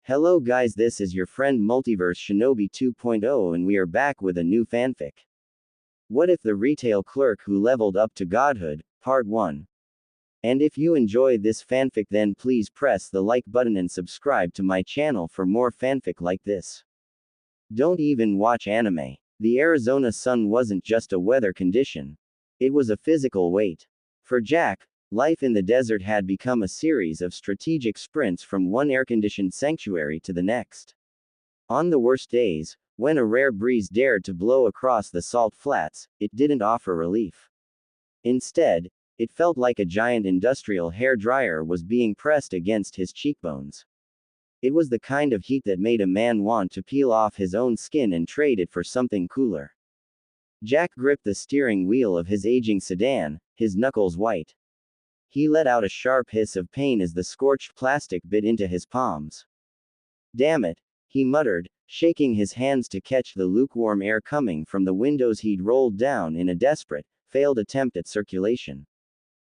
Hello guys, this is your friend Multiverse Shinobi 2.0 and we are back with a new fanfic. What if the retail clerk who leveled up to Godhood, Part 1. And if you enjoy this fanfic then please press the like button and subscribe to my channel for more fanfic like this. Don't even watch anime. The Arizona sun wasn't just a weather condition. It was a physical weight. For Jack, life in the desert had become a series of strategic sprints from one air-conditioned sanctuary to the next. On the worst days, when a rare breeze dared to blow across the salt flats, it didn't offer relief. Instead, it felt like a giant industrial hair dryer was being pressed against his cheekbones. It was the kind of heat that made a man want to peel off his own skin and trade it for something cooler. Jack gripped the steering wheel of his aging sedan, his knuckles white. He let out a sharp hiss of pain as the scorched plastic bit into his palms. Damn it, he muttered, shaking his hands to catch the lukewarm air coming from the windows he'd rolled down in a desperate, failed attempt at circulation.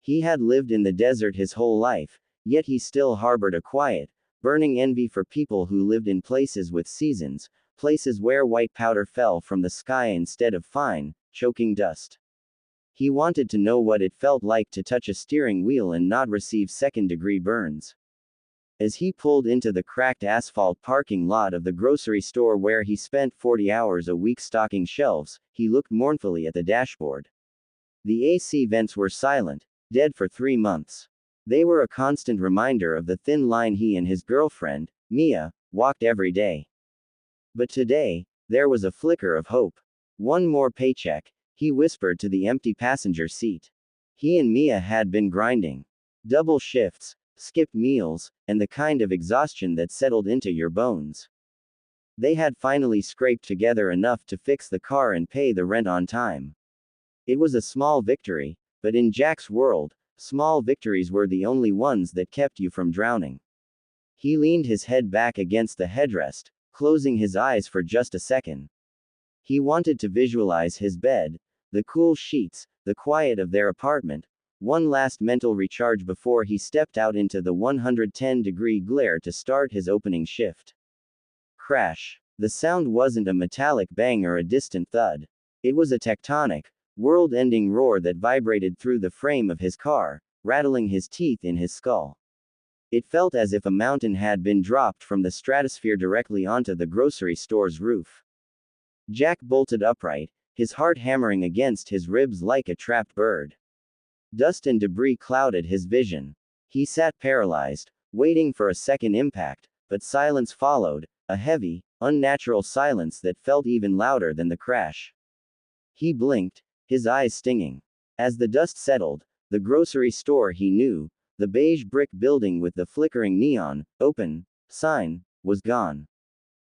He had lived in the desert his whole life, yet he still harbored a quiet, burning envy for people who lived in places with seasons, places where white powder fell from the sky instead of fine, choking dust. He wanted to know what it felt like to touch a steering wheel and not receive second-degree burns. As he pulled into the cracked asphalt parking lot of the grocery store where he spent 40 hours a week stocking shelves, he looked mournfully at the dashboard. The AC vents were silent, dead for 3 months. They were a constant reminder of the thin line he and his girlfriend, Mia, walked every day. But today, there was a flicker of hope. One more paycheck, he whispered to the empty passenger seat. He and Mia had been grinding. Double shifts, skipped meals, and the kind of exhaustion that settled into your bones. They had finally scraped together enough to fix the car and pay the rent on time. It was a small victory, but in Jack's world, small victories were the only ones that kept you from drowning. He leaned his head back against the headrest, closing his eyes for just a second. He wanted to visualize his bed, the cool sheets, the quiet of their apartment, one last mental recharge before he stepped out into the 110-degree glare to start his opening shift. Crash. The sound wasn't a metallic bang or a distant thud. It was a tectonic, world-ending roar that vibrated through the frame of his car, rattling his teeth in his skull. It felt as if a mountain had been dropped from the stratosphere directly onto the grocery store's roof. Jack bolted upright, his heart hammering against his ribs like a trapped bird. Dust and debris clouded his vision. He sat paralyzed, waiting for a second impact, but silence followed, a heavy, unnatural silence that felt even louder than the crash. He blinked, his eyes stinging. As the dust settled, the grocery store he knew, the beige brick building with the flickering neon, open, sign, was gone.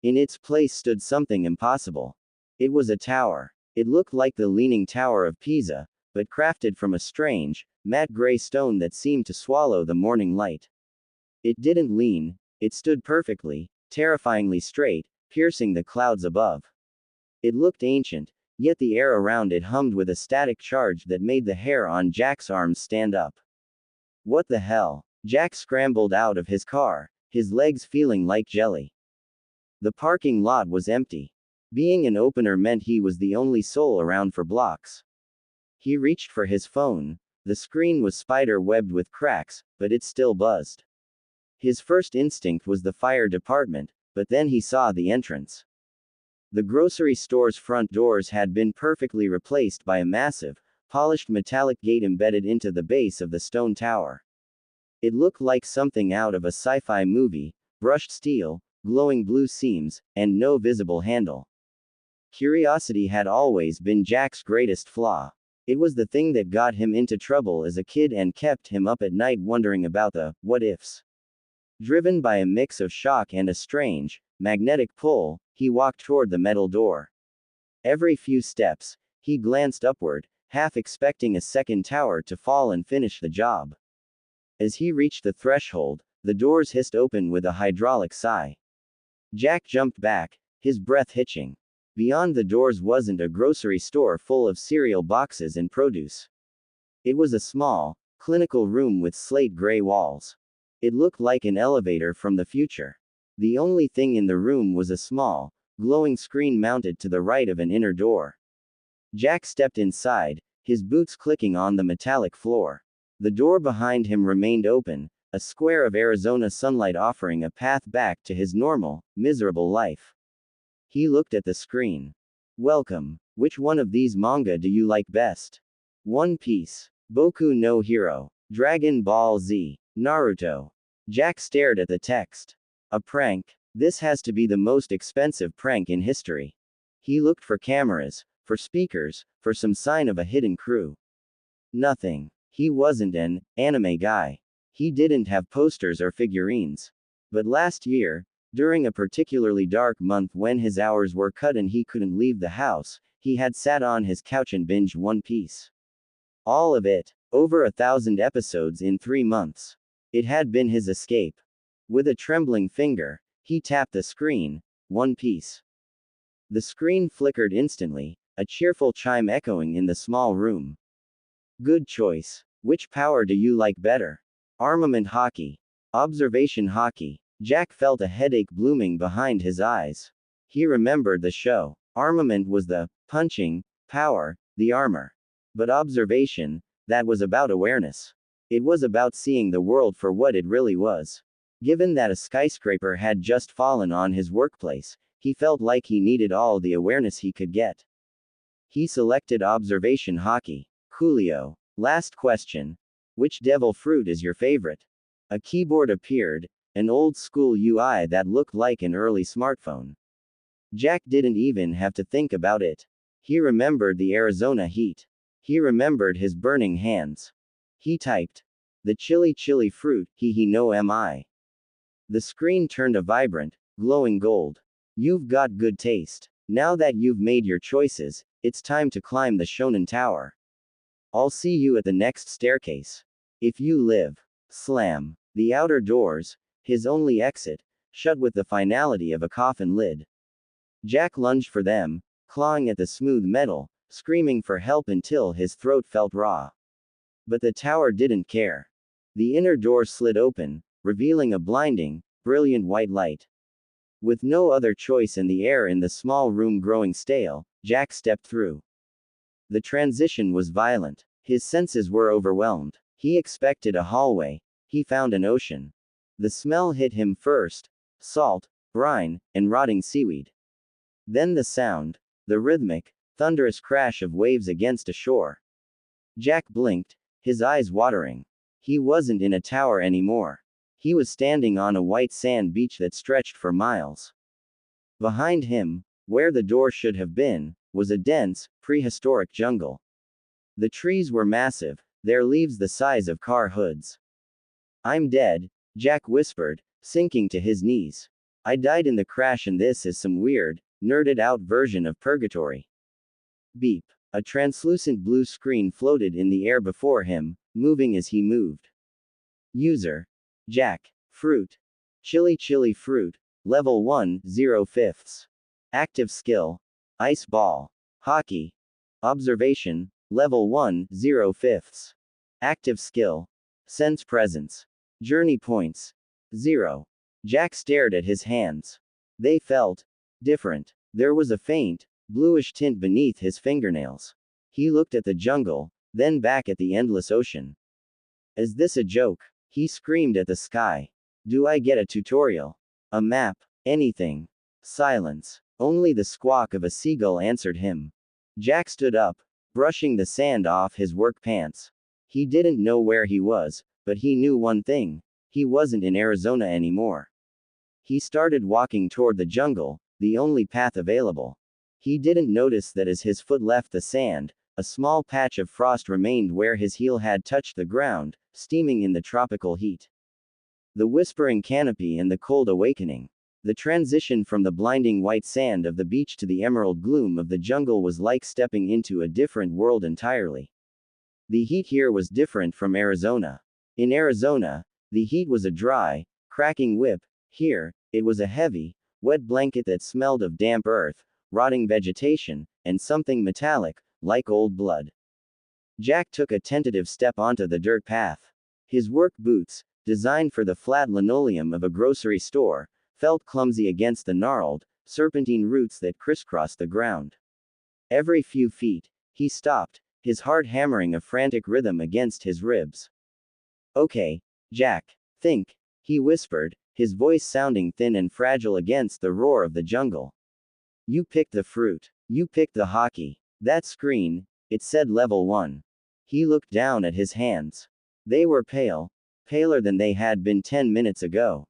In its place stood something impossible. It was a tower. It looked like the Leaning Tower of Pisa, but crafted from a strange, matte gray stone that seemed to swallow the morning light. It didn't lean, it stood perfectly, terrifyingly straight, piercing the clouds above. It looked ancient, yet the air around it hummed with a static charge that made the hair on Jack's arms stand up. What the hell? Jack scrambled out of his car, his legs feeling like jelly. The parking lot was empty. Being an opener meant he was the only soul around for blocks. He reached for his phone. The screen was spider-webbed with cracks, but it still buzzed. His first instinct was the fire department, but then he saw the entrance. The grocery store's front doors had been perfectly replaced by a massive, polished metallic gate embedded into the base of the stone tower. It looked like something out of a sci-fi movie, brushed steel, glowing blue seams, and no visible handle. Curiosity had always been Jack's greatest flaw. It was the thing that got him into trouble as a kid and kept him up at night wondering about the what-ifs. Driven by a mix of shock and a strange, magnetic pull, he walked toward the metal door. Every few steps, he glanced upward, half expecting a second tower to fall and finish the job. As he reached the threshold, the doors hissed open with a hydraulic sigh. Jack jumped back, his breath hitching. Beyond the doors wasn't a grocery store full of cereal boxes and produce. It was a small, clinical room with slate gray walls. It looked like an elevator from the future. The only thing in the room was a small, glowing screen mounted to the right of an inner door. Jack stepped inside, his boots clicking on the metallic floor. The door behind him remained open, a square of Arizona sunlight offering a path back to his normal, miserable life. He looked at the screen. Welcome. Which one of these manga do you like best? One Piece, Boku no Hero, Dragon Ball Z, Naruto. Jack stared at the text. A prank? This has to be the most expensive prank in history. He looked for cameras, for speakers, for some sign of a hidden crew. Nothing. He wasn't an anime guy. He didn't have posters or figurines. But last year, during a particularly dark month when his hours were cut and he couldn't leave the house, he had sat on his couch and binged One Piece. All of it. Over 1,000 episodes in 3 months. It had been his escape. With a trembling finger, he tapped the screen. One Piece. The screen flickered instantly, a cheerful chime echoing in the small room. Good choice. Which power do you like better? Armament hockey. Observation hockey. Jack felt a headache blooming behind his eyes. He remembered the show. Armament was the punching power, the armor. But observation, that was about awareness. It was about seeing the world for what it really was. Given that a skyscraper had just fallen on his workplace, he felt like he needed all the awareness he could get. He selected observation hockey. Coolio. Last question. Which devil fruit is your favorite? A keyboard appeared, an old-school UI that looked like an early smartphone. Jack didn't even have to think about it. He remembered the Arizona heat. He remembered his burning hands. He typed. The chili fruit, he no mi. The screen turned a vibrant, glowing gold. You've got good taste. Now that you've made your choices, it's time to climb the Shonen Tower. I'll see you at the next staircase. If you live. Slam. The outer doors, his only exit, shut with the finality of a coffin lid. Jack lunged for them, clawing at the smooth metal, screaming for help until his throat felt raw. But the tower didn't care. The inner door slid open, revealing a blinding, brilliant white light. With no other choice and the air in the small room growing stale, Jack stepped through. The transition was violent. His senses were overwhelmed. He expected a hallway. He found an ocean. The smell hit him first. Salt, brine, and rotting seaweed. Then the sound. The rhythmic, thunderous crash of waves against a shore. Jack blinked, his eyes watering. He wasn't in a tower anymore. He was standing on a white sand beach that stretched for miles. Behind him, where the door should have been, was a dense, prehistoric jungle. The trees were massive, their leaves the size of car hoods. I'm dead, Jack whispered, sinking to his knees. I died in the crash and this is some weird, nerded out version of purgatory. Beep. A translucent blue screen floated in the air before him, moving as he moved. User. Jack. Fruit. Chili fruit. Level 1, 0/5. Active skill. Ice ball. Hockey. Observation. Level 1, 0/5. Active skill. Sense presence. Journey points. 0. Jack stared at his hands. They felt different. There was a faint, bluish tint beneath his fingernails. He looked at the jungle, then back at the endless ocean. Is this a joke? He screamed at the sky. Do I get a tutorial? A map? Anything? Silence. Only the squawk of a seagull answered him. Jack stood up, brushing the sand off his work pants. He didn't know where he was, but he knew one thing. He wasn't in Arizona anymore. He started walking toward the jungle, the only path available. He didn't notice that as his foot left the sand, a small patch of frost remained where his heel had touched the ground, steaming in the tropical heat. The whispering canopy and the cold awakening. The transition from the blinding white sand of the beach to the emerald gloom of the jungle was like stepping into a different world entirely. The heat here was different from Arizona. In Arizona, the heat was a dry, cracking whip. Here, it was a heavy, wet blanket that smelled of damp earth, rotting vegetation, and something metallic, like old blood. Jack took a tentative step onto the dirt path. His work boots, designed for the flat linoleum of a grocery store, felt clumsy against the gnarled, serpentine roots that crisscrossed the ground. Every few feet, he stopped, his heart hammering a frantic rhythm against his ribs. Okay, Jack. Think, he whispered, his voice sounding thin and fragile against the roar of the jungle. You picked the fruit. You picked the hockey. That screen, it said level 1. He looked down at his hands. They were pale, paler than they had been 10 minutes ago.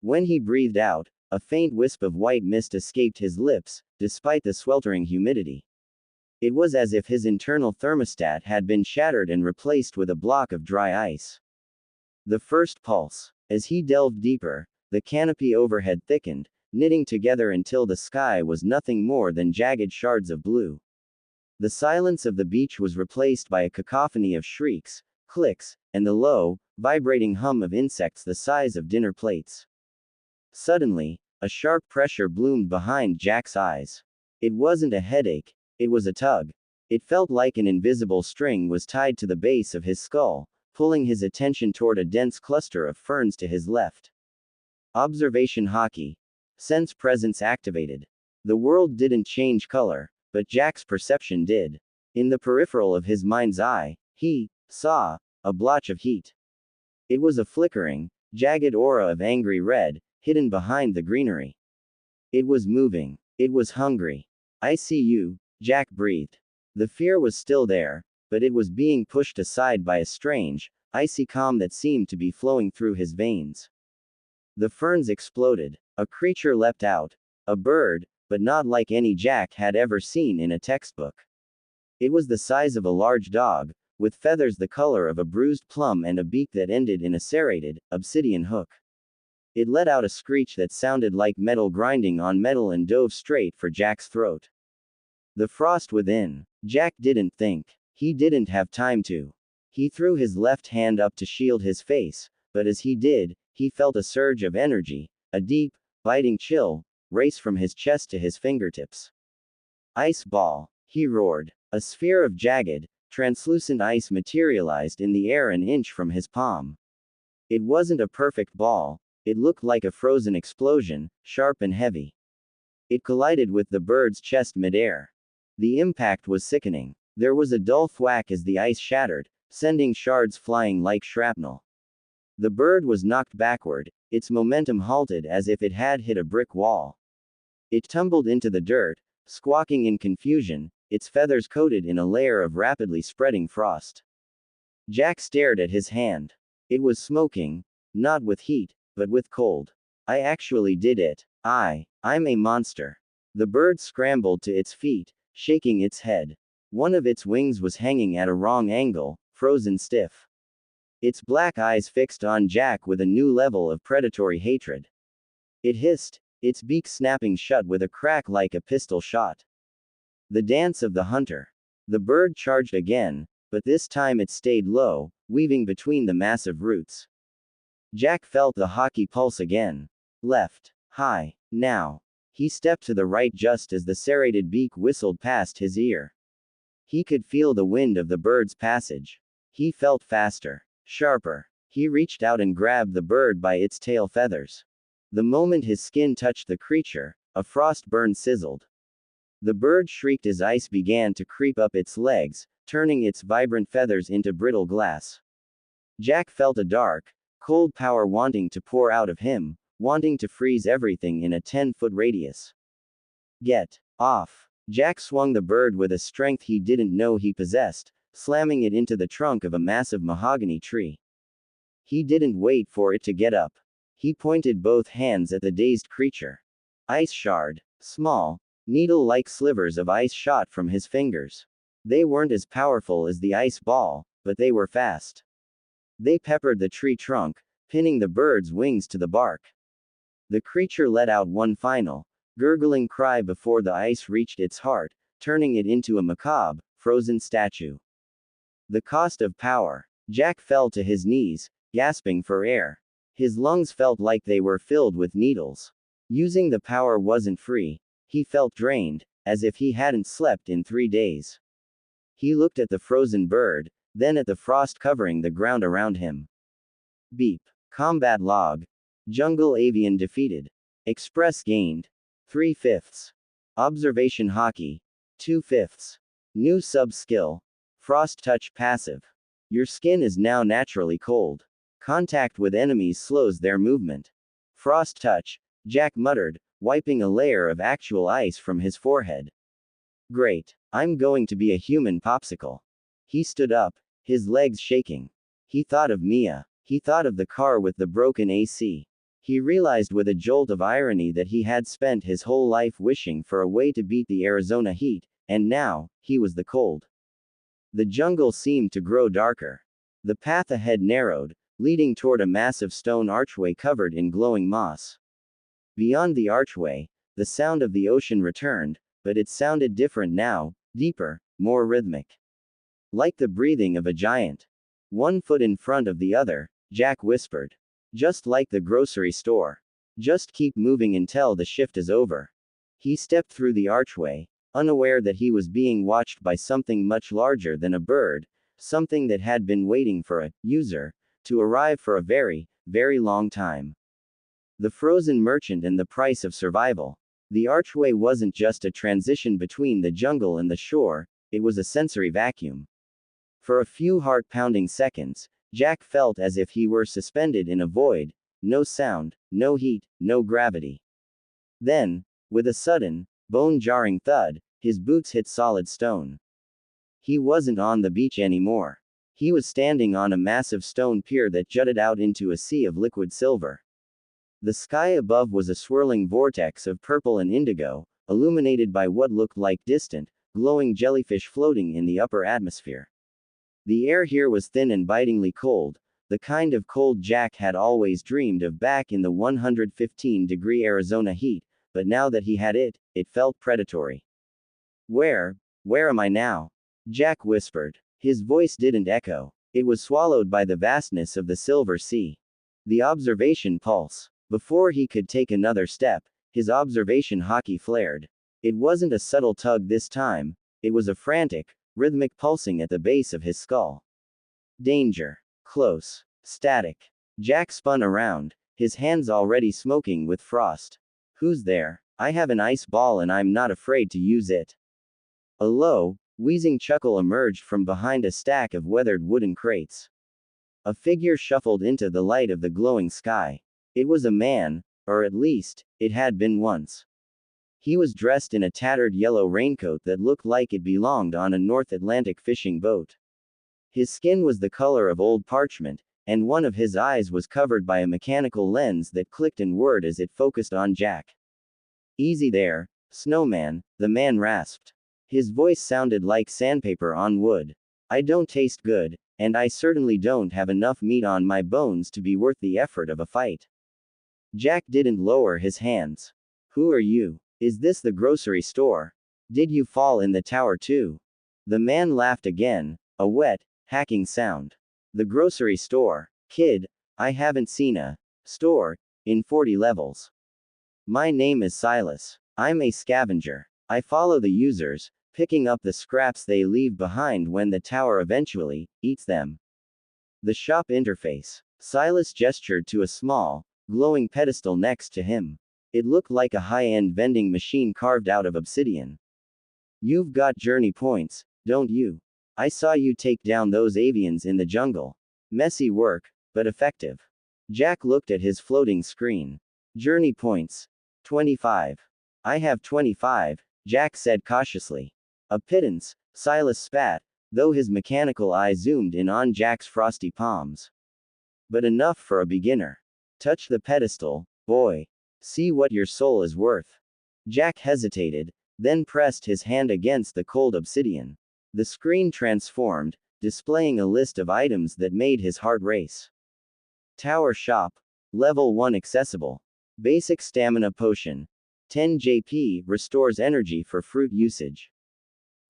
When he breathed out, a faint wisp of white mist escaped his lips, despite the sweltering humidity. It was as if his internal thermostat had been shattered and replaced with a block of dry ice. The first pulse. As he delved deeper, the canopy overhead thickened, knitting together until the sky was nothing more than jagged shards of blue. The silence of the beach was replaced by a cacophony of shrieks, clicks, and the low, vibrating hum of insects the size of dinner plates. Suddenly, a sharp pressure bloomed behind Jack's eyes. It wasn't a headache, it was a tug. It felt like an invisible string was tied to the base of his skull, pulling his attention toward a dense cluster of ferns to his left. Observation hockey. Sense presence activated. The world didn't change color, but Jack's perception did. In the peripheral of his mind's eye, he saw a blotch of heat. It was a flickering, jagged aura of angry red, hidden behind the greenery. It was moving. It was hungry. I see you, Jack breathed. The fear was still there, but it was being pushed aside by a strange, icy calm that seemed to be flowing through his veins. The ferns exploded. A creature leapt out. A bird, but not like any Jack had ever seen in a textbook. It was the size of a large dog, with feathers the color of a bruised plum and a beak that ended in a serrated, obsidian hook. It let out a screech that sounded like metal grinding on metal and dove straight for Jack's throat. The frost within. Jack didn't think. He didn't have time to. He threw his left hand up to shield his face, but as he did, he felt a surge of energy, a deep, biting chill, race from his chest to his fingertips. Ice ball, he roared. A sphere of jagged, translucent ice materialized in the air an inch from his palm. It wasn't a perfect ball, it looked like a frozen explosion, sharp and heavy. It collided with the bird's chest midair. The impact was sickening. There was a dull thwack as the ice shattered, sending shards flying like shrapnel. The bird was knocked backward, its momentum halted as if it had hit a brick wall. It tumbled into the dirt, squawking in confusion, its feathers coated in a layer of rapidly spreading frost. Jack stared at his hand. It was smoking, not with heat, but with cold. I actually did it. I'm a monster. The bird scrambled to its feet, shaking its head. One of its wings was hanging at a wrong angle, frozen stiff. Its black eyes fixed on Jack with a new level of predatory hatred. It hissed, its beak snapping shut with a crack like a pistol shot. The dance of the hunter. The bird charged again, but this time it stayed low, weaving between the massive roots. Jack felt the hockey pulse again. Left. High. Now. He stepped to the right just as the serrated beak whistled past his ear. He could feel the wind of the bird's passage. He felt faster. Sharper. He reached out and grabbed the bird by its tail feathers. The moment his skin touched the creature, a frost burn sizzled. The bird shrieked as ice began to creep up its legs, turning its vibrant feathers into brittle glass. Jack felt a dark, cold power wanting to pour out of him, wanting to freeze everything in a 10-foot radius. Get off. Jack swung the bird with a strength he didn't know he possessed, slamming it into the trunk of a massive mahogany tree. He didn't wait for it to get up. He pointed both hands at the dazed creature. Ice shard. Small, needle-like slivers of ice shot from his fingers. They weren't as powerful as the ice ball, but they were fast. They peppered the tree trunk, pinning the bird's wings to the bark. The creature let out one final, gurgling cry before the ice reached its heart, turning it into a macabre, frozen statue. The cost of power. Jack fell to his knees, gasping for air. His lungs felt like they were filled with needles. Using the power wasn't free. He felt drained, as if he hadn't slept in 3 days. He looked at the frozen bird, then at the frost covering the ground around him. Beep. Combat log. Jungle avian defeated. Express gained 3/5. Observation hockey 2/5. New sub skill. Frost touch passive. Your skin is now naturally cold. Contact with enemies slows their movement. Frost touch, Jack muttered, wiping a layer of actual ice from his forehead. Great. I'm going to be a human popsicle. He stood up, his legs shaking. He thought of Mia. He thought of the car with the broken AC. He realized with a jolt of irony that he had spent his whole life wishing for a way to beat the Arizona heat, and now, he was the cold. The jungle seemed to grow darker. The path ahead narrowed, leading toward a massive stone archway covered in glowing moss. Beyond the archway, the sound of the ocean returned, but it sounded different now, deeper, more rhythmic. Like the breathing of a giant. 1 foot in front of the other, Jack whispered. Just like the grocery store. Just keep moving until the shift is over. He stepped through the archway, unaware that he was being watched by something much larger than a bird, something that had been waiting for a user to arrive for a very, very long time. The frozen merchant and the price of survival. The archway wasn't just a transition between the jungle and the shore, it was a sensory vacuum. For a few heart-pounding seconds, Jack felt as if he were suspended in a void, no sound, no heat, no gravity. Then, with a sudden, bone-jarring thud, his boots hit solid stone. He wasn't on the beach anymore. He was standing on a massive stone pier that jutted out into a sea of liquid silver. The sky above was a swirling vortex of purple and indigo, illuminated by what looked like distant, glowing jellyfish floating in the upper atmosphere. The air here was thin and bitingly cold, the kind of cold Jack had always dreamed of back in the 115-degree Arizona heat, but now that he had it, it felt predatory. Where am I now? Jack whispered. His voice didn't echo. It was swallowed by the vastness of the silver sea. The observation pulse. Before he could take another step, his observation hockey flared. It wasn't a subtle tug this time, it was a frantic, rhythmic pulsing at the base of his skull. Danger. Close. Static. Jack spun around, his hands already smoking with frost. Who's there? I have an ice ball and I'm not afraid to use it. A low, wheezing chuckle emerged from behind a stack of weathered wooden crates. A figure shuffled into the light of the glowing sky. It was a man, or at least, it had been once. He was dressed in a tattered yellow raincoat that looked like it belonged on a North Atlantic fishing boat. His skin was the color of old parchment, and one of his eyes was covered by a mechanical lens that clicked and whirred as it focused on Jack. Easy there, snowman, the man rasped. His voice sounded like sandpaper on wood. I don't taste good, and I certainly don't have enough meat on my bones to be worth the effort of a fight. Jack didn't lower his hands. Who are you? Is this the grocery store? Did you fall in the tower too? The man laughed again, a wet, hacking sound. The grocery store, kid, I haven't seen a store in 40 levels. My name is Silas. I'm a scavenger. I follow the users, picking up the scraps they leave behind when the tower eventually eats them. The shop interface. Silas gestured to a small, glowing pedestal next to him. It looked like a high-end vending machine carved out of obsidian. You've got journey points, don't you? I saw you take down those avians in the jungle. Messy work, but effective. Jack looked at his floating screen. Journey points. 25. I have 25, Jack said cautiously. A pittance, Silas spat, though his mechanical eye zoomed in on Jack's frosty palms. But enough for a beginner. Touch the pedestal, boy. See what your soul is worth. Jack hesitated, then pressed his hand against the cold obsidian. The screen transformed, displaying a list of items that made his heart race. Tower shop. Level 1 accessible. Basic stamina potion. 10 JP, restores energy for fruit usage.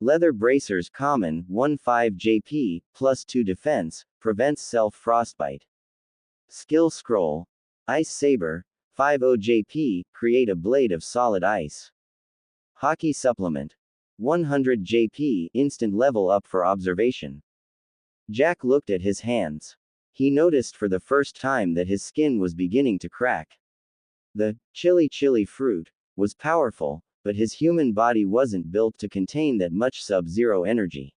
Leather bracers common, 15 JP, plus 2 defense, prevents self-frostbite. Skill scroll. Ice saber, 50 JP, create a blade of solid ice. Hockey supplement. 100 JP, instant level up for observation. Jack looked at his hands. He noticed for the first time that his skin was beginning to crack. The chili fruit was powerful, but his human body wasn't built to contain that much sub-zero energy.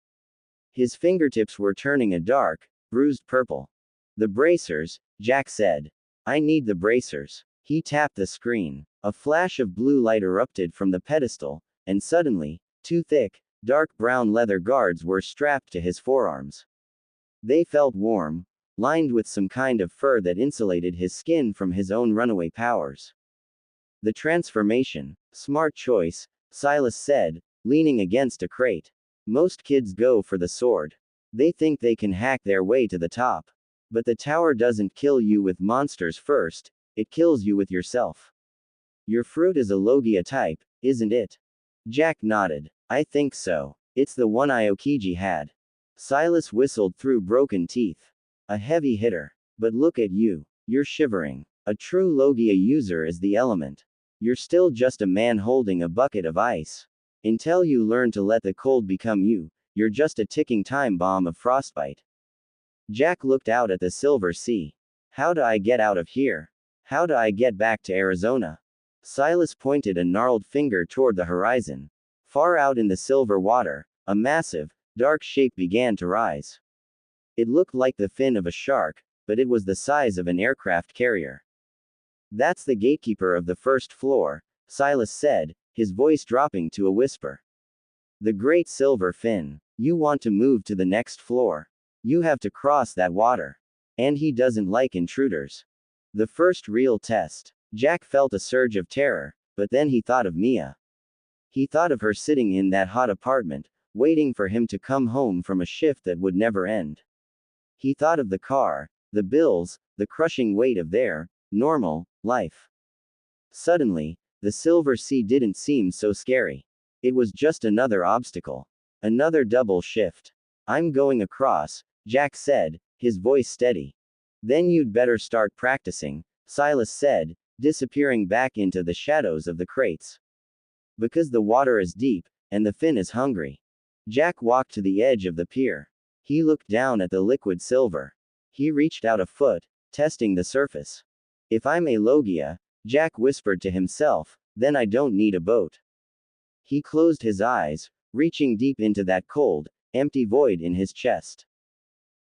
His fingertips were turning a dark, bruised purple. The bracers, Jack said. I need the bracers. He tapped the screen. A flash of blue light erupted from the pedestal, and suddenly, two thick, dark brown leather guards were strapped to his forearms. They felt warm, lined with some kind of fur that insulated his skin from his own runaway powers. The transformation. Smart choice, Silas said, leaning against a crate. Most kids go for the sword. They think they can hack their way to the top. But the tower doesn't kill you with monsters first, it kills you with yourself. Your fruit is a Logia type, isn't it? Jack nodded. I think so. It's the one Aokiji had. Silas whistled through broken teeth. A heavy hitter. But look at you. You're shivering. A true Logia user is the element. You're still just a man holding a bucket of ice. Until you learn to let the cold become you, you're just a ticking time bomb of frostbite. Jack looked out at the silver sea. How do I get out of here? How do I get back to Arizona? Silas pointed a gnarled finger toward the horizon. Far out in the silver water, a massive, dark shape began to rise. It looked like the fin of a shark, but it was the size of an aircraft carrier. That's the gatekeeper of the first floor, Silas said, his voice dropping to a whisper. The great silver fin. You want to move to the next floor. You have to cross that water. And he doesn't like intruders. The first real test. Jack felt a surge of terror, but then he thought of Mia. He thought of her sitting in that hot apartment, waiting for him to come home from a shift that would never end. He thought of the car, the bills, the crushing weight of their normal life. Suddenly, the silver sea didn't seem so scary. It was just another obstacle. Another double shift. I'm going across, Jack said, his voice steady. Then you'd better start practicing, Silas said, disappearing back into the shadows of the crates. Because the water is deep, and the fin is hungry. Jack walked to the edge of the pier. He looked down at the liquid silver. He reached out a foot, testing the surface. If I'm a Logia, Jack whispered to himself, then I don't need a boat. He closed his eyes, reaching deep into that cold, empty void in his chest.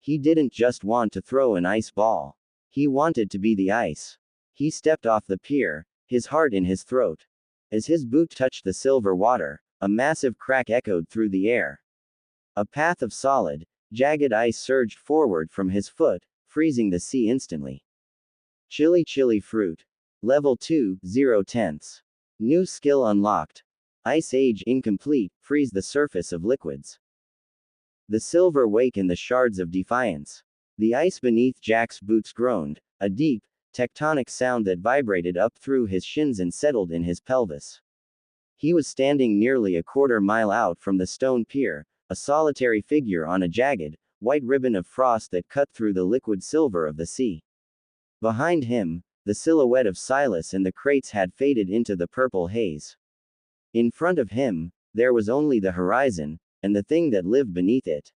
He didn't just want to throw an ice ball. He wanted to be the ice. He stepped off the pier, his heart in his throat. As his boot touched the silver water, a massive crack echoed through the air. A path of solid, jagged ice surged forward from his foot, freezing the sea instantly. Chili fruit. Level 2, 0/10. New skill unlocked. Ice Age incomplete, freeze the surface of liquids. The silver wake in the shards of defiance. The ice beneath Jack's boots groaned, a deep, tectonic sound that vibrated up through his shins and settled in his pelvis. He was standing nearly a quarter-mile out from the stone pier, a solitary figure on a jagged, white ribbon of frost that cut through the liquid silver of the sea. Behind him, the silhouette of Silas and the crates had faded into the purple haze. In front of him, there was only the horizon, and the thing that lived beneath it.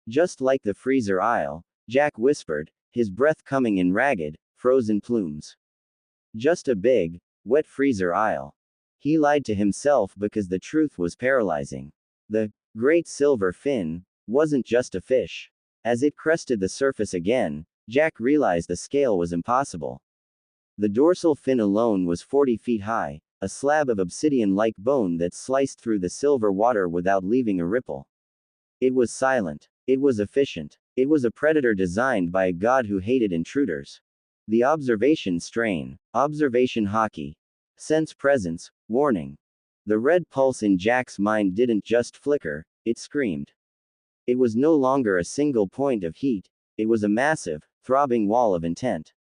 Just like the freezer isle, Jack whispered, his breath coming in ragged, frozen plumes. Just a big, wet freezer isle. He lied to himself because the truth was paralyzing. The great silver fin wasn't just a fish. As it crested the surface again, Jack realized the scale was impossible. The dorsal fin alone was 40 feet high, a slab of obsidian-like bone that sliced through the silver water without leaving a ripple. It was silent. It was efficient. It was a predator designed by a god who hated intruders. The observation strain. Observation hockey. Sense presence. Warning. The red pulse in Jack's mind didn't just flicker, it screamed. It was no longer a single point of heat, it was a massive, throbbing wall of intent.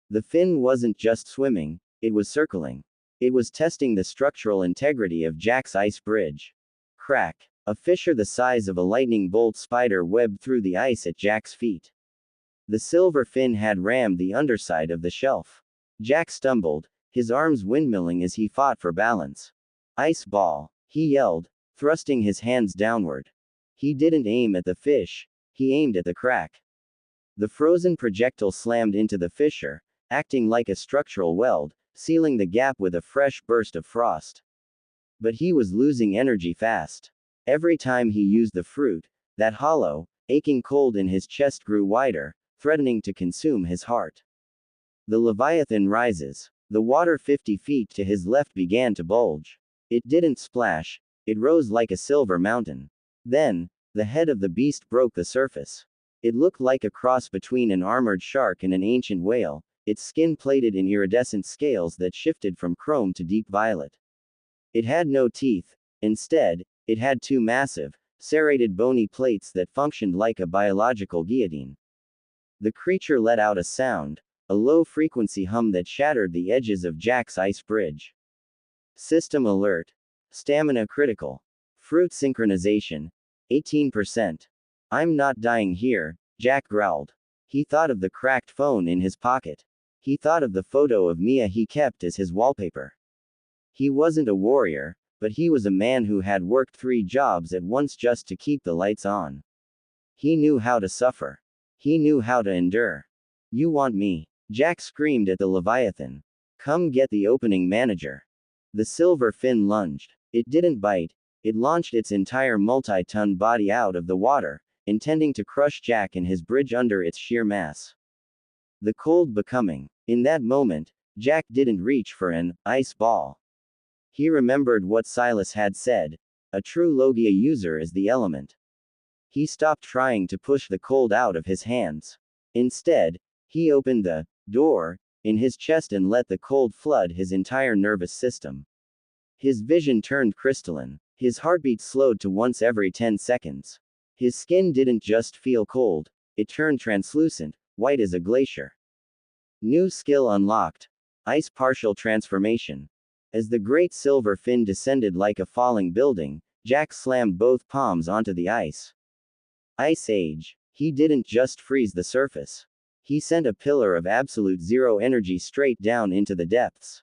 The fin wasn't just swimming, it was circling. It was testing the structural integrity of Jack's ice bridge. Crack. A fissure the size of a lightning bolt spider webbed through the ice at Jack's feet. The silver fin had rammed the underside of the shelf. Jack stumbled, his arms windmilling as he fought for balance. Ice ball, he yelled, thrusting his hands downward. He didn't aim at the fish, he aimed at the crack. The frozen projectile slammed into the fissure, acting like a structural weld, sealing the gap with a fresh burst of frost. But he was losing energy fast. Every time he used the fruit, that hollow, aching cold in his chest grew wider, threatening to consume his heart. The Leviathan rises. The water 50 feet to his left began to bulge. It didn't splash, it rose like a silver mountain. Then, the head of the beast broke the surface. It looked like a cross between an armored shark and an ancient whale, its skin plated in iridescent scales that shifted from chrome to deep violet. It had no teeth. Instead, it had two massive, serrated bony plates that functioned like a biological guillotine. The creature let out a sound, a low-frequency hum that shattered the edges of Jack's ice bridge. System alert. Stamina critical. Fruit synchronization. 18%. I'm not dying here, Jack growled. He thought of the cracked phone in his pocket. He thought of the photo of Mia he kept as his wallpaper. He wasn't a warrior, but he was a man who had worked 3 jobs at once just to keep the lights on. He knew how to suffer. He knew how to endure. You want me? Jack screamed at the Leviathan. Come get the opening manager. The silver fin lunged. It didn't bite. It launched its entire multi-ton body out of the water, intending to crush Jack and his bridge under its sheer mass. The cold becoming. In that moment, Jack didn't reach for an ice ball. He remembered what Silas had said. A true Logia user is the element. He stopped trying to push the cold out of his hands. Instead, he opened the door in his chest and let the cold flood his entire nervous system. His vision turned crystalline. His heartbeat slowed to once every 10 seconds. His skin didn't just feel cold, it turned translucent, white as a glacier. New skill unlocked. Ice partial transformation. As the great silver fin descended like a falling building, Jack slammed both palms onto the ice. Ice Age. He didn't just freeze the surface. He sent a pillar of absolute zero energy straight down into the depths.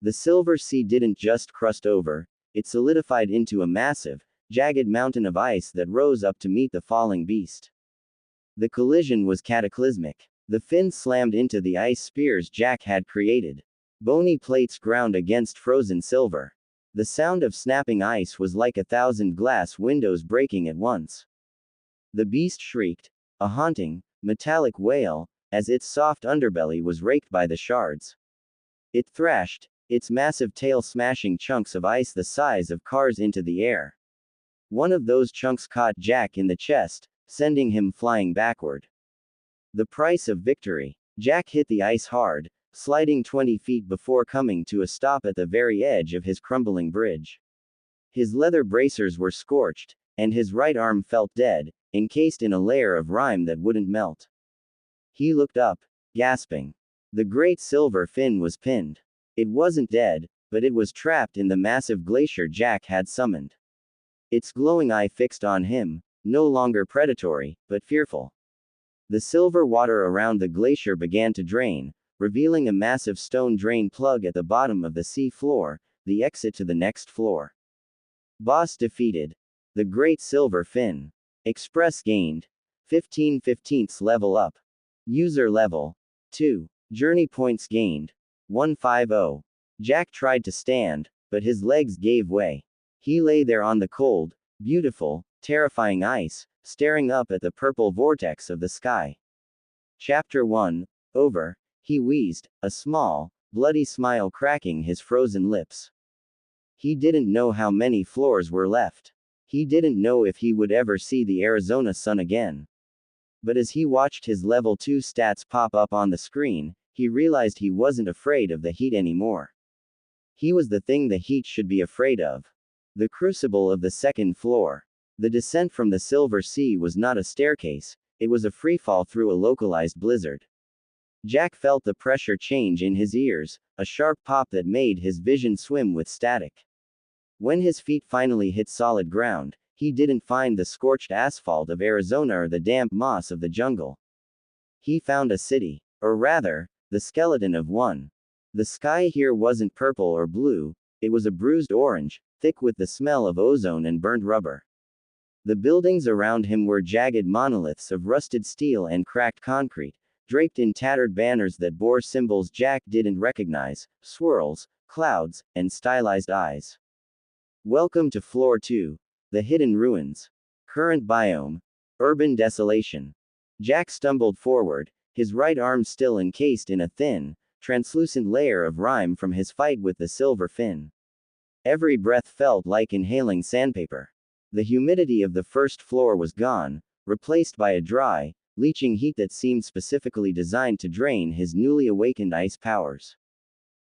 The silver sea didn't just crust over, it solidified into a massive, jagged mountain of ice that rose up to meet the falling beast. The collision was cataclysmic. The fin slammed into the ice spears Jack had created. Bony plates ground against frozen silver. The sound of snapping ice was like 1,000 glass windows breaking at once. The beast shrieked, a haunting, metallic wail, as its soft underbelly was raked by the shards. It thrashed, its massive tail smashing chunks of ice the size of cars into the air. One of those chunks caught Jack in the chest, sending him flying backward. The price of victory. Jack hit the ice hard, sliding 20 feet before coming to a stop at the very edge of his crumbling bridge. His leather bracers were scorched, and his right arm felt dead, encased in a layer of rime that wouldn't melt. He looked up, gasping. The great silver fin was pinned. It wasn't dead, but it was trapped in the massive glacier Jack had summoned. Its glowing eye fixed on him, no longer predatory, but fearful. The silver water around the glacier began to drain, revealing a massive stone drain plug at the bottom of the sea floor, the exit to the next floor. Boss defeated. The great silver fin. Express gained. 15/15 level up. User level 2. Journey points gained. 150. Jack tried to stand, but his legs gave way. He lay there on the cold, beautiful, terrifying ice, staring up at the purple vortex of the sky. Chapter 1. Over. He wheezed, a small, bloody smile cracking his frozen lips. He didn't know how many floors were left. He didn't know if he would ever see the Arizona sun again. But as he watched his level 2 stats pop up on the screen, he realized he wasn't afraid of the heat anymore. He was the thing the heat should be afraid of. The crucible of the second floor. The descent from the Silver Sea was not a staircase, it was a freefall through a localized blizzard. Jack felt the pressure change in his ears, a sharp pop that made his vision swim with static. When his feet finally hit solid ground, he didn't find the scorched asphalt of Arizona or the damp moss of the jungle. He found a city, or rather, the skeleton of one. The sky here wasn't purple or blue, it was a bruised orange, thick with the smell of ozone and burnt rubber. The buildings around him were jagged monoliths of rusted steel and cracked concrete, draped in tattered banners that bore symbols Jack didn't recognize, swirls, clouds, and stylized eyes. Welcome to Floor 2. The Hidden Ruins. Current biome. Urban desolation. Jack stumbled forward, his right arm still encased in a thin, translucent layer of rime from his fight with the silver fin. Every breath felt like inhaling sandpaper. The humidity of the first floor was gone, replaced by a dry, leaching heat that seemed specifically designed to drain his newly awakened ice powers.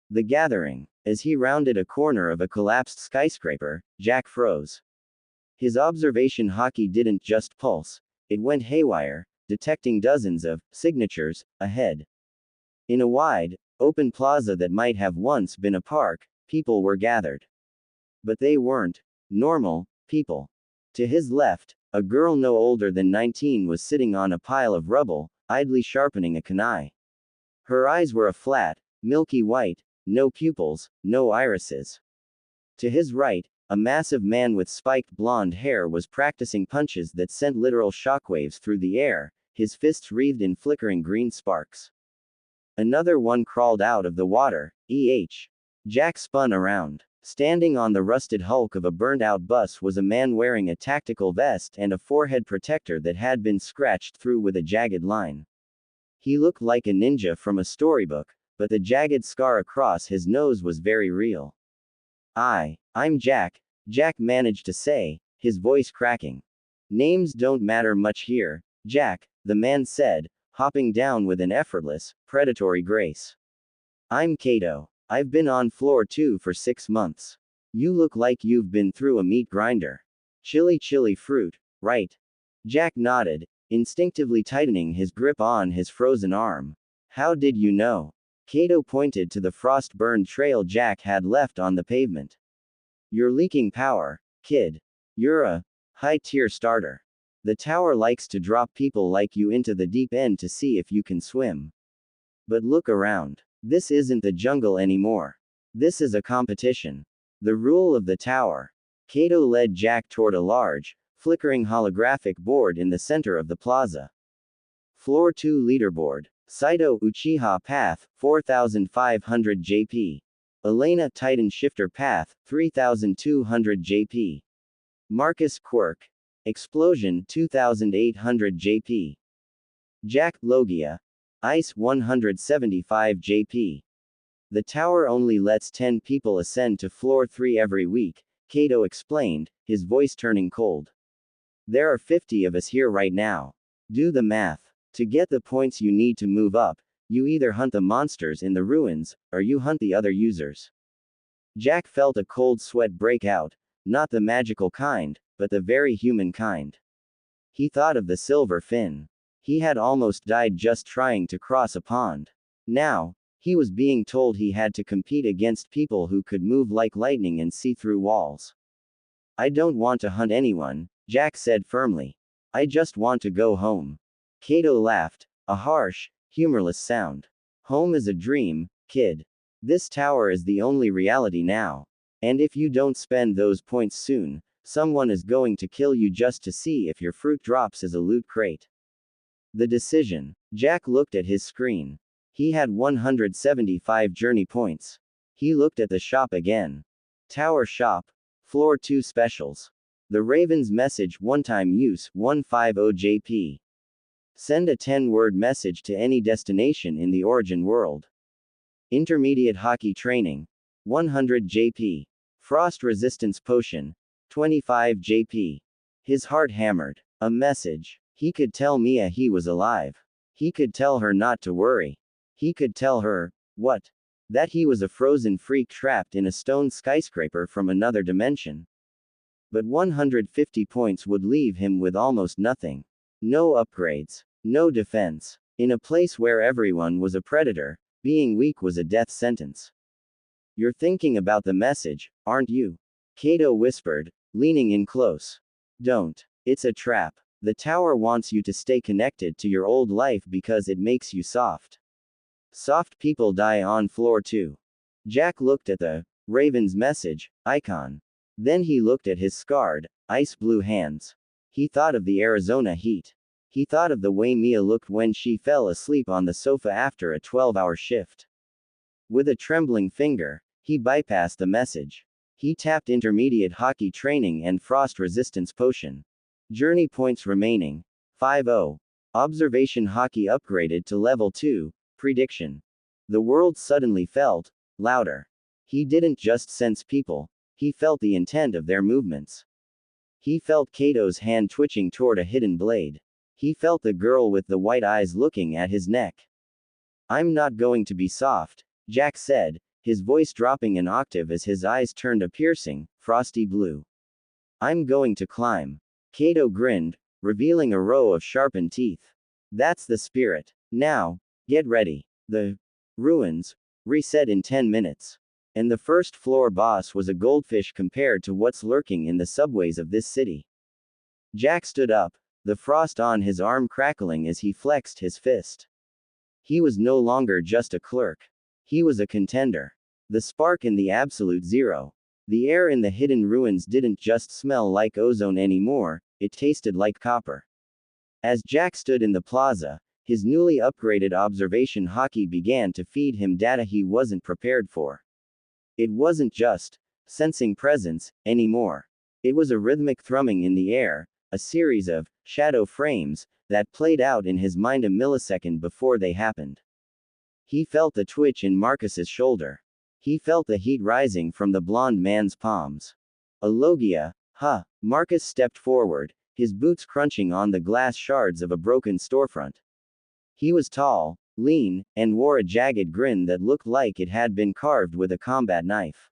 The Gathering. As he rounded a corner of a collapsed skyscraper, Jack froze. His observation hockey didn't just pulse, it went haywire, detecting dozens of signatures ahead. In a wide, open plaza that might have once been a park, people were gathered. But they weren't normal people. To his left, a girl no older than 19 was sitting on a pile of rubble, idly sharpening a kunai. Her eyes were a flat, milky white, no pupils, no irises. To his right, a massive man with spiked blonde hair was practicing punches that sent literal shockwaves through the air, his fists wreathed in flickering green sparks. Another one crawled out of the water, Jack spun around. Standing on the rusted hulk of a burned-out bus was a man wearing a tactical vest and a forehead protector that had been scratched through with a jagged line. He looked like a ninja from a storybook, but the jagged scar across his nose was very real. I'm Jack, Jack managed to say, his voice cracking. Names don't matter much here, Jack, the man said, hopping down with an effortless, predatory grace. I'm Kato. I've been on floor 2 for 6 months. You look like you've been through a meat grinder. Chili fruit, right? Jack nodded, instinctively tightening his grip on his frozen arm. How did you know? Kato pointed to the frost-burned trail Jack had left on the pavement. You're leaking power, kid. You're a high-tier starter. The tower likes to drop people like you into the deep end to see if you can swim. But look around. This isn't the jungle anymore. This is a competition. The rule of the tower. Kato led Jack toward a large, flickering holographic board in the center of the plaza. Floor 2 leaderboard. Saito Uchiha Path, 4500 JP. Elena Titan Shifter Path, 3200 JP. Marcus Quirk. Explosion, 2800 JP. Jack Logia. Ice, 175 JP. The tower only lets 10 people ascend to floor 3 every week, Kato explained, his voice turning cold. There are 50 of us here right now. Do the math. To get the points you need to move up, you either hunt the monsters in the ruins, or you hunt the other users. Jack felt a cold sweat break out, not the magical kind, but the very human kind. He thought of the silver fin. He had almost died just trying to cross a pond. Now, he was being told he had to compete against people who could move like lightning and see through walls. I don't want to hunt anyone, Jack said firmly. I just want to go home. Kato laughed, a harsh, humorless sound. Home is a dream, kid. This tower is the only reality now. And if you don't spend those points soon, someone is going to kill you just to see if your fruit drops as a loot crate. The decision. Jack looked at his screen. He had 175 journey points. He looked at the shop again. Tower shop. Floor 2 specials. The Raven's message one-time use 150 JP. Send a 10-word message to any destination in the origin world. Intermediate hockey training. 100 JP. Frost resistance potion. 25 JP. His heart hammered. A message. He could tell Mia he was alive. He could tell her not to worry. He could tell her, what? That he was a frozen freak trapped in a stone skyscraper from another dimension. But 150 points would leave him with almost nothing. No upgrades. No defense. In a place where everyone was a predator, being weak was a death sentence. You're thinking about the message, aren't you? Kato whispered, leaning in close. Don't. It's a trap. The tower wants you to stay connected to your old life because it makes you soft. Soft people die on floor 2. Jack looked at the Raven's message icon. Then he looked at his scarred, ice blue hands. He thought of the Arizona heat. He thought of the way Mia looked when she fell asleep on the sofa after a 12-hour shift. With a trembling finger, he bypassed the message. He tapped intermediate hockey training and frost resistance potion. Journey points remaining. 50. Observation hockey upgraded to level 2, prediction. The world suddenly felt louder. He didn't just sense people, he felt the intent of their movements. He felt Kato's hand twitching toward a hidden blade. He felt the girl with the white eyes looking at his neck. I'm not going to be soft, Jack said, his voice dropping an octave as his eyes turned a piercing, frosty blue. I'm going to climb. Kato grinned, revealing a row of sharpened teeth. That's the spirit. Now, get ready. The ruins reset in 10 minutes. And the first floor boss was a goldfish compared to what's lurking in the subways of this city. Jack stood up, the frost on his arm crackling as he flexed his fist. He was no longer just a clerk. He was a contender. The spark in the absolute zero. The air in the hidden ruins didn't just smell like ozone anymore, it tasted like copper. As Jack stood in the plaza, his newly upgraded observation hockey began to feed him data he wasn't prepared for. It wasn't just sensing presence anymore. It was a rhythmic thrumming in the air, a series of shadow frames that played out in his mind a millisecond before they happened. He felt the twitch in Marcus's shoulder. He felt the heat rising from the blond man's palms. A Logia, huh? Marcus stepped forward, his boots crunching on the glass shards of a broken storefront. He was tall, lean, and wore a jagged grin that looked like it had been carved with a combat knife.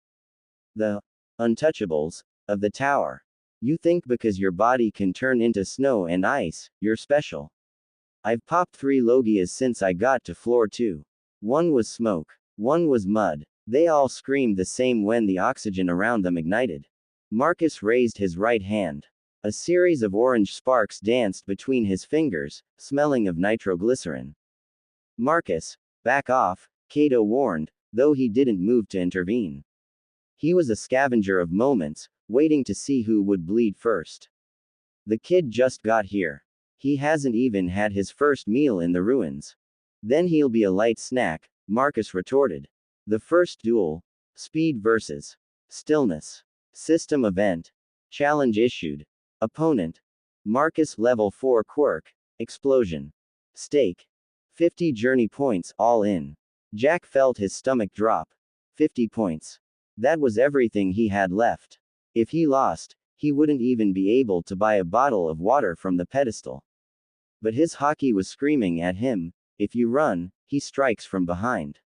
The untouchables of the tower. You think because your body can turn into snow and ice, you're special. I've popped 3 Logias since I got to floor 2. One was smoke. One was mud. They all screamed the same when the oxygen around them ignited. Marcus raised his right hand. A series of orange sparks danced between his fingers, smelling of nitroglycerin. Marcus, back off, Kato warned, though he didn't move to intervene. He was a scavenger of moments, waiting to see who would bleed first. The kid just got here. He hasn't even had his first meal in the ruins. Then he'll be a light snack, Marcus retorted. The first duel. Speed versus stillness. System event. Challenge issued. Opponent. Marcus level 4 quirk. Explosion. Stake. 50 journey points, all in. Jack felt his stomach drop. 50 points. That was everything he had left. If he lost, he wouldn't even be able to buy a bottle of water from the pedestal. But his hockey was screaming at him, if you run, he strikes from behind.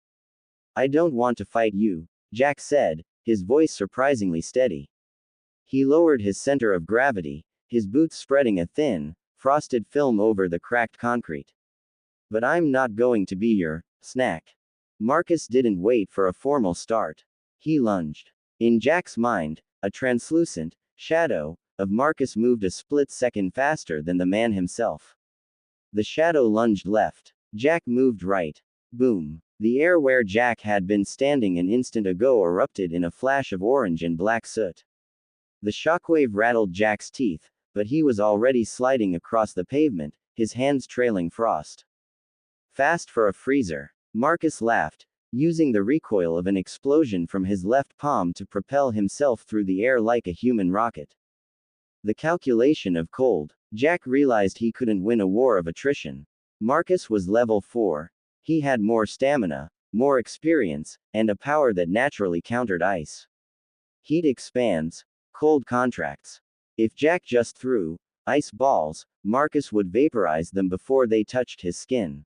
I don't want to fight you, Jack said, his voice surprisingly steady. He lowered his center of gravity, his boots spreading a thin, frosted film over the cracked concrete. But I'm not going to be your snack. Marcus didn't wait for a formal start. He lunged. In Jack's mind, a translucent shadow of Marcus moved a split second faster than the man himself. The shadow lunged left. Jack moved right. Boom. The air where Jack had been standing an instant ago erupted in a flash of orange and black soot. The shockwave rattled Jack's teeth, but he was already sliding across the pavement, his hands trailing frost. Fast for a freezer. Marcus laughed, using the recoil of an explosion from his left palm to propel himself through the air like a human rocket. The calculation of cold. Jack realized he couldn't win a war of attrition. Marcus was level 4. He had more stamina, more experience, and a power that naturally countered ice. Heat expands, cold contracts. If Jack just threw ice balls, Marcus would vaporize them before they touched his skin.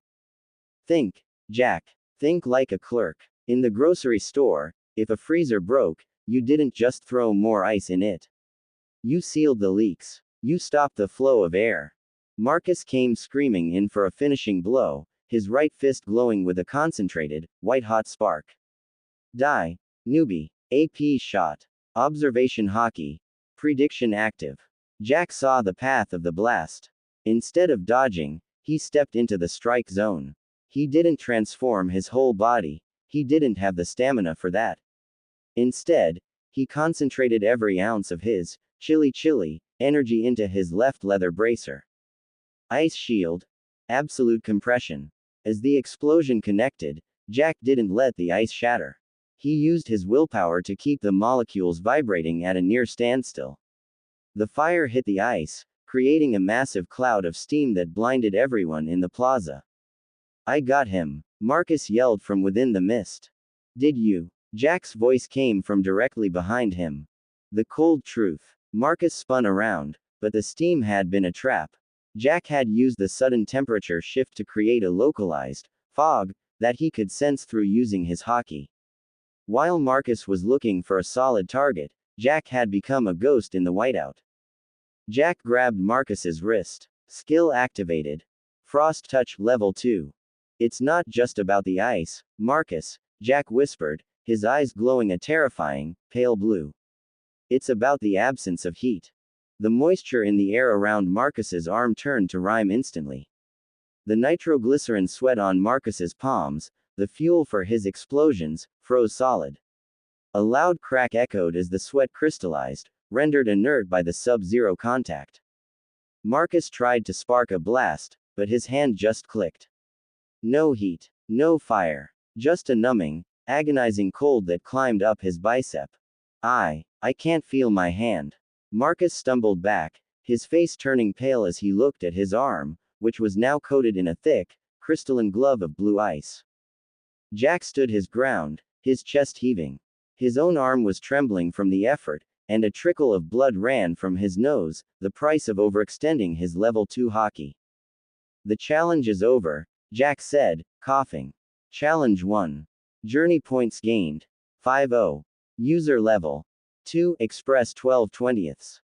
Think, Jack. Think like a clerk. In the grocery store, if a freezer broke, you didn't just throw more ice in it. You sealed the leaks. You stopped the flow of air. Marcus came screaming in for a finishing blow, his right fist glowing with a concentrated, white-hot spark. Die. Newbie. AP shot. Observation hockey. Prediction active. Jack saw the path of the blast. Instead of dodging, he stepped into the strike zone. He didn't transform his whole body, he didn't have the stamina for that. Instead, he concentrated every ounce of his chilly energy into his left leather bracer. Ice shield. Absolute compression. As the explosion connected, Jack didn't let the ice shatter. He used his willpower to keep the molecules vibrating at a near standstill. The fire hit the ice, creating a massive cloud of steam that blinded everyone in the plaza. I got him, Marcus yelled from within the mist. Did you? Jack's voice came from directly behind him. The cold truth. Marcus spun around, but the steam had been a trap. Jack had used the sudden temperature shift to create a localized fog that he could sense through using his hockey. While Marcus was looking for a solid target, Jack had become a ghost in the whiteout. Jack grabbed Marcus's wrist. Skill activated. Frost touch level 2. It's not just about the ice, Marcus, Jack whispered, his eyes glowing a terrifying, pale blue. It's about the absence of heat. The moisture in the air around Marcus's arm turned to rime instantly. The nitroglycerin sweat on Marcus's palms, the fuel for his explosions, froze solid. A loud crack echoed as the sweat crystallized, rendered inert by the sub-zero contact. Marcus tried to spark a blast, but his hand just clicked. No heat, no fire, just a numbing, agonizing cold that climbed up his bicep. I can't feel my hand. Marcus stumbled back, his face turning pale as he looked at his arm, which was now coated in a thick, crystalline glove of blue ice. Jack stood his ground, his chest heaving. His own arm was trembling from the effort, and a trickle of blood ran from his nose, the price of overextending his level 2 hockey. The challenge is over, Jack said, coughing. Challenge 1. Journey points gained. 5-0. User level 2, express 12/20.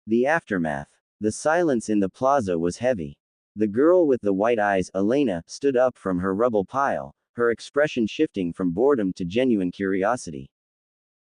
The aftermath. The silence in the plaza was heavy. The girl with the white eyes, Elena, stood up from her rubble pile, her expression shifting from boredom to genuine curiosity.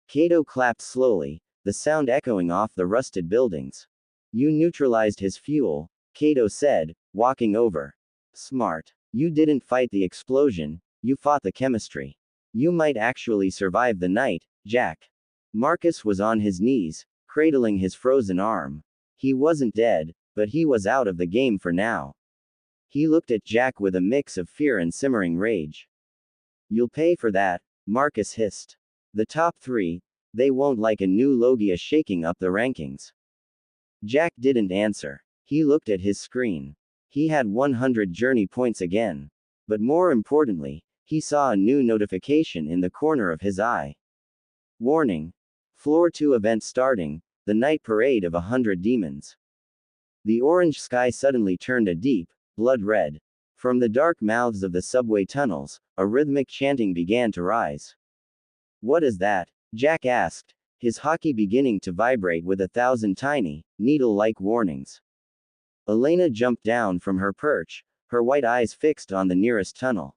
Cato clapped slowly, the sound echoing off the rusted buildings. You neutralized his fuel, Cato said, walking over. Smart. You didn't fight the explosion, you fought the chemistry. You might actually survive the night, Jack. Marcus was on his knees, cradling his frozen arm. He wasn't dead, but he was out of the game for now. He looked at Jack with a mix of fear and simmering rage. You'll pay for that, Marcus hissed. The top 3, they won't like a new Logia shaking up the rankings. Jack didn't answer. He looked at his screen. He had 100 journey points again. But more importantly, he saw a new notification in the corner of his eye. Warning. Floor 2 event starting, the night parade of 100 demons. The orange sky suddenly turned a deep, blood red. From the dark mouths of the subway tunnels, a rhythmic chanting began to rise. What is that? Jack asked, his hockey beginning to vibrate with 1,000 tiny, needle-like warnings. Elena jumped down from her perch, her white eyes fixed on the nearest tunnel.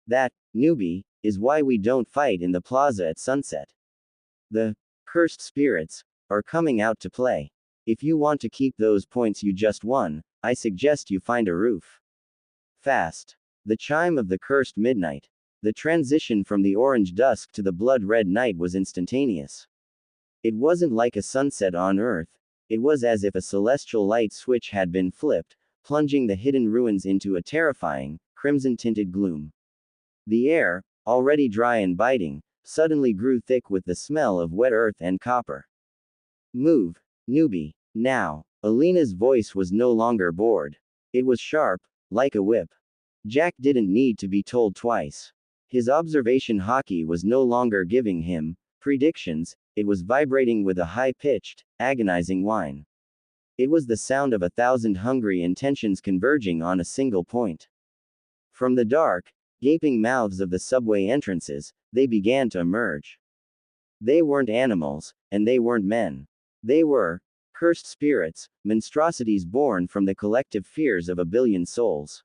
That, newbie, is why we don't fight in the plaza at sunset. The cursed spirits are coming out to play. If you want to keep those points you just won, I suggest you find a roof. Fast. The chime of the cursed midnight. The transition from the orange dusk to the blood-red night was instantaneous. It wasn't like a sunset on Earth, it was as if a celestial light switch had been flipped, plunging the hidden ruins into a terrifying, crimson-tinted gloom. The air, already dry and biting, suddenly grew thick with the smell of wet earth and copper. Move, newbie, now. Elena's voice was no longer bored. It was sharp, like a whip. Jack didn't need to be told twice. His observation hockey was no longer giving him predictions, it was vibrating with a high-pitched, agonizing whine. It was the sound of 1,000 hungry intentions converging on a single point. From the dark, gaping mouths of the subway entrances, they began to emerge. They weren't animals, and they weren't men. They were cursed spirits, monstrosities born from the collective fears of 1 billion souls.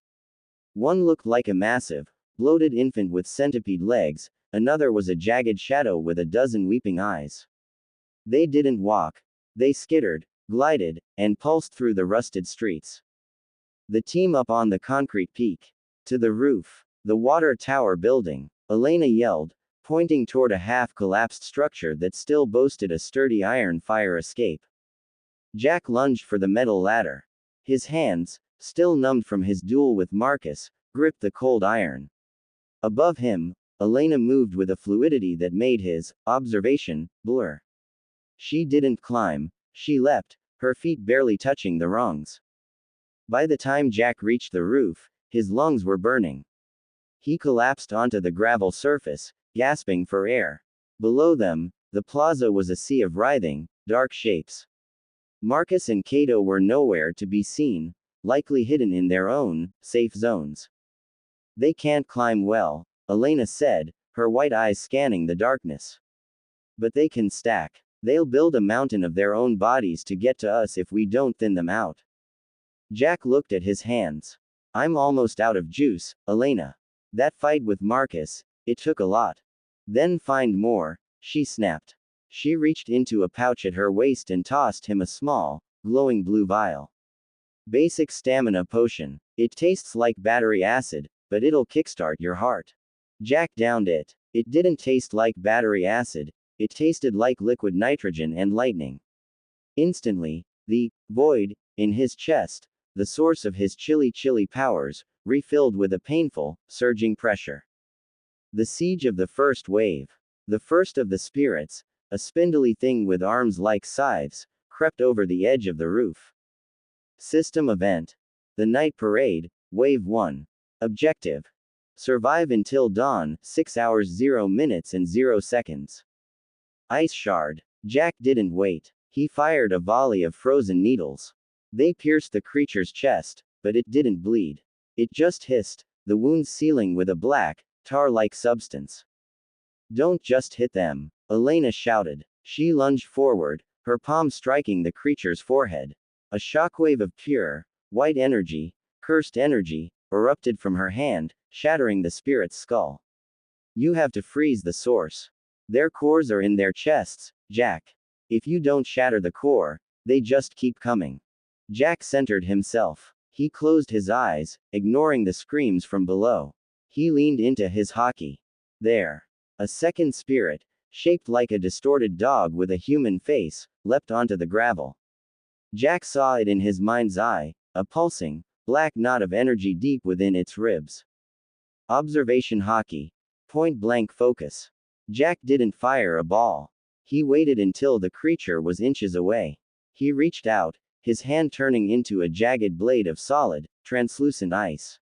One looked like a massive, bloated infant with centipede legs, another was a jagged shadow with 12 weeping eyes. They didn't walk. They skittered, glided, and pulsed through the rusted streets. The team up on the concrete peak. To the roof. The water tower building. Elena yelled, pointing toward a half-collapsed structure that still boasted a sturdy iron fire escape. Jack lunged for the metal ladder. His hands, still numbed from his duel with Marcus, gripped the cold iron. Above him, Elena moved with a fluidity that made his observation blur. She didn't climb, she leapt, her feet barely touching the rungs. By the time Jack reached the roof, his lungs were burning. He collapsed onto the gravel surface, gasping for air. Below them, the plaza was a sea of writhing, dark shapes. Marcus and Cato were nowhere to be seen, likely hidden in their own safe zones. They can't climb well, Elena said, her white eyes scanning the darkness. But they can stack. They'll build a mountain of their own bodies to get to us if we don't thin them out. Jack looked at his hands. I'm almost out of juice, Elena. That fight with Marcus, it took a lot. Then find more, she snapped. She reached into a pouch at her waist and tossed him a small, glowing blue vial. Basic stamina potion. It tastes like battery acid, but it'll kickstart your heart. Jack downed it. It didn't taste like battery acid, it tasted like liquid nitrogen and lightning. Instantly, the void in his chest, the source of his chilly powers, refilled with a painful, surging pressure. The siege of the first wave. The first of the spirits, a spindly thing with arms like scythes, crept over the edge of the roof. System event. The night parade, Wave 1. Objective. Survive until dawn, 6 hours 0 minutes and 0 seconds. Ice shard. Jack didn't wait. He fired a volley of frozen needles. They pierced the creature's chest, but it didn't bleed. It just hissed, the wound sealing with a black, tar-like substance. Don't just hit them, Elena shouted. She lunged forward, her palm striking the creature's forehead. A shockwave of pure, white energy, cursed energy, erupted from her hand, shattering the spirit's skull. You have to freeze the source. Their cores are in their chests, Jack. If you don't shatter the core, they just keep coming. Jack centered himself. He closed his eyes, ignoring the screams from below. He leaned into his hockey. There. A second spirit, shaped like a distorted dog with a human face, leapt onto the gravel. Jack saw it in his mind's eye, a pulsing, black knot of energy deep within its ribs. Observation hockey. Point blank focus. Jack didn't fire a ball. He waited until the creature was inches away. He reached out, his hand turning into a jagged blade of solid, translucent ice.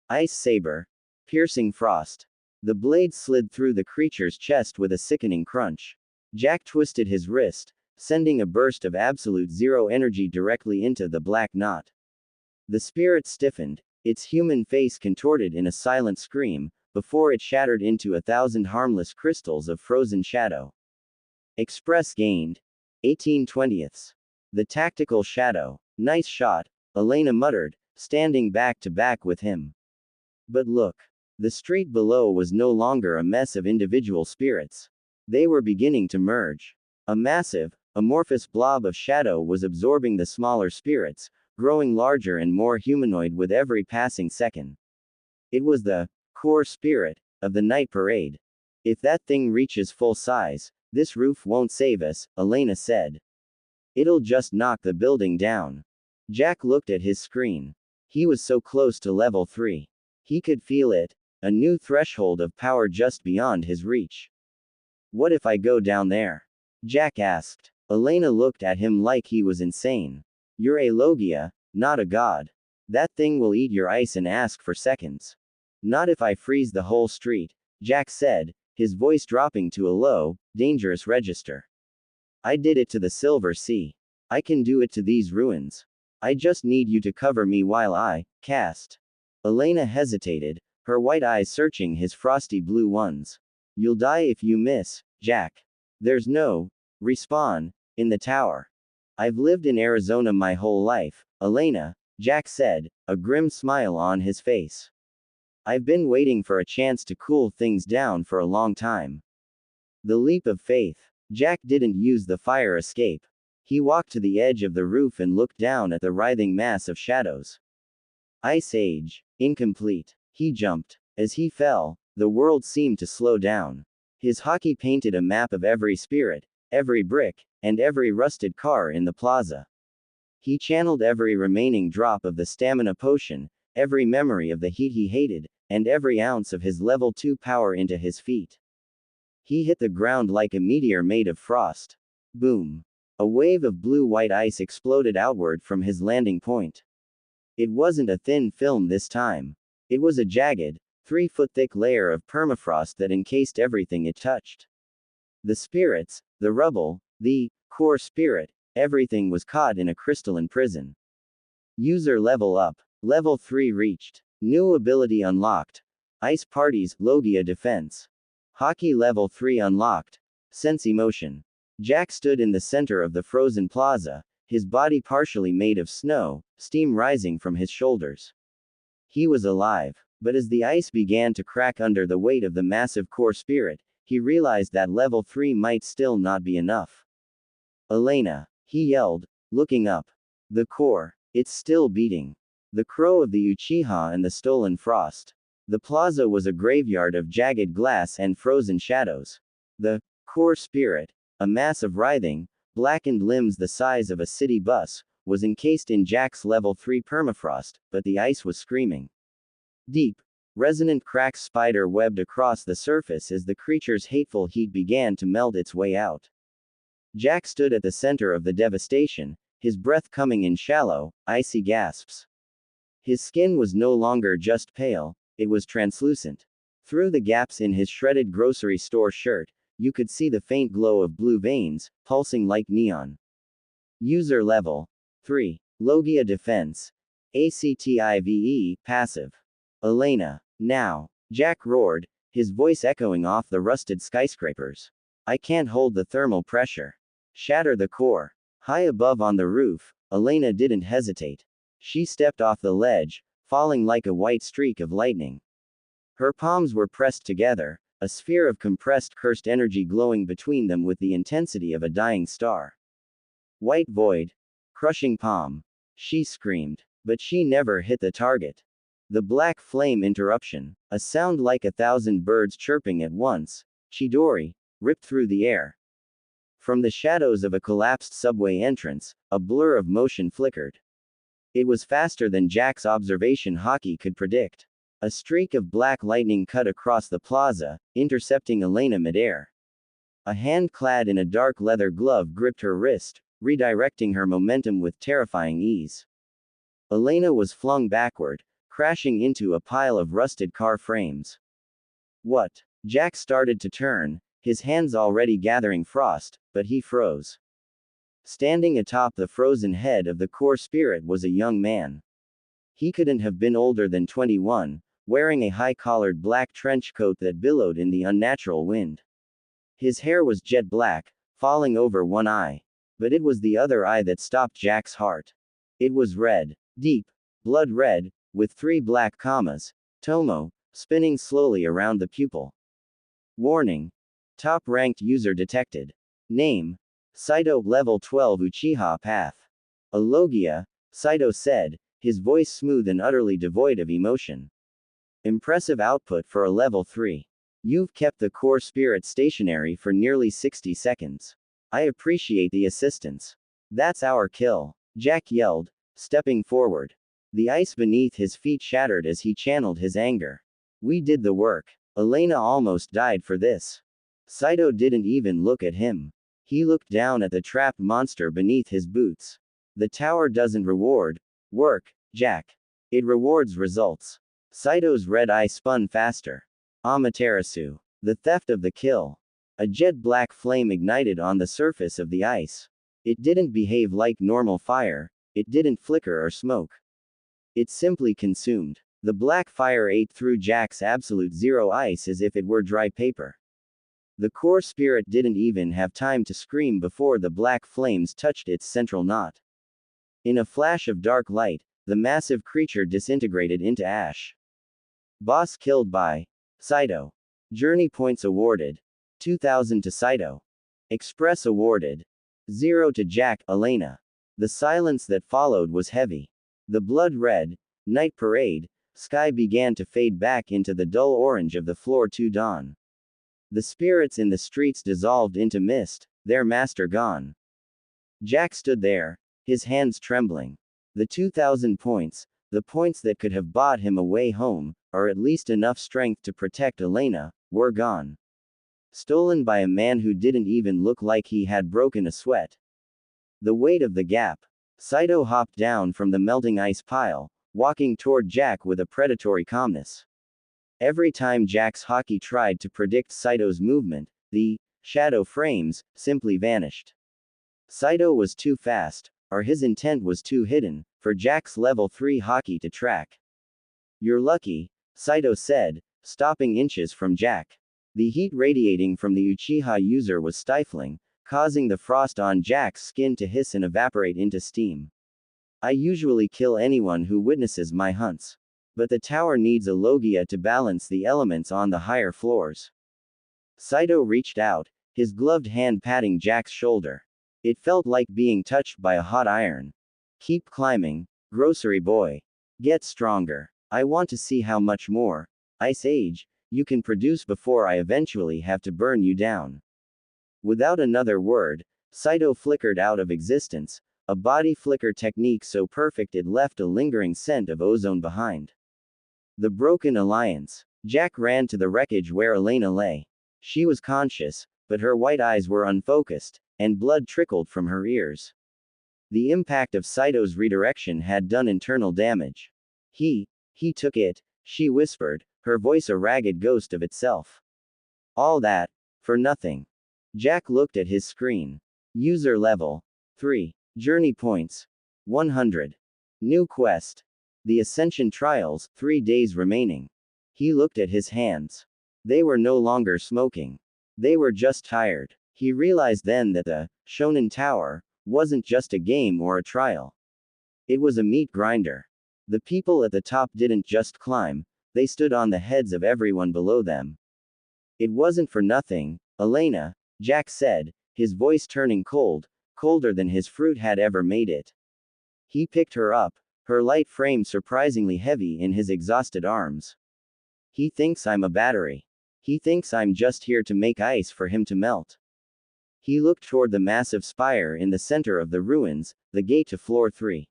Ice saber. Piercing frost. The blade slid through the creature's chest with a sickening crunch. Jack twisted his wrist, sending a burst of absolute zero energy directly into the black knot. The spirit stiffened, its human face contorted in a silent scream, before it shattered into 1,000 harmless crystals of frozen shadow. Express gained. 18/20. The tactical shadow. Nice shot, Elena muttered, standing back to back with him. But look. The street below was no longer a mess of individual spirits. They were beginning to merge. A massive, amorphous blob of shadow was absorbing the smaller spirits, growing larger and more humanoid with every passing second. It was the core spirit of the night parade. If that thing reaches full size, this roof won't save us, Elena said. It'll just knock the building down. Jack looked at his screen. He was so close to level 3. He could feel it, a new threshold of power just beyond his reach. What if I go down there? Jack asked. Elena looked at him like he was insane. You're a Logia, not a god. That thing will eat your ice and ask for seconds. Not if I freeze the whole street, Jack said, his voice dropping to a low, dangerous register. I did it to the Silver Sea. I can do it to these ruins. I just need you to cover me while I cast. Elena hesitated, her white eyes searching his frosty blue ones. You'll die if you miss, Jack. There's no respawn in the tower. I've lived in Arizona my whole life, Elena, Jack said, a grim smile on his face. I've been waiting for a chance to cool things down for a long time. The leap of faith. Jack didn't use the fire escape. He walked to the edge of the roof and looked down at the writhing mass of shadows. Ice Age. Incomplete. He jumped. As he fell, the world seemed to slow down. His hockey painted a map of every spirit, every brick, and every rusted car in the plaza. He channeled every remaining drop of the stamina potion, every memory of the heat he hated, and every ounce of his level 2 power into his feet. He hit the ground like a meteor made of frost. Boom. A wave of blue-white ice exploded outward from his landing point. It wasn't a thin film this time. It was a jagged, 3-foot-thick layer of permafrost that encased everything it touched. The spirits, the rubble, the core spirit, everything was caught in a crystalline prison. User level up. Level 3 reached. New ability unlocked. Ice Parties, Logia Defense. Hockey Level 3 unlocked. Sense Emotion. Jack stood in the center of the frozen plaza, his body partially made of snow, steam rising from his shoulders. He was alive, but as the ice began to crack under the weight of the massive core spirit, he realized that level 3 might still not be enough. Elena, he yelled, looking up. The core, it's still beating. The crow of the Uchiha and the stolen frost. The plaza was a graveyard of jagged glass and frozen shadows. The core spirit, a mass of writhing, blackened limbs the size of a city bus, was encased in Jack's level 3 permafrost, but the ice was screaming. Deep, resonant cracks spider webbed across the surface as the creature's hateful heat began to melt its way out. Jack stood at the center of the devastation, his breath coming in shallow, icy gasps. His skin was no longer just pale, it was translucent. Through the gaps in his shredded grocery store shirt, you could see the faint glow of blue veins, pulsing like neon. User level 3. Logia Defense. ACTIVE, passive. Elena. Now. Jack roared, his voice echoing off the rusted skyscrapers. I can't hold the thermal pressure. Shatter the core. High above on the roof, Elena didn't hesitate. She stepped off the ledge, falling like a white streak of lightning. Her palms were pressed together, a sphere of compressed cursed energy glowing between them with the intensity of a dying star. White void. Crushing palm. She screamed. But she never hit the target. The black flame interruption, a sound like 1,000 birds chirping at once, Chidori, ripped through the air. From the shadows of a collapsed subway entrance, a blur of motion flickered. It was faster than Jack's observation hockey could predict. A streak of black lightning cut across the plaza, intercepting Elena midair. A hand clad in a dark leather glove gripped her wrist, redirecting her momentum with terrifying ease. Elena was flung backward, crashing into a pile of rusted car frames. What? Jack started to turn, his hands already gathering frost, but he froze. Standing atop the frozen head of the core spirit was a young man. He couldn't have been older than 21, wearing a high-collared black trench coat that billowed in the unnatural wind. His hair was jet black, falling over one eye. But it was the other eye that stopped Jack's heart. It was red. Deep, blood red, with 3 black commas, Tomo, spinning slowly around the pupil. Warning. Top-ranked user detected. Name. Saito Level 12 Uchiha Path. A Logia, Saito said, his voice smooth and utterly devoid of emotion. Impressive output for a Level 3. You've kept the core spirit stationary for nearly 60 seconds. I appreciate the assistance. That's our kill, Jack yelled, stepping forward. The ice beneath his feet shattered as he channeled his anger. We did the work. Elena almost died for this. Saito didn't even look at him. He looked down at the trapped monster beneath his boots. The tower doesn't reward work, Jack. It rewards results. Saito's red eye spun faster. Amaterasu. The theft of the kill. A jet black flame ignited on the surface of the ice. It didn't behave like normal fire, it didn't flicker or smoke. It simply consumed. The black fire ate through Jack's absolute zero ice as if it were dry paper. The core spirit didn't even have time to scream before the black flames touched its central knot. In a flash of dark light, the massive creature disintegrated into ash. Boss killed by Saito. Journey points awarded. 2,000 to Saito. Express awarded. 0 to Jack, Elena. The silence that followed was heavy. The blood-red, night parade, sky began to fade back into the dull orange of the floor to dawn. The spirits in the streets dissolved into mist, their master gone. Jack stood there, his hands trembling. The 2,000 points, the points that could have bought him a way home, or at least enough strength to protect Elena, were gone. Stolen by a man who didn't even look like he had broken a sweat. The weight of the gap. Saito hopped down from the melting ice pile, walking toward Jack with a predatory calmness. Every time Jack's haki tried to predict Saito's movement, the shadow frames simply vanished. Saito was too fast, or his intent was too hidden, for Jack's level 3 haki to track. "You're lucky," Saito said, stopping inches from Jack. The heat radiating from the Uchiha user was stifling, causing the frost on Jack's skin to hiss and evaporate into steam. "I usually kill anyone who witnesses my hunts. But the tower needs a Logia to balance the elements on the higher floors." Saito reached out, his gloved hand patting Jack's shoulder. It felt like being touched by a hot iron. "Keep climbing, grocery boy. Get stronger. I want to see how much more Ice Age you can produce before I eventually have to burn you down." Without another word, Saito flickered out of existence, a body flicker technique so perfect it left a lingering scent of ozone behind. The Broken Alliance. Jack ran to the wreckage where Elena lay. She was conscious, but her white eyes were unfocused, and blood trickled from her ears. The impact of Saito's redirection had done internal damage. He took it," she whispered, her voice a ragged ghost of itself. "All that, for nothing." Jack looked at his screen. User level 3. Journey points 100. New quest. The Ascension Trials, 3 days remaining. He looked at his hands. They were no longer smoking. They were just tired. He realized then that the Shonen Tower wasn't just a game or a trial. It was a meat grinder. The people at the top didn't just climb, they stood on the heads of everyone below them. "It wasn't for nothing, Elena," Jack said, his voice turning cold, colder than his fruit had ever made it. He picked her up, her light frame surprisingly heavy in his exhausted arms. "He thinks I'm a battery. He thinks I'm just here to make ice for him to melt." He looked toward the massive spire in the center of the ruins, the gate to floor 3.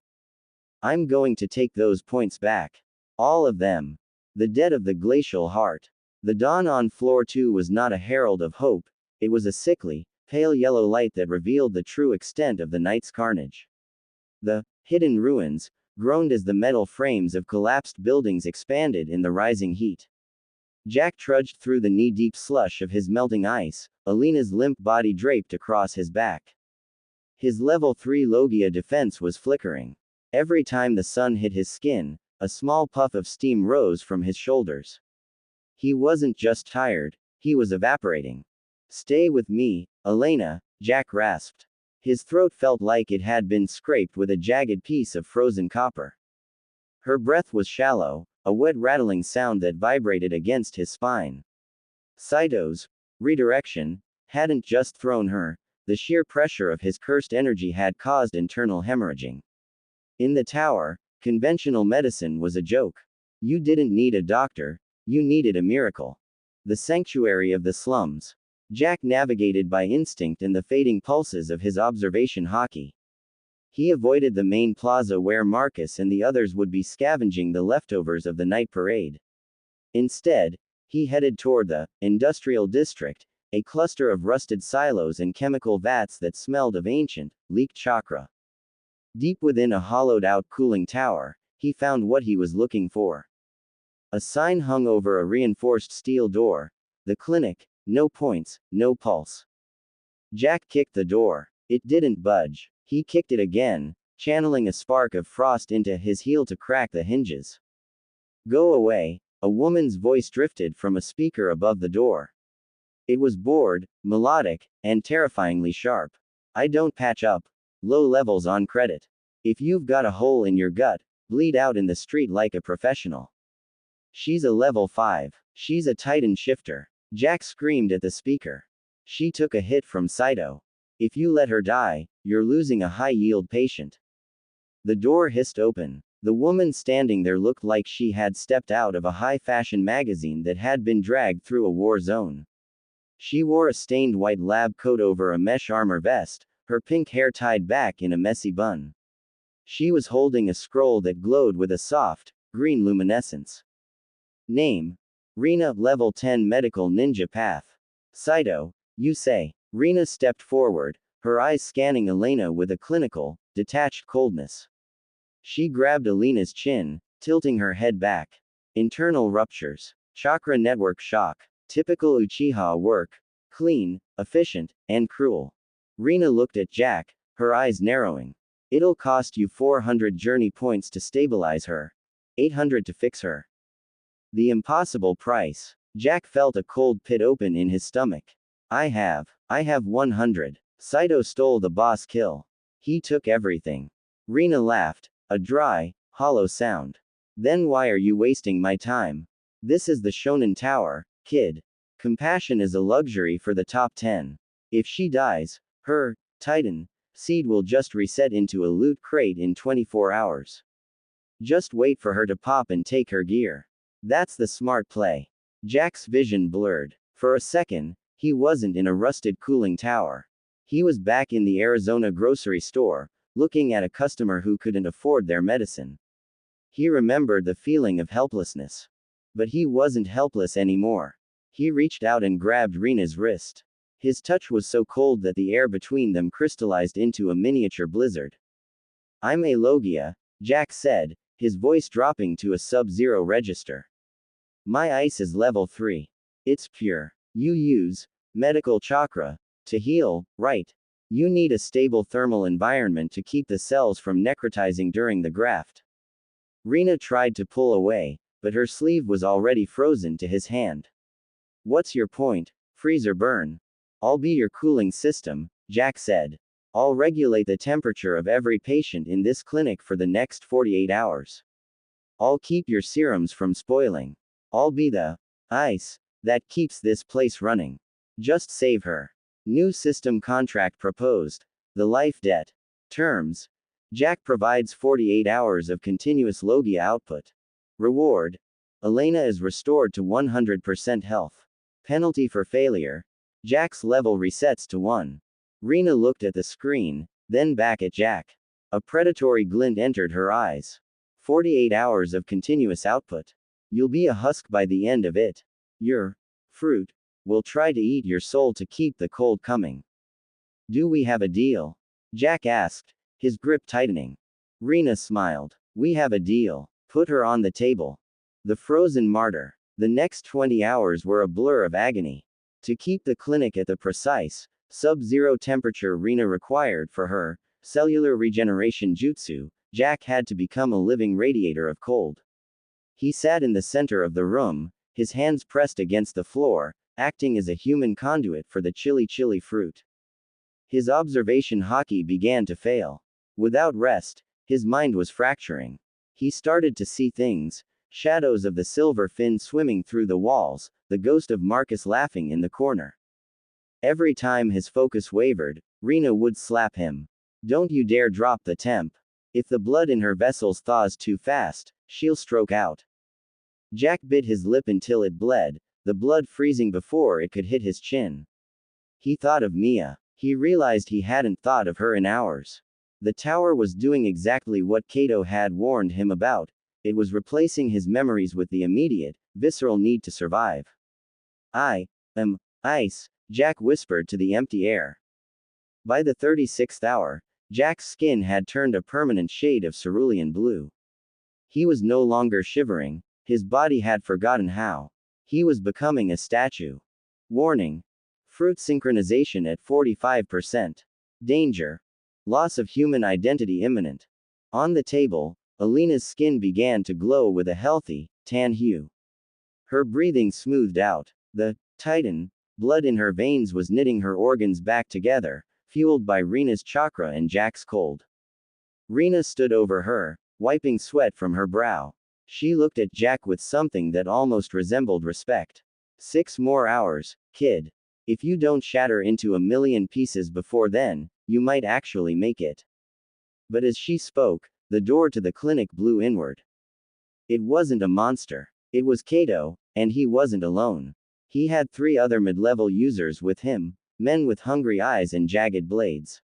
"I'm going to take those points back. All of them. The dead of the glacial heart." The dawn on floor 2 was not a herald of hope, it was a sickly, pale yellow light that revealed the true extent of the night's carnage. The hidden ruins groaned as the metal frames of collapsed buildings expanded in the rising heat. Jack trudged through the knee-deep slush of his melting ice, Elena's limp body draped across his back. His level 3 Logia defense was flickering. Every time the sun hit his skin, a small puff of steam rose from his shoulders. He wasn't just tired, he was evaporating. "Stay with me, Elena," Jack rasped. His throat felt like it had been scraped with a jagged piece of frozen copper. Her breath was shallow, a wet rattling sound that vibrated against his spine. Saito's redirection hadn't just thrown her, the sheer pressure of his cursed energy had caused internal hemorrhaging. In the tower, conventional medicine was a joke. You didn't need a doctor, you needed a miracle. The sanctuary of the slums. Jack navigated by instinct and the fading pulses of his observation haki. He avoided the main plaza where Marcus and the others would be scavenging the leftovers of the night parade. Instead, he headed toward the industrial district, a cluster of rusted silos and chemical vats that smelled of ancient, leaked chakra. Deep within a hollowed-out cooling tower, he found what he was looking for. A sign hung over a reinforced steel door. "The clinic, no points, no pulse." Jack kicked the door. It didn't budge. He kicked it again, channeling a spark of frost into his heel to crack the hinges. "Go away," a woman's voice drifted from a speaker above the door. It was bored, melodic, and terrifyingly sharp. "I don't patch up. Low levels on credit. If you've got a hole in your gut, bleed out in the street like a professional." "She's a level 5. She's a Titan shifter," Jack screamed at the speaker. "She took a hit from Saito. If you let her die, you're losing a high-yield patient." The door hissed open. The woman standing there looked like she had stepped out of a high-fashion magazine that had been dragged through a war zone. She wore a stained white lab coat over a mesh armor vest, her pink hair tied back in a messy bun. She was holding a scroll that glowed with a soft, green luminescence. Name: Rena, Level 10 Medical Ninja Path. Saito, you say. Rena stepped forward, her eyes scanning Elena with a clinical, detached coldness. She grabbed Elena's chin, tilting her head back. Internal ruptures. Chakra network shock. Typical Uchiha work. Clean, efficient, and cruel. Rena looked at Jack, her eyes narrowing. It'll cost you 400 journey points to stabilize her. 800 to fix her. The impossible price. Jack felt a cold pit open in his stomach. I have 100. Saito stole the boss kill. He took everything. Rena laughed, a dry, hollow sound. Then why are you wasting my time? This is the Shonen Tower, kid. Compassion is a luxury for the top 10. If she dies, her Titan seed will just reset into a loot crate in 24 hours. Just wait for her to pop and take her gear. That's the smart play. Jack's vision blurred. For a second, he wasn't in a rusted cooling tower. He was back in the Arizona grocery store, looking at a customer who couldn't afford their medicine. He remembered the feeling of helplessness. But he wasn't helpless anymore. He reached out and grabbed Rena's wrist. His touch was so cold that the air between them crystallized into a miniature blizzard. I'm a Logia, Jack said, his voice dropping to a sub-zero register. My ice is level 3. It's pure. You use medical chakra to heal, right? You need a stable thermal environment to keep the cells from necrotizing during the graft. Rena tried to pull away, but her sleeve was already frozen to his hand. What's your point? Freeze or burn? I'll be your cooling system, Jack said. I'll regulate the temperature of every patient in this clinic for the next 48 hours. I'll keep your serums from spoiling. I'll be the ice that keeps this place running. Just save her. New system contract proposed. The life debt. Terms. Jack provides 48 hours of continuous Logia output. Reward. Elena is restored to 100% health. Penalty for failure. Jack's level resets to 1. Rena looked at the screen, then back at Jack. A predatory glint entered her eyes. 48 hours of continuous output. You'll be a husk by the end of it. Your fruit will try to eat your soul to keep the cold coming. Do we have a deal? Jack asked, his grip tightening. Rena smiled. We have a deal. Put her on the table. The frozen martyr. The next 20 hours were a blur of agony. To keep the clinic at the precise, sub-zero temperature Rena required for her cellular regeneration jutsu, Jack had to become a living radiator of cold. He sat in the center of the room, his hands pressed against the floor, acting as a human conduit for the chilly fruit. His observation hockey began to fail. Without rest, his mind was fracturing. He started to see things, shadows of the silver fin swimming through the walls, the ghost of Marcus laughing in the corner. Every time his focus wavered, Rena would slap him. Don't you dare drop the temp. If the blood in her vessels thaws too fast, she'll stroke out. Jack bit his lip until it bled, the blood freezing before it could hit his chin. He thought of Mia. He realized he hadn't thought of her in hours. The tower was doing exactly what Kato had warned him about. It was replacing his memories with the immediate, visceral need to survive. I am ice, Jack whispered to the empty air. By the 36th hour, Jack's skin had turned a permanent shade of cerulean blue. He was no longer shivering, his body had forgotten how. He was becoming a statue. Warning. Fruit synchronization at 45%. Danger. Loss of human identity imminent. On the table, Elena's skin began to glow with a healthy, tan hue. Her breathing smoothed out. The Titan blood in her veins was knitting her organs back together, fueled by Rena's chakra and Jack's cold. Rena stood over her, wiping sweat from her brow. She looked at Jack with something that almost resembled respect. 6 more hours, kid. If you don't shatter into a million pieces before then, you might actually make it. But as she spoke, the door to the clinic blew inward. It wasn't a monster. It was Kato, and he wasn't alone. He had 3 other mid-level users with him, men with hungry eyes and jagged blades.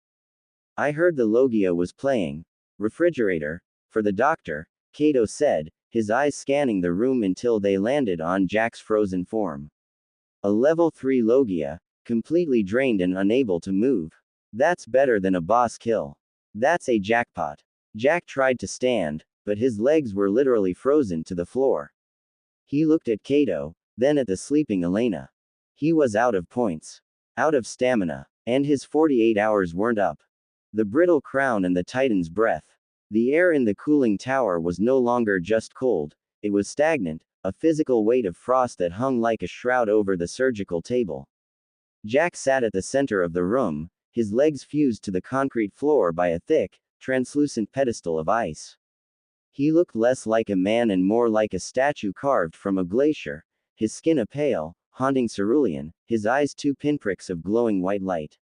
I heard the Logia was playing. Refrigerator. For the doctor, Kato said, his eyes scanning the room until they landed on Jack's frozen form. A level 3 Logia, completely drained and unable to move. That's better than a boss kill. That's a jackpot. Jack tried to stand, but his legs were literally frozen to the floor. He looked at Kato, then at the sleeping Elena. He was out of points. Out of stamina. And his 48 hours weren't up. The brittle crown and the Titan's breath. The air in the cooling tower was no longer just cold, it was stagnant, a physical weight of frost that hung like a shroud over the surgical table. Jack sat at the center of the room, his legs fused to the concrete floor by a thick, translucent pedestal of ice. He looked less like a man and more like a statue carved from a glacier, his skin a pale, haunting cerulean, his eyes two pinpricks of glowing white light.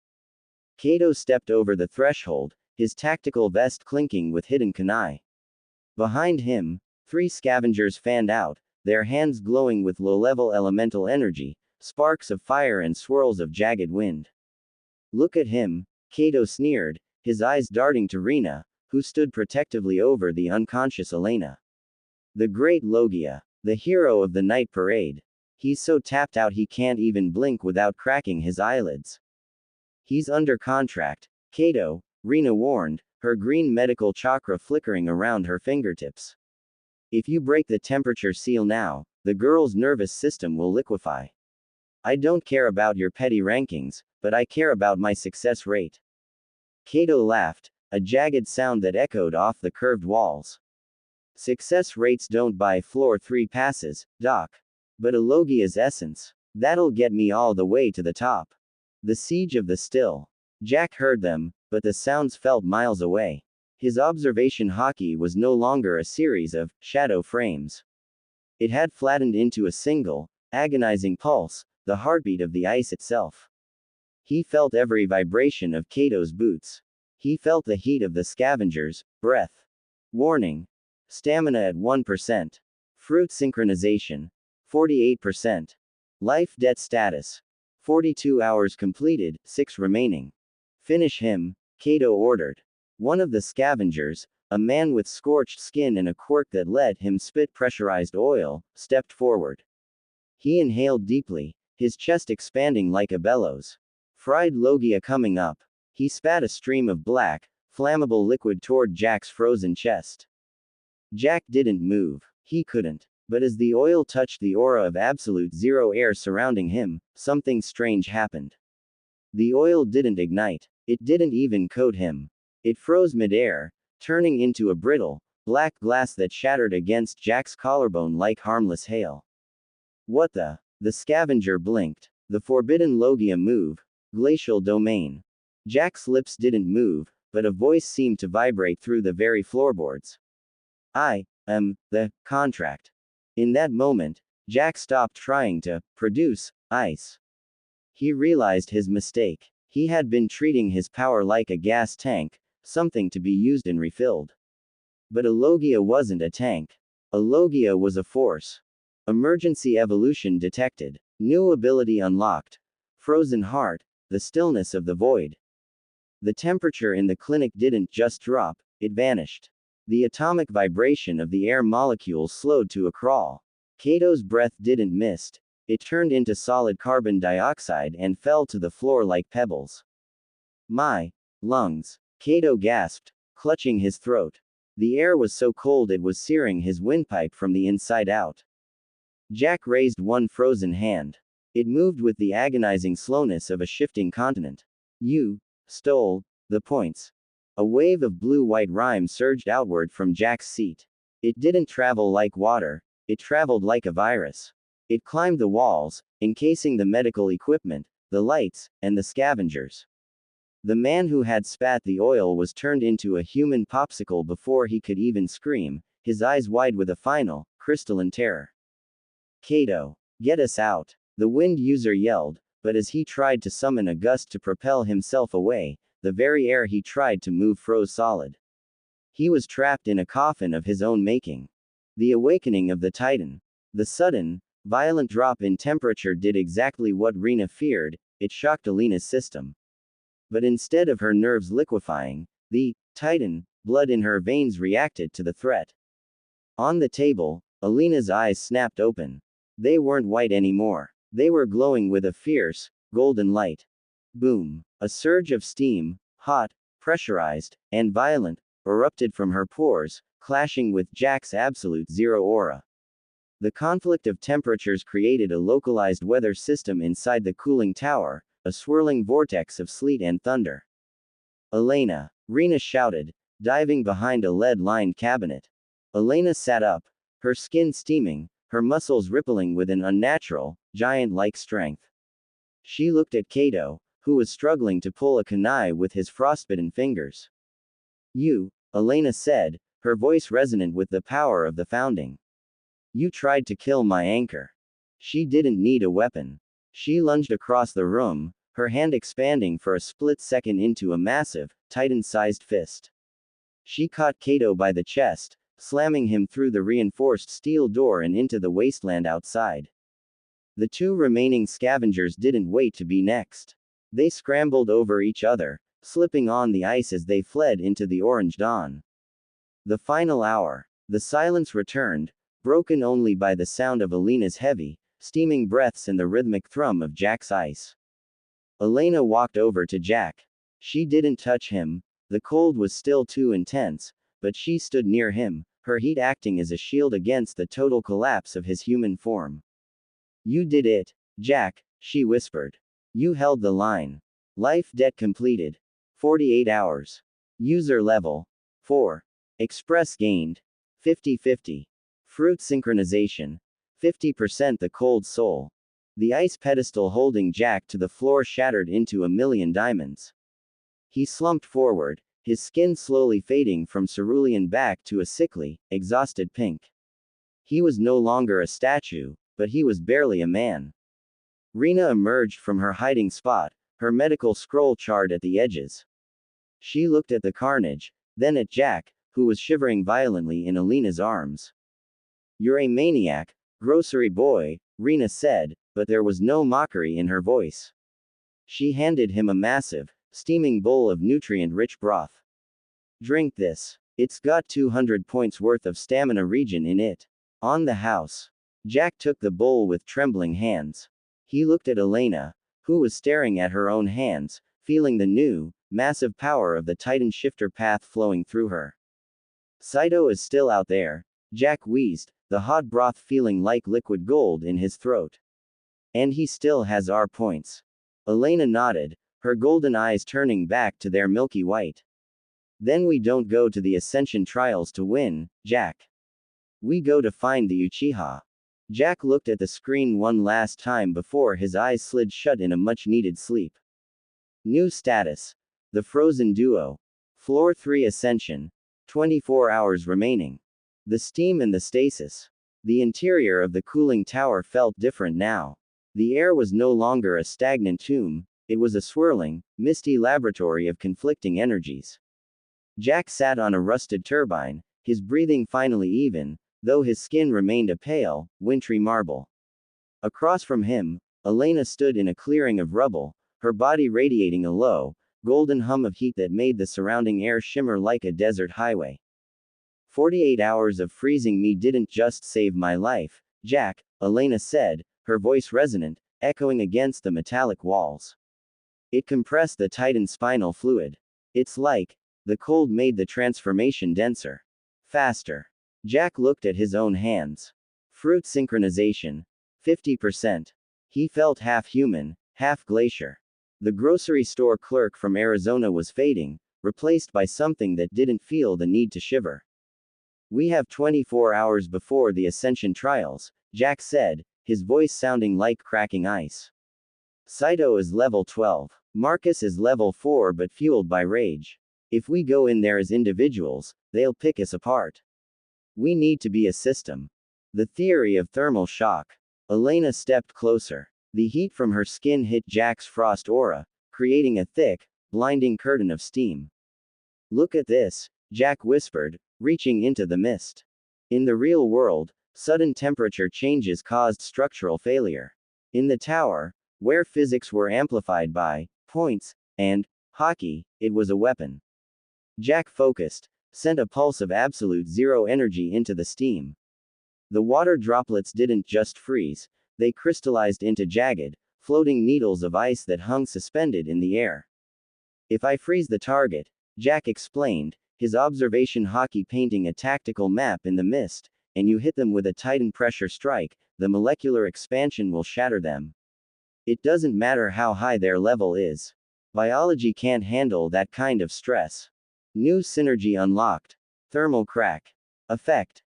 Kato stepped over the threshold, his tactical vest clinking with hidden kunai. Behind him, 3 scavengers fanned out, their hands glowing with low-level elemental energy, sparks of fire and swirls of jagged wind. Look at him, Kato sneered, his eyes darting to Rena, who stood protectively over the unconscious Elena. The great Logia, the hero of the night parade. He's so tapped out he can't even blink without cracking his eyelids. He's under contract, Kato, Rena warned, her green medical chakra flickering around her fingertips. If you break the temperature seal now, the girl's nervous system will liquefy. I don't care about your petty rankings, but I care about my success rate. Kato laughed, a jagged sound that echoed off the curved walls. Success rates don't buy floor 3 passes, Doc. But a Logia's essence. That'll get me all the way to the top. The siege of the still. Jack heard them, but the sounds felt miles away. His observation hockey was no longer a series of shadow frames. It had flattened into a single, agonizing pulse, the heartbeat of the ice itself. He felt every vibration of Kato's boots. He felt the heat of the scavenger's breath. Warning. Stamina at 1%. Fruit synchronization. 48%. Life-death status. 42 hours completed, 6 remaining. Finish him, Kato ordered. One of the scavengers, a man with scorched skin and a quirk that let him spit pressurized oil, stepped forward. He inhaled deeply, his chest expanding like a bellows. Fried Logia coming up. He spat a stream of black, flammable liquid toward Jack's frozen chest. Jack didn't move. He couldn't. But as the oil touched the aura of absolute zero air surrounding him, something strange happened. The oil didn't ignite. It didn't even coat him. It froze midair, turning into a brittle, black glass that shattered against Jack's collarbone like harmless hail. What the? The scavenger blinked. The forbidden Logia move. Glacial domain. Jack's lips didn't move, but a voice seemed to vibrate through the very floorboards. I am the contract. In that moment, Jack stopped trying to produce ice. He realized his mistake. He had been treating his power like a gas tank, something to be used and refilled. But a Logia wasn't a tank. A Logia was a force. Emergency evolution detected. New ability unlocked. Frozen heart, the stillness of the void. The temperature in the clinic didn't just drop, it vanished. The atomic vibration of the air molecules slowed to a crawl. Kato's breath didn't mist. It turned into solid carbon dioxide and fell to the floor like pebbles. My lungs. Kato gasped, clutching his throat. The air was so cold it was searing his windpipe from the inside out. Jack raised one frozen hand. It moved with the agonizing slowness of a shifting continent. You stole the points. A wave of blue-white rime surged outward from Jack's seat. It didn't travel like water, it traveled like a virus. It climbed the walls, encasing the medical equipment, the lights, and the scavengers. The man who had spat the oil was turned into a human popsicle before he could even scream, his eyes wide with a final, crystalline terror. Kato, get us out, the wind user yelled, but as he tried to summon a gust to propel himself away, the very air he tried to move froze solid. He was trapped in a coffin of his own making. The awakening of the Titan. The sudden, violent drop in temperature did exactly what Rena feared, it shocked Alina's system. But instead of her nerves liquefying, the Titan blood in her veins reacted to the threat. On the table, Alina's eyes snapped open. They weren't white anymore. They were glowing with a fierce, golden light. Boom! A surge of steam, hot, pressurized, and violent, erupted from her pores, clashing with Jack's absolute zero aura. The conflict of temperatures created a localized weather system inside the cooling tower, a swirling vortex of sleet and thunder. Elena! Rena shouted, diving behind a lead-lined cabinet. Elena sat up, her skin steaming, her muscles rippling with an unnatural, giant-like strength. She looked at Kato, who was struggling to pull a kunai with his frostbitten fingers. You, Elena said, her voice resonant with the power of the founding. You tried to kill my anchor. She didn't need a weapon. She lunged across the room, her hand expanding for a split second into a massive, titan-sized fist. She caught Kato by the chest, slamming him through the reinforced steel door and into the wasteland outside. The two remaining scavengers didn't wait to be next. They scrambled over each other, slipping on the ice as they fled into the orange dawn. The final hour. The silence returned, broken only by the sound of Elena's heavy, steaming breaths and the rhythmic thrum of Jack's ice. Elena walked over to Jack. She didn't touch him, the cold was still too intense, but she stood near him, her heat acting as a shield against the total collapse of his human form. You did it, Jack, she whispered. You held the line. Life debt completed. 48 hours. User level 4. Express gained 50-50. Fruit synchronization 50%. The cold soul. The ice pedestal holding Jack to the floor shattered into a million diamonds. He slumped forward, his skin slowly fading from cerulean back to a sickly, exhausted pink. He was no longer a statue, but he was barely a man. Rena emerged from her hiding spot, her medical scroll charred at the edges. She looked at the carnage, then at Jack, who was shivering violently in Elena's arms. You're a maniac, grocery boy, Rena said, but there was no mockery in her voice. She handed him a massive, steaming bowl of nutrient-rich broth. Drink this. It's got 200 points worth of stamina regen in it. On the house. Jack took the bowl with trembling hands. He looked at Elena, who was staring at her own hands, feeling the new, massive power of the Titan shifter path flowing through her. Saito is still out there, Jack wheezed, the hot broth feeling like liquid gold in his throat. And he still has our points. Elena nodded, her golden eyes turning back to their milky white. Then we don't go to the Ascension trials to win, Jack. We go to find the Uchiha. Jack looked at the screen one last time before his eyes slid shut in a much-needed sleep. New status. The Frozen Duo. Floor 3 Ascension. 24 hours remaining. The steam and the stasis. The interior of the cooling tower felt different now. The air was no longer a stagnant tomb, it was a swirling, misty laboratory of conflicting energies. Jack sat on a rusted turbine, his breathing finally even, though his skin remained a pale, wintry marble. Across from him, Elena stood in a clearing of rubble, her body radiating a low, golden hum of heat that made the surrounding air shimmer like a desert highway. 48 hours of freezing me didn't just save my life, Jack, Elena said, her voice resonant, echoing against the metallic walls. It compressed the Titan spinal fluid. It's like, the cold made the transformation denser. Faster. Jack looked at his own hands. Fruit synchronization. 50%. He felt half human, half glacier. The grocery store clerk from Arizona was fading, replaced by something that didn't feel the need to shiver. We have 24 hours before the Ascension trials, Jack said, his voice sounding like cracking ice. Saito is level 12. Marcus is level 4 but fueled by rage. If we go in there as individuals, they'll pick us apart. We need to be a system. The theory of thermal shock. Elena stepped closer. The heat from her skin hit Jack's frost aura, creating a thick, blinding curtain of steam. Look at this, Jack whispered, reaching into the mist. In the real world, sudden temperature changes caused structural failure. In the tower, where physics were amplified by points and hockey, it was a weapon. Jack focused, sent a pulse of absolute zero energy into the steam. The water droplets didn't just freeze, they crystallized into jagged, floating needles of ice that hung suspended in the air. If I freeze the target, Jack explained, his observation hockey painting a tactical map in the mist, and you hit them with a Titan pressure strike, the molecular expansion will shatter them. It doesn't matter how high their level is. Biology can't handle that kind of stress. New synergy unlocked. Thermal crack. Effect.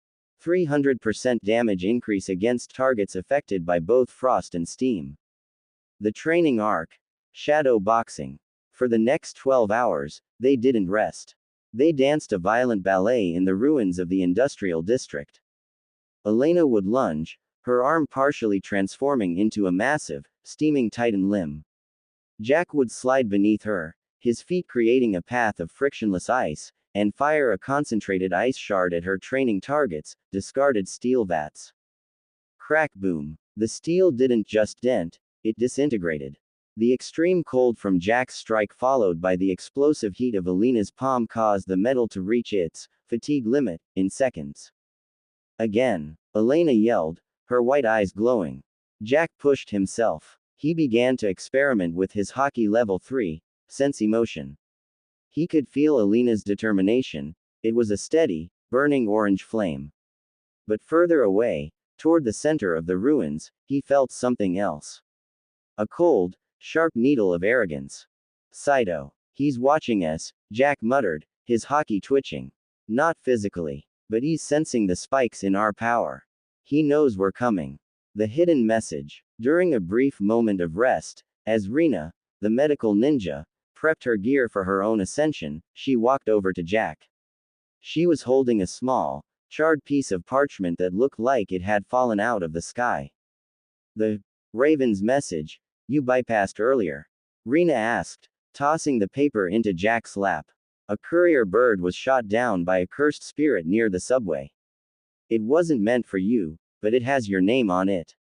300% damage increase against targets affected by both frost and steam. The training arc. Shadow boxing. For the next 12 hours, they didn't rest. They danced a violent ballet in the ruins of the industrial district. Elena would lunge, her arm partially transforming into a massive, steaming Titan limb. Jack would slide beneath her, his feet creating a path of frictionless ice, and fire a concentrated ice shard at her training targets, discarded steel vats. Crack boom. The steel didn't just dent, it disintegrated. The extreme cold from Jack's strike followed by the explosive heat of Elena's palm caused the metal to reach its fatigue limit in seconds. Again. Elena yelled, her white eyes glowing. Jack pushed himself. He began to experiment with his hockey level 3, sense emotion. He could feel Elena's determination, it was a steady, burning orange flame. But further away, toward the center of the ruins, he felt something else. A cold, sharp needle of arrogance. Saito. He's watching us, Jack muttered, his hockey twitching. Not physically, but he's sensing the spikes in our power. He knows we're coming. The hidden message. During a brief moment of rest, as Rena, the medical ninja, prepped her gear for her own ascension, she walked over to Jack. She was holding a small, charred piece of parchment that looked like it had fallen out of the sky. The Raven's message you bypassed earlier? Rena asked, tossing the paper into Jack's lap. A courier bird was shot down by a cursed spirit near the subway. It wasn't meant for you, but it has your name on it.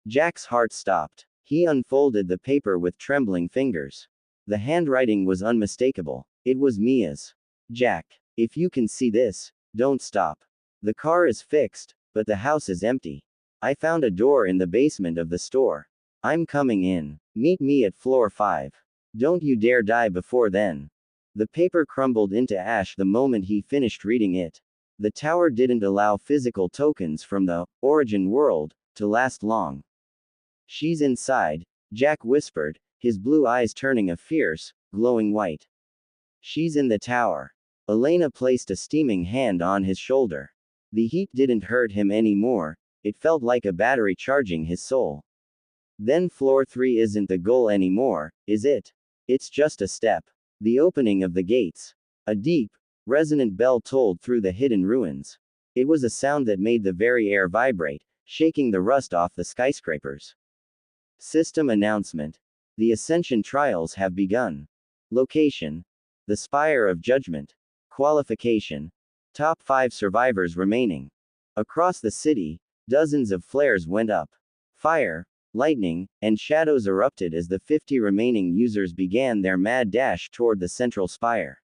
Jack's heart stopped. He unfolded the paper with trembling fingers. The handwriting was unmistakable. It was Mia's. Jack, if you can see this, don't stop. The car is fixed, but the house is empty. I found a door in the basement of the store. I'm coming in. Meet me at floor 5. Don't you dare die before then. The paper crumbled into ash the moment he finished reading it. The tower didn't allow physical tokens from the origin world to last long. She's inside, Jack whispered, his blue eyes turning a fierce, glowing white. She's in the tower. Elena placed a steaming hand on his shoulder. The heat didn't hurt him anymore, it felt like a battery charging his soul. Then floor 3 isn't the goal anymore, is it? It's just a step. The opening of the gates. A deep, resonant bell tolled through the hidden ruins. It was a sound that made the very air vibrate, shaking the rust off the skyscrapers. System announcement. The Ascension trials have begun. Location. The Spire of Judgment. Qualification. Top 5 survivors remaining. Across the city, dozens of flares went up. Fire, lightning, and shadows erupted as the 50 remaining users began their mad dash toward the central spire.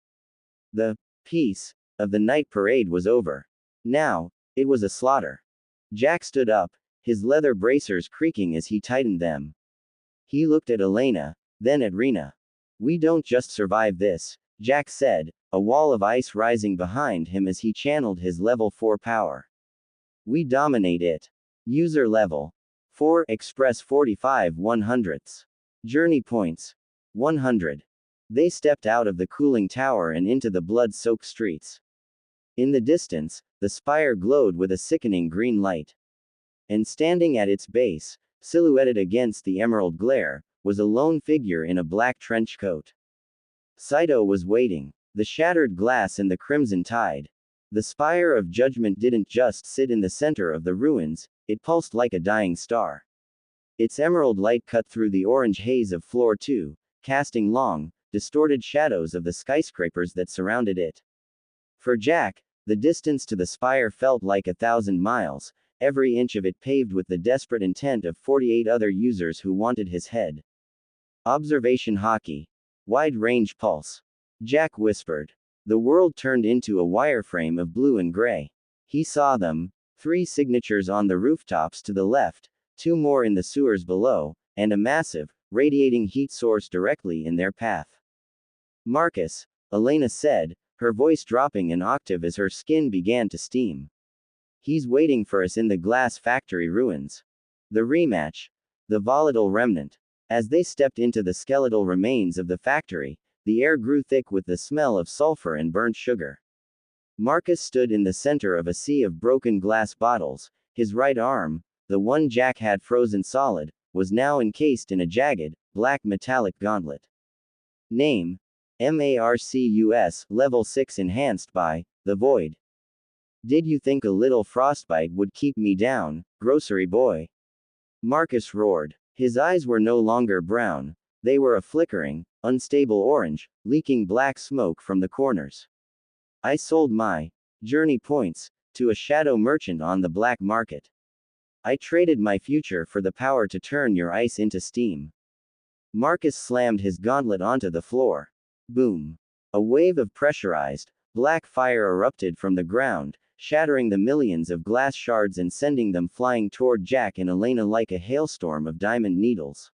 The peace of the night parade was over. Now, it was a slaughter. Jack stood up, his leather bracers creaking as he tightened them. He looked at Elena, then at Rena. We don't just survive this, Jack said, a wall of ice rising behind him as he channeled his level 4 power. We dominate it. User level 4 Express 45 100ths. Journey points 100. They stepped out of the cooling tower and into the blood-soaked streets. In the distance, the spire glowed with a sickening green light. And standing at its base, silhouetted against the emerald glare, was a lone figure in a black trench coat. Saito was waiting. The shattered glass and the crimson tide. The Spire of Judgment didn't just sit in the center of the ruins, it pulsed like a dying star. Its emerald light cut through the orange haze of floor 2, casting long, distorted shadows of the skyscrapers that surrounded it. For Jack, the distance to the spire felt like 1,000 miles, every inch of it paved with the desperate intent of 48 other users who wanted his head. Observation hockey. Wide range pulse. Jack whispered. The world turned into a wireframe of blue and gray. He saw them, 3 signatures on the rooftops to the left, 2 more in the sewers below, and a massive, radiating heat source directly in their path. Marcus, Elena said, her voice dropping an octave as her skin began to steam. He's waiting for us in the glass factory ruins. The rematch. The volatile remnant. As they stepped into the skeletal remains of the factory, the air grew thick with the smell of sulfur and burnt sugar. Marcus stood in the center of a sea of broken glass bottles. His right arm, the one Jack had frozen solid, was now encased in a jagged, black metallic gauntlet. Name: Marcus, Level 6 enhanced by the Void. Did you think a little frostbite would keep me down, grocery boy? Marcus roared. His eyes were no longer brown, they were a flickering, unstable orange, leaking black smoke from the corners. I sold my journey points to a shadow merchant on the black market. I traded my future for the power to turn your ice into steam. Marcus slammed his gauntlet onto the floor. Boom. A wave of pressurized, black fire erupted from the ground, shattering the millions of glass shards and sending them flying toward Jack and Elena like a hailstorm of diamond needles.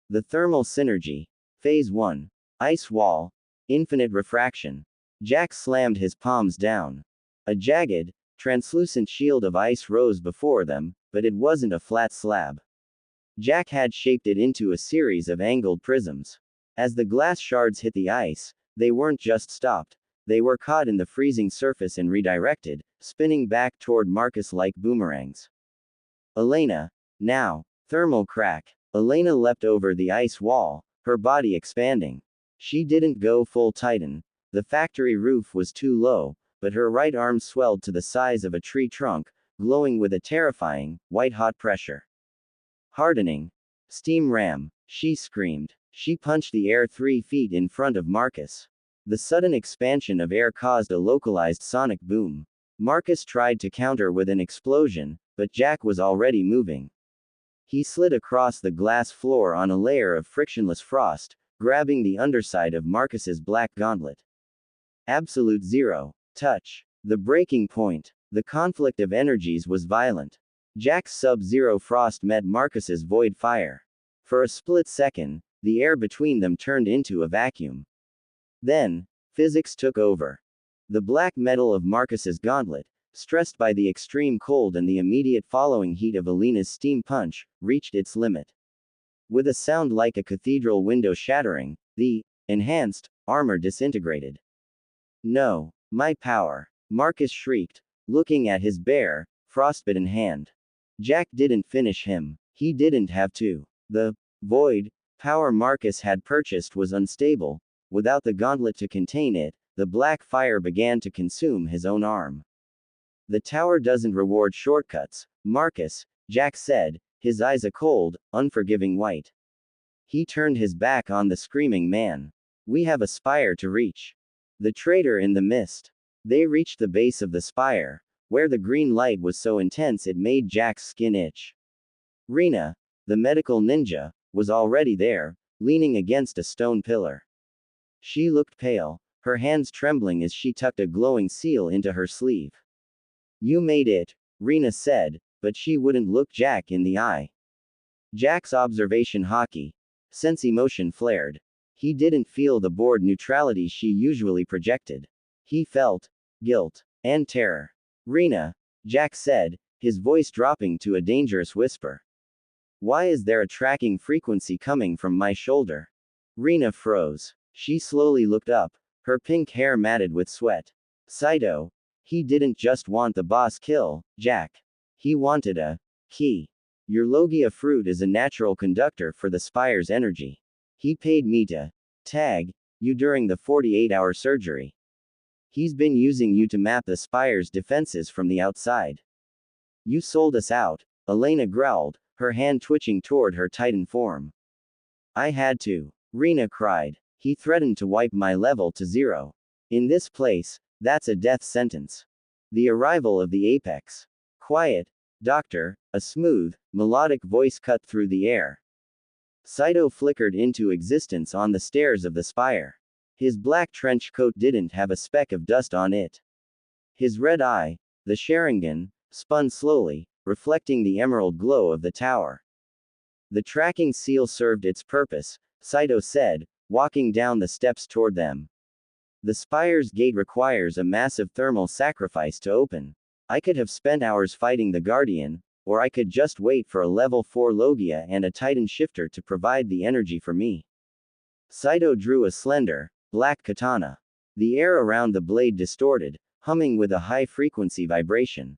The thermal synergy. Phase 1. Ice wall. Infinite refraction. Jack slammed his palms down. A jagged, translucent shield of ice rose before them, but it wasn't a flat slab. Jack had shaped it into a series of angled prisms. As the glass shards hit the ice, they weren't just stopped. They were caught in the freezing surface and redirected, spinning back toward Marcus like boomerangs. Elena. Now. Thermal crack. Elena leapt over the ice wall, her body expanding. She didn't go full Titan. The factory roof was too low, but her right arm swelled to the size of a tree trunk, glowing with a terrifying, white-hot pressure. Hardening. Steam ram. She screamed. She punched the air 3 feet in front of Marcus. The sudden expansion of air caused a localized sonic boom. Marcus tried to counter with an explosion, but Jack was already moving. He slid across the glass floor on a layer of frictionless frost, grabbing the underside of Marcus's black gauntlet. Absolute zero. Touch. The breaking point. The conflict of energies was violent. Jack's sub-zero frost met Marcus's void fire. For a split second, the air between them turned into a vacuum. Then, physics took over. The black metal of Marcus's gauntlet, stressed by the extreme cold and the immediate following heat of Elena's steam punch, reached its limit. With a sound like a cathedral window shattering, the enhanced armor disintegrated. No, my power, Marcus shrieked, looking at his bare, frostbitten hand. Jack didn't finish him. He didn't have to. The void power Marcus had purchased was unstable. Without the gauntlet to contain it, the black fire began to consume his own arm. The tower doesn't reward shortcuts, Marcus, Jack said, his eyes a cold, unforgiving white. He turned his back on the screaming man. We have a spire to reach. The traitor in the mist. They reached the base of the spire, where the green light was so intense it made Jack's skin itch. Rena, the medical ninja, was already there, leaning against a stone pillar. She looked pale, her hands trembling as she tucked a glowing seal into her sleeve. You made it, Rena said, but she wouldn't look Jack in the eye. Jack's observation hockey. Sense emotion flared. He didn't feel the bored neutrality she usually projected. He felt guilt and terror. Rena, Jack said, his voice dropping to a dangerous whisper. Why is there a tracking frequency coming from my shoulder? Rena froze. She slowly looked up, her pink hair matted with sweat. Saito. He didn't just want the boss kill, Jack. He wanted a key. Your Logia fruit is a natural conductor for the spire's energy. He paid me to tag you during the 48-hour surgery. He's been using you to map the spire's defenses from the outside. You sold us out, Elena growled, her hand twitching toward her Titan form. I had to. Rena cried. He threatened to wipe my level to 0. In this place, that's a death sentence. The arrival of the apex. Quiet, doctor, a smooth, melodic voice cut through the air. Saito flickered into existence on the stairs of the spire. His black trench coat didn't have a speck of dust on it. His red eye, the Sharingan, spun slowly, reflecting the emerald glow of the tower. The tracking seal served its purpose, Saito said, walking down the steps toward them. The spire's gate requires a massive thermal sacrifice to open. I could have spent hours fighting the Guardian, or I could just wait for a level 4 Logia and a Titan shifter to provide the energy for me. Saito drew a slender, black katana. The air around the blade distorted, humming with a high-frequency vibration.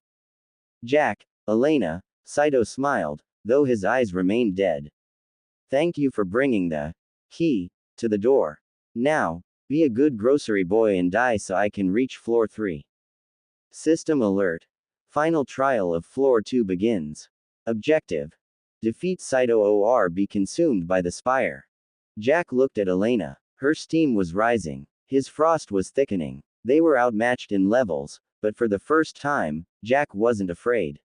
Jack, Elena, Saito smiled, though his eyes remained dead. Thank you for bringing the key to the door. Now, be a good grocery boy and die so I can reach floor 3. System alert. Final trial of floor 2 begins. Objective. Defeat Saito or be consumed by the spire. Jack looked at Elena. Her steam was rising. His frost was thickening. They were outmatched in levels, but for the first time, Jack wasn't afraid.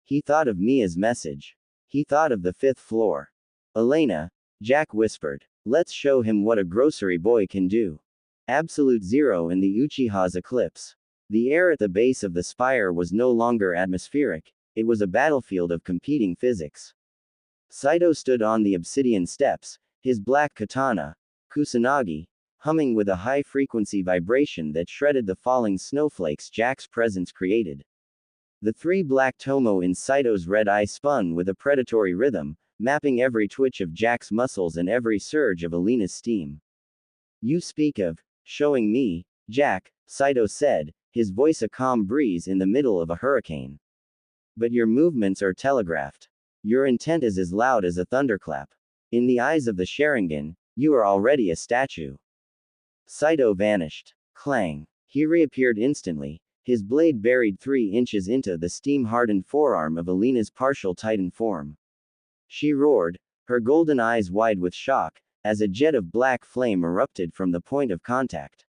He thought of Mia's message. He thought of the 5th floor. Elena, Jack whispered. Let's show him what a grocery boy can do. Absolute Zero in the Uchiha's eclipse. The air at the base of the spire was no longer atmospheric, it was a battlefield of competing physics. Saito stood on the obsidian steps, his black katana, Kusanagi, humming with a high-frequency vibration that shredded the falling snowflakes Jack's presence created. The 3 black tomo in Saito's red eye spun with a predatory rhythm, mapping every twitch of Jack's muscles and every surge of Elena's steam. You speak of showing me, Jack, Saito said, his voice a calm breeze in the middle of a hurricane. But your movements are telegraphed. Your intent is as loud as a thunderclap. In the eyes of the Sharingan, you are already a statue. Saito vanished. Clang. He reappeared instantly, his blade buried 3 inches into the steam-hardened forearm of Elena's partial Titan form. She roared, her golden eyes wide with shock, as a jet of black flame erupted from the point of contact.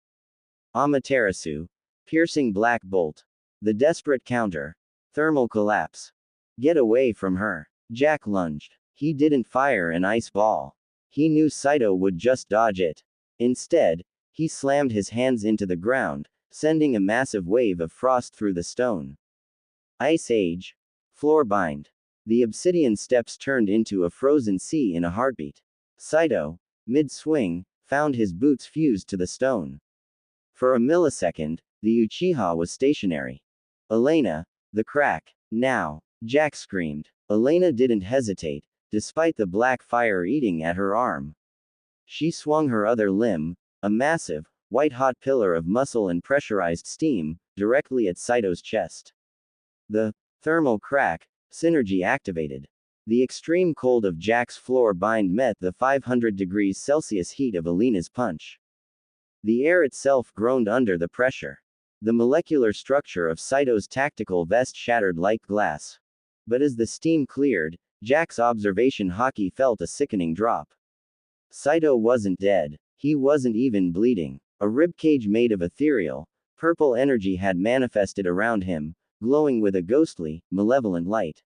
Amaterasu. Piercing black bolt. The desperate counter. Thermal collapse. Get away from her. Jack lunged. He didn't fire an ice ball. He knew Saito would just dodge it. Instead, he slammed his hands into the ground, sending a massive wave of frost through the stone. Ice Age. Floor bind. The obsidian steps turned into a frozen sea in a heartbeat. Saito, mid-swing, found his boots fused to the stone. For a millisecond, the Uchiha was stationary. Elena, the crack. Now, Jack screamed. Elena didn't hesitate, despite the black fire eating at her arm. She swung her other limb, a massive, white-hot pillar of muscle and pressurized steam, directly at Saito's chest. The thermal crack, synergy activated. The extreme cold of Jack's floor bind met the 500 degrees Celsius heat of Elena's punch. The air itself groaned under the pressure. The molecular structure of Saito's tactical vest shattered like glass. But as the steam cleared, Jack's observation hockey felt a sickening drop. Saito wasn't dead. He wasn't even bleeding. A ribcage made of ethereal, purple energy had manifested around him, glowing with a ghostly, malevolent light.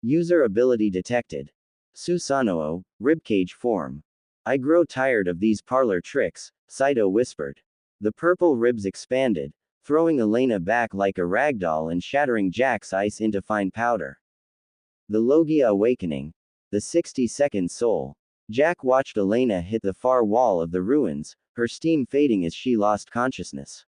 User ability detected. Susanoo, ribcage form. I grow tired of these parlor tricks, Saito whispered. The purple ribs expanded, throwing Elena back like a ragdoll and shattering Jack's ice into fine powder. The Logia Awakening. The 60-second soul. Jack watched Elena hit the far wall of the ruins, her steam fading as she lost consciousness.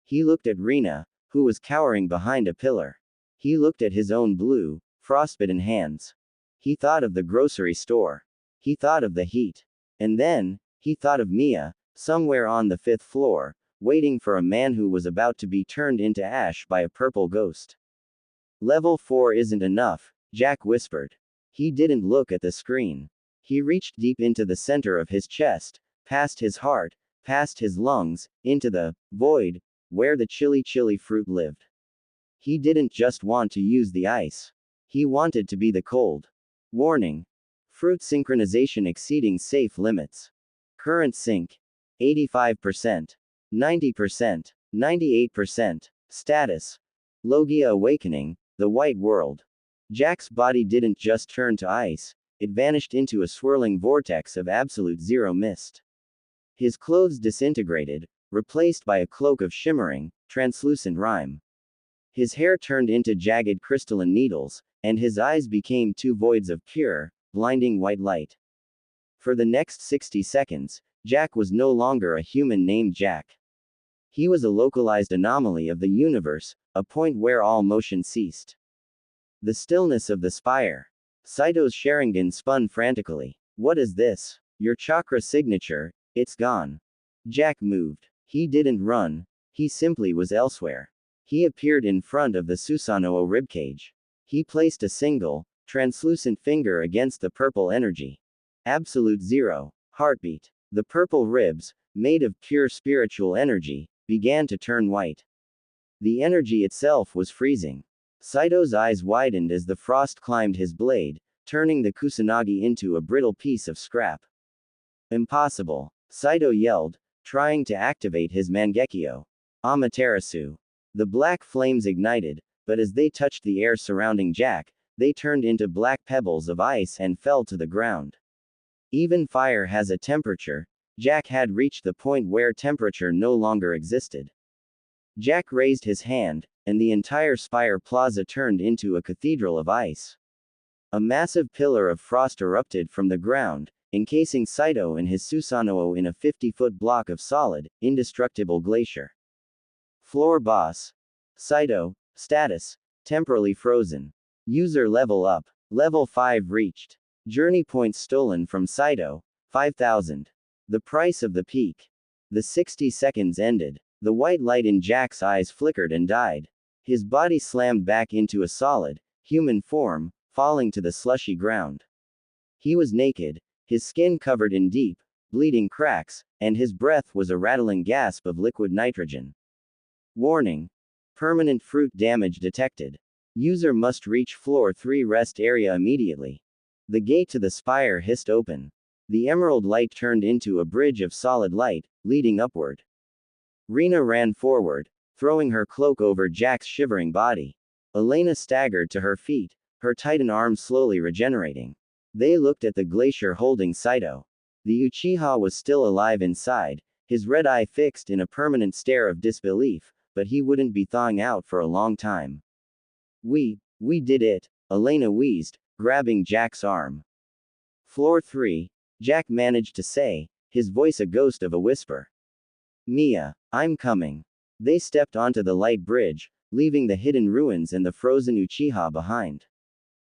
He looked at Rina, who was cowering behind a pillar. He looked at his own blue, frostbitten hands. He thought of the grocery store. He thought of the heat. And then, he thought of Mia, somewhere on the 5th floor, waiting for a man who was about to be turned into ash by a purple ghost. Level 4 isn't enough, Jack whispered. He didn't look at the screen. He reached deep into the center of his chest, past his heart, past his lungs, into the void, where the chilly fruit lived. He didn't just want to use the ice. He wanted to be the cold. Warning. Fruit synchronization exceeding safe limits. Current sync. 85%. 90%. 98%. Status. Logia Awakening, the White World. Jack's body didn't just turn to ice, it vanished into a swirling vortex of absolute zero mist. His clothes disintegrated, replaced by a cloak of shimmering, translucent rime. His hair turned into jagged crystalline needles, and his eyes became two voids of pure, blinding white light. For the next 60 seconds, Jack was no longer a human named Jack. He was a localized anomaly of the universe, a point where all motion ceased. The stillness of the spire. Saito's Sharingan spun frantically. What is this? Your chakra signature, it's gone. Jack moved. He didn't run, he simply was elsewhere. He appeared in front of the Susanoo ribcage. He placed a single, translucent finger against the purple energy. Absolute zero. Heartbeat. The purple ribs, made of pure spiritual energy, began to turn white. The energy itself was freezing. Saito's eyes widened as the frost climbed his blade, turning the Kusanagi into a brittle piece of scrap. Impossible. Saito yelled, trying to activate his Mangekyo. Amaterasu. The black flames ignited, but as they touched the air surrounding Jack, they turned into black pebbles of ice and fell to the ground. Even fire has a temperature. Jack had reached the point where temperature no longer existed. Jack raised his hand, and the entire spire plaza turned into a cathedral of ice. A massive pillar of frost erupted from the ground, encasing Saito and his Susanoo in a 50-foot block of solid, indestructible glacier. Floor boss. Saito. Status. Temporarily frozen. User level up. Level 5 reached. Journey points stolen from Saito. 5,000. The price of the peak. The 60 seconds ended. The white light in Jack's eyes flickered and died. His body slammed back into a solid, human form, falling to the slushy ground. He was naked, his skin covered in deep, bleeding cracks, and his breath was a rattling gasp of liquid nitrogen. Warning. Permanent fruit damage detected. User must reach floor 3 rest area immediately. The gate to the spire hissed open. The emerald light turned into a bridge of solid light, leading upward. Rena ran forward, throwing her cloak over Jack's shivering body. Elena staggered to her feet, her titan arms slowly regenerating. They looked at the glacier holding Saito. The Uchiha was still alive inside, his red eye fixed in a permanent stare of disbelief, but he wouldn't be thawing out for a long time. We did it, Elena wheezed, grabbing Jack's arm. Floor 3, Jack managed to say, his voice a ghost of a whisper. Mia, I'm coming. They stepped onto the light bridge, leaving the hidden ruins and the frozen Uchiha behind.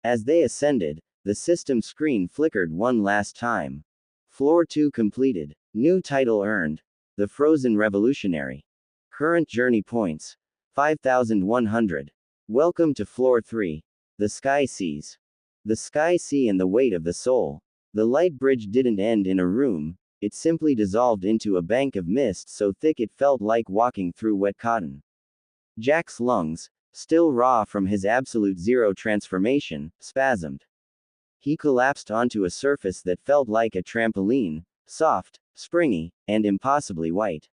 As they ascended, the system screen flickered one last time. Floor 2 completed. New title earned. The Frozen Revolutionary. Current journey points. 5,100. Welcome to Floor 3. The Sky Seas. The Sky Sea and the Weight of the Soul. The light bridge didn't end in a room, it simply dissolved into a bank of mist so thick it felt like walking through wet cotton. Jack's lungs, still raw from his absolute zero transformation, spasmed. He collapsed onto a surface that felt like a trampoline, soft, springy, and impossibly white.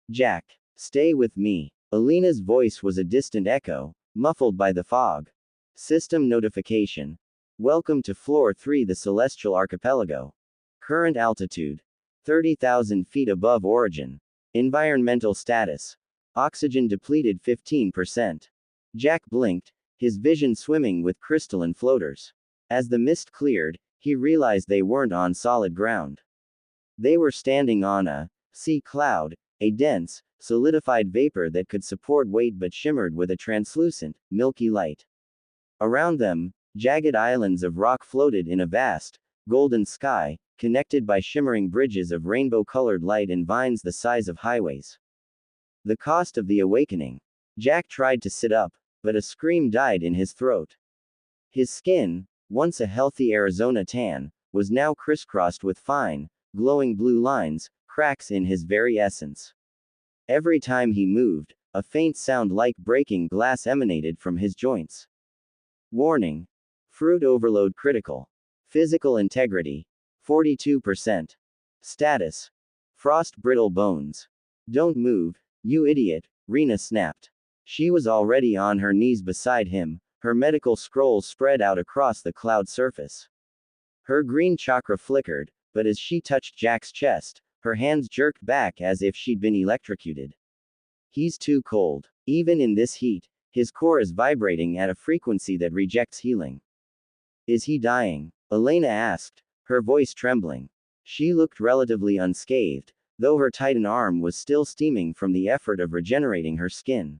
Jack, stay with me. Alina's voice was a distant echo, muffled by the fog. System notification. Welcome to Floor 3, the Celestial Archipelago. Current altitude. 30,000 feet above origin. Environmental status. Oxygen depleted 15%. Jack blinked, his vision swimming with crystalline floaters. As the mist cleared, he realized they weren't on solid ground. They were standing on a sea cloud, a dense, solidified vapor that could support weight but shimmered with a translucent, milky light. Around them, jagged islands of rock floated in a vast, golden sky, connected by shimmering bridges of rainbow-colored light and vines the size of highways. The cost of the awakening. Jack tried to sit up, but a scream died in his throat. His skin, once a healthy Arizona tan, was now crisscrossed with fine, glowing blue lines, cracks in his very essence. Every time he moved, a faint sound like breaking glass emanated from his joints. Warning. Fruit overload critical. Physical integrity. 42%. Status. Frost brittle bones. Don't move, you idiot, Rena snapped. She was already on her knees beside him, her medical scrolls spread out across the cloud surface. Her green chakra flickered, but as she touched Jack's chest, her hands jerked back as if she'd been electrocuted. He's too cold. Even in this heat, his core is vibrating at a frequency that rejects healing. Is he dying? Elena asked, her voice trembling. She looked relatively unscathed, though her titan arm was still steaming from the effort of regenerating her skin.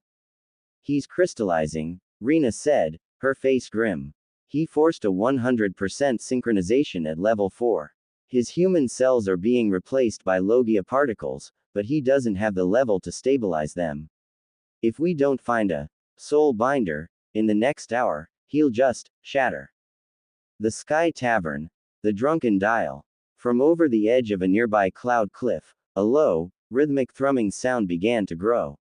He's crystallizing, Rena said, her face grim. He forced a 100% synchronization at level 4. His human cells are being replaced by Logia particles, but he doesn't have the level to stabilize them. If we don't find a soul binder in the next hour, he'll just shatter. The Sky Tavern, the Drunken Dial. From over the edge of a nearby cloud cliff, a low, rhythmic thrumming sound began to grow.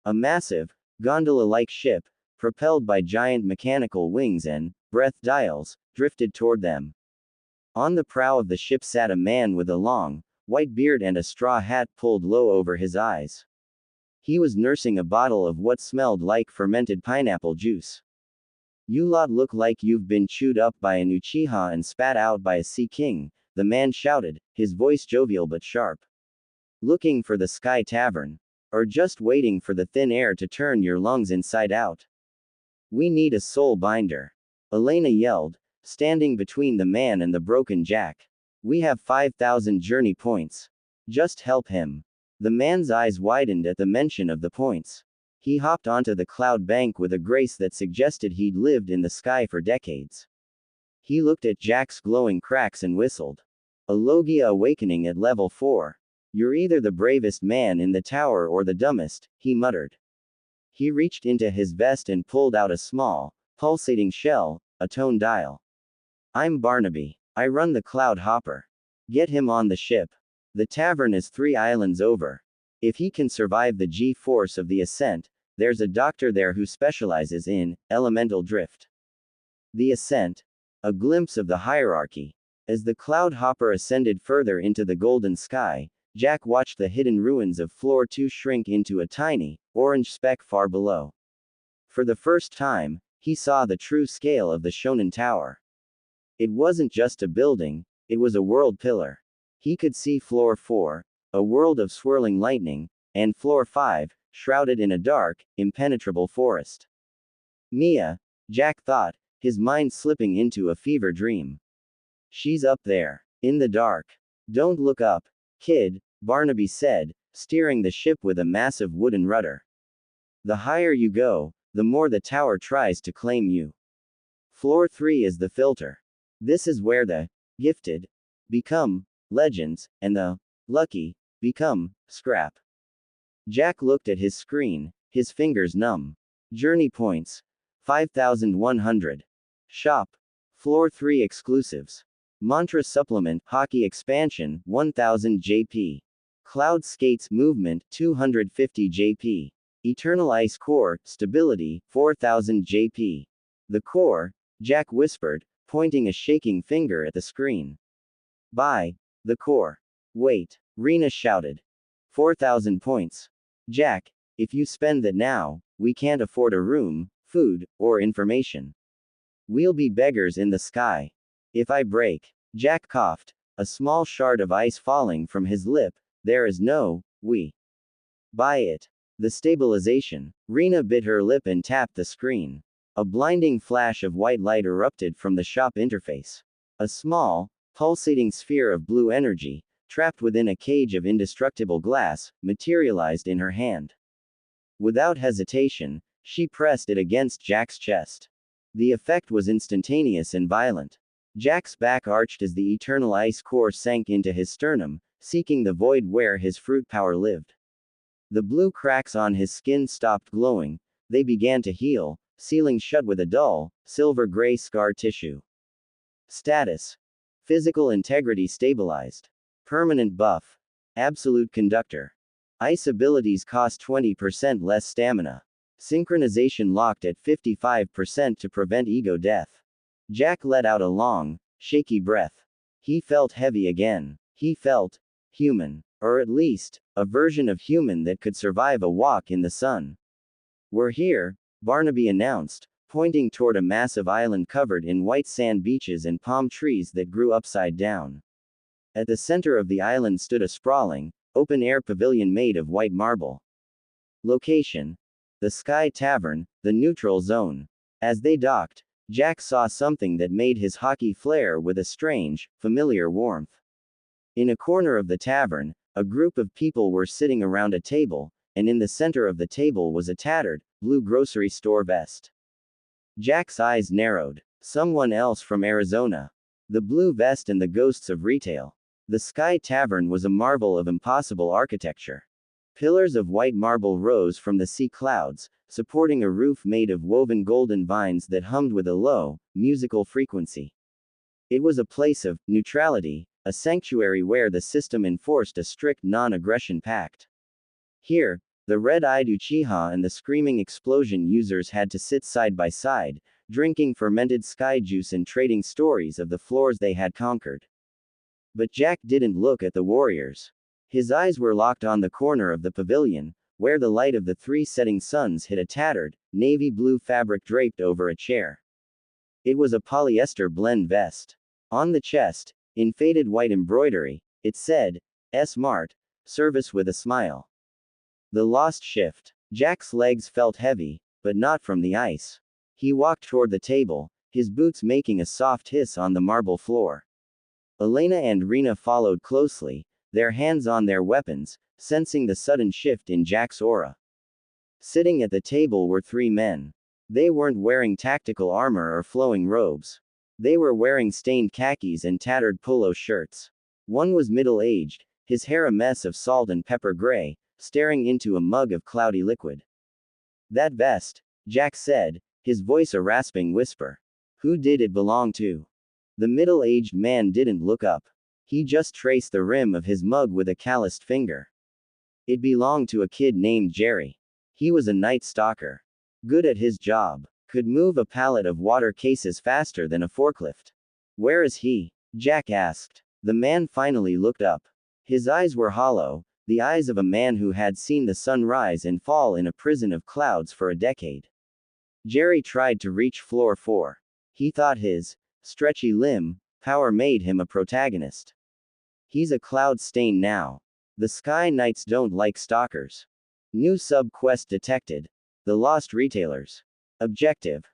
A massive, gondola-like ship, propelled by giant mechanical wings and breath dials, drifted toward them. On the prow of the ship sat a man with a long, white beard and a straw hat pulled low over his eyes. He was nursing a bottle of what smelled like fermented pineapple juice. You lot look like you've been chewed up by an Uchiha and spat out by a Sea King, the man shouted, his voice jovial but sharp. Looking for the Sky Tavern? Or just waiting for the thin air to turn your lungs inside out? We need a soul binder. Elena yelled, standing between the man and the broken Jack. We have 5,000 journey points. Just help him. The man's eyes widened at the mention of the points. He hopped onto the cloud bank with a grace that suggested he'd lived in the sky for decades. He looked at Jack's glowing cracks and whistled. A Logia awakening at level 4. You're either the bravest man in the tower or the dumbest, he muttered. He reached into his vest and pulled out a small, pulsating shell, a tone dial. I'm Barnaby. I run the Cloud Hopper. Get him on the ship. The tavern is 3 islands over. If he can survive the G-force of the ascent, there's a doctor there who specializes in elemental drift. The ascent. A glimpse of the hierarchy. As the Cloud Hopper ascended further into the golden sky, Jack watched the hidden ruins of Floor 2 shrink into a tiny, orange speck far below. For the first time, he saw the true scale of the Shonen Tower. It wasn't just a building, it was a world pillar. He could see Floor 4, a world of swirling lightning, and Floor 5, shrouded in a dark, impenetrable forest. Mia, Jack thought, his mind slipping into a fever dream. She's up there, in the dark. Don't look up, kid, Barnaby said, steering the ship with a massive wooden rudder. The higher you go, the more the tower tries to claim you. Floor 3 is the filter. This is where the gifted become legends, and the lucky become scrap. Jack looked at his screen, his fingers numb. Journey points 5,100. Shop. Floor 3 exclusives. Mantra supplement, hockey expansion, 1000 JP. Cloud skates movement, 250 JP. Eternal ice core, stability, 4000 JP. The core, Jack whispered, pointing a shaking finger at the screen. Buy the core. Wait, Rena shouted. 4,000 points. Jack, if you spend that now, we can't afford a room, food, or information. We'll be beggars in the sky. If I break, Jack coughed, a small shard of ice falling from his lip, there is no, we. Buy it. The stabilization. Rena bit her lip and tapped the screen. A blinding flash of white light erupted from the shop interface. A small, pulsating sphere of blue energy, trapped within a cage of indestructible glass, materialized in her hand. Without hesitation, she pressed it against Jack's chest. The effect was instantaneous and violent. Jack's back arched as the eternal ice core sank into his sternum, seeking the void where his fruit power lived. The blue cracks on his skin stopped glowing, they began to heal, sealing shut with a dull, silver-gray scar tissue. Status. Physical integrity stabilized. Permanent buff. Absolute conductor. Ice abilities cost 20% less stamina. Synchronization locked at 55% to prevent ego death. Jack let out a long, shaky breath. He felt heavy again. He felt human. Or at least, a version of human that could survive a walk in the sun. We're here, Barnaby announced, pointing toward a massive island covered in white sand beaches and palm trees that grew upside down. At the center of the island stood a sprawling, open-air pavilion made of white marble. Location: the Sky Tavern, the neutral zone. As they docked, Jack saw something that made his hockey flare with a strange, familiar warmth. In a corner of the tavern, a group of people were sitting around a table, and in the center of the table was a tattered, blue grocery store vest. Jack's eyes narrowed. Someone else from Arizona. The blue vest and the ghosts of retail. The Sky Tavern was a marvel of impossible architecture. Pillars of white marble rose from the sea clouds, supporting a roof made of woven golden vines that hummed with a low, musical frequency. It was a place of neutrality, a sanctuary where the system enforced a strict non-aggression pact. Here, the red-eyed Uchiha and the screaming explosion users had to sit side by side, drinking fermented sky juice and trading stories of the floors they had conquered. But Jack didn't look at the warriors. His eyes were locked on the corner of the pavilion, where the light of the three setting suns hit a tattered, navy blue fabric draped over a chair. It was a polyester blend vest. On the chest, in faded white embroidery, it said, S-Mart, service with a smile. The lost shift. Jack's legs felt heavy, but not from the ice. He walked toward the table, his boots making a soft hiss on the marble floor. Elena and Rena followed closely, their hands on their weapons, sensing the sudden shift in Jack's aura. Sitting at the table were three men. They weren't wearing tactical armor or flowing robes. They were wearing stained khakis and tattered polo shirts. One was middle-aged, his hair a mess of salt and pepper gray, staring into a mug of cloudy liquid. That vest, Jack said, his voice a rasping whisper. Who did it belong to? The middle-aged man didn't look up. He just traced the rim of his mug with a calloused finger. It belonged to a kid named Jerry. He was a night stalker. Good at his job. Could move a pallet of water cases faster than a forklift. Where is he? Jack asked. The man finally looked up. His eyes were hollow, the eyes of a man who had seen the sun rise and fall in a prison of clouds for a decade. Jerry tried to reach floor 4. He thought his stretchy limb power made him a protagonist. He's a cloud stain now. The Sky Knights don't like stalkers. New sub-quest detected. The Lost Retailers. Objective: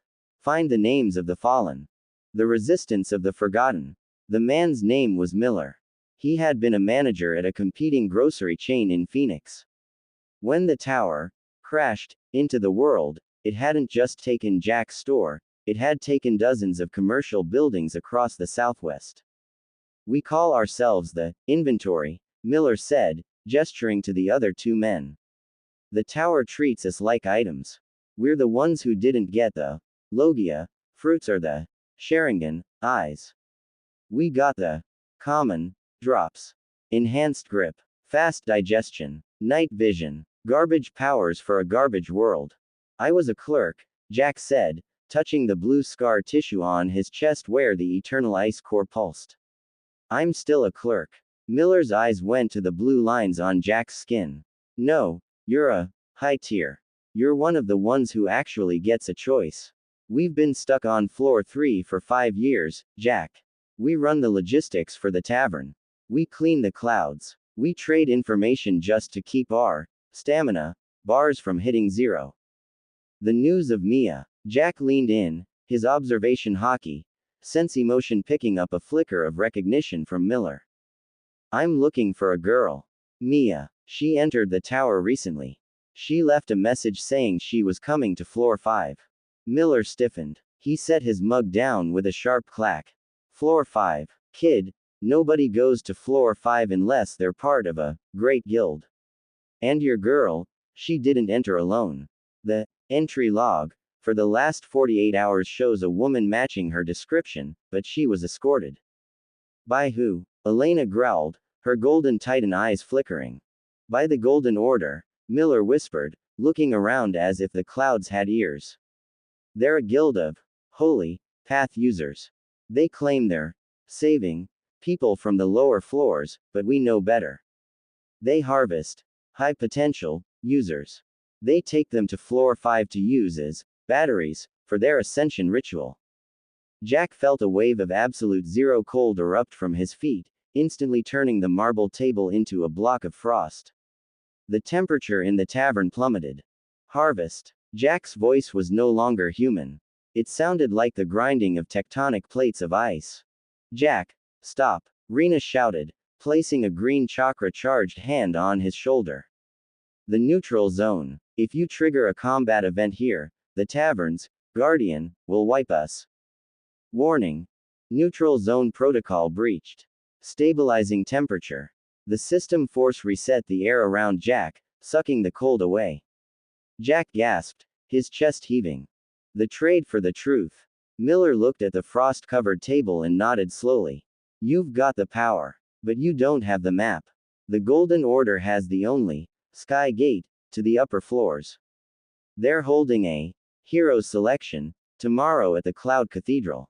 find the names of the fallen. The resistance of the forgotten. The man's name was Miller. He had been a manager at a competing grocery chain in Phoenix. When the tower crashed into the world, it hadn't just taken Jack's store, it had taken dozens of commercial buildings across the Southwest. We call ourselves the inventory, Miller said, gesturing to the other two men. The tower treats us like items. We're the ones who didn't get the Logia fruits or the Sharingan eyes. We got the common drops. Enhanced grip, fast digestion, night vision, garbage powers for a garbage world. I was a clerk, Jack said, touching the blue scar tissue on his chest where the eternal ice core pulsed. I'm still a clerk. Miller's eyes went to the blue lines on Jack's skin. No, you're a high tier. You're one of the ones who actually gets a choice. We've been stuck on floor 3 for 5 years, Jack. We run the logistics for the tavern. We clean the clouds. We trade information just to keep our stamina bars from hitting 0. The news of Mia. Jack leaned in, his observation hockey, sense emotion picking up a flicker of recognition from Miller. I'm looking for a girl. Mia. She entered the tower recently. She left a message saying she was coming to floor 5. Miller stiffened. He set his mug down with a sharp clack. Floor 5. Kid, nobody goes to floor 5 unless they're part of a great guild. And your girl, she didn't enter alone. The entry log for the last 48 hours shows a woman matching her description, but she was escorted. By who? Elena growled, her golden titan eyes flickering. By the Golden Order, Miller whispered, looking around as if the clouds had ears. They're a guild of holy path users. They claim they're saving people from the lower floors, but we know better. They harvest high potential users. They take them to floor 5 to use as batteries for their ascension ritual. Jack felt a wave of absolute zero cold erupt from his feet, instantly turning the marble table into a block of frost. The temperature in the tavern plummeted. Harvest. Jack's voice was no longer human. It sounded like the grinding of tectonic plates of ice. Jack, stop, Rena shouted, placing a green chakra-charged hand on his shoulder. The neutral zone. If you trigger a combat event here, the tavern's guardian will wipe us. Warning. Neutral zone protocol breached. Stabilizing temperature. The system force reset the air around Jack, sucking the cold away. Jack gasped, his chest heaving. The trade for the truth. Miller looked at the frost-covered table and nodded slowly. You've got the power. But you don't have the map. The Golden Order has the only Sky Gate to the upper floors. They're holding a Heroes Selection tomorrow at the Cloud Cathedral.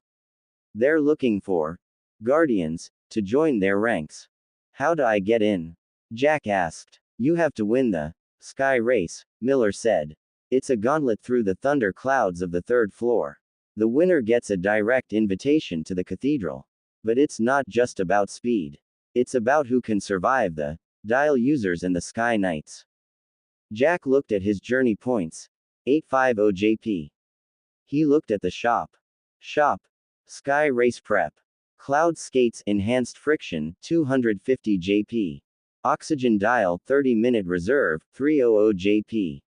They're looking for Guardians to join their ranks. How do I get in? Jack asked. You have to win the Sky Race, Miller said. It's a gauntlet through the thunder clouds of the third floor. The winner gets a direct invitation to the cathedral. But it's not just about speed. It's about who can survive the Dial users and the Sky Knights. Jack looked at his journey points. 850 JP. He looked at the shop. Shop. Sky Race Prep. Cloud Skates Enhanced Friction, 250 JP. Oxygen Dial 30-minute reserve, 300 JP.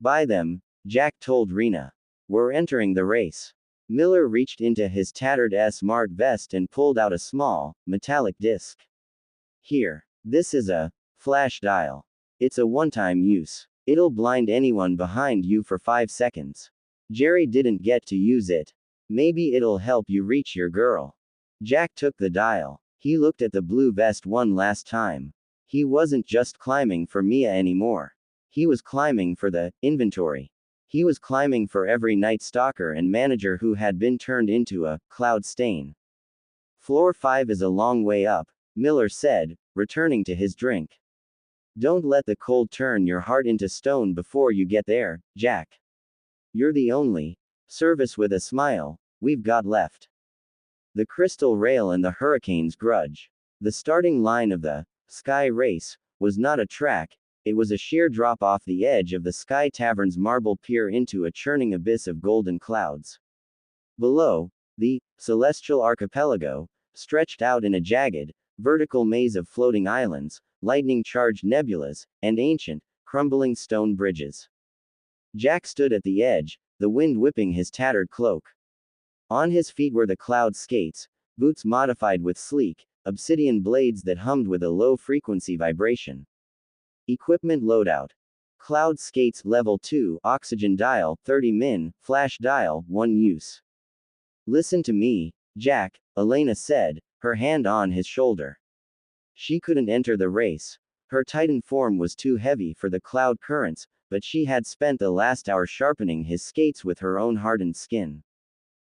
Buy them, Jack told Rena. We're entering the race. Miller reached into his tattered smart vest and pulled out a small, metallic disc. Here. This is a flash dial. It's a one-time use. It'll blind anyone behind you for 5 seconds. Jerry didn't get to use it. Maybe it'll help you reach your girl. Jack took the dial. He looked at the blue vest one last time. He wasn't just climbing for Mia anymore. He was climbing for the inventory. He was climbing for every Night Stalker and manager who had been turned into a cloud stain. Floor 5 is a long way up, Miller said, returning to his drink. Don't let the cold turn your heart into stone before you get there, Jack. You're the only service with a smile we've got left. The Crystal Rail and the Hurricane's Grudge. The starting line of the Sky Race was not a track, it was a sheer drop off the edge of the Sky Tavern's marble pier into a churning abyss of golden clouds. Below, the Celestial Archipelago stretched out in a jagged, vertical maze of floating islands, lightning-charged nebulas, and ancient, crumbling stone bridges. Jack stood at the edge, the wind whipping his tattered cloak. On his feet were the cloud skates, boots modified with sleek, obsidian blades that hummed with a low-frequency vibration. Equipment loadout. Cloud skates level 2, oxygen dial, 30 min, flash dial, 1 use. Listen to me, Jack, Elena said, her hand on his shoulder. She couldn't enter the race. Her Titan form was too heavy for the cloud currents, but she had spent the last hour sharpening his skates with her own hardened skin.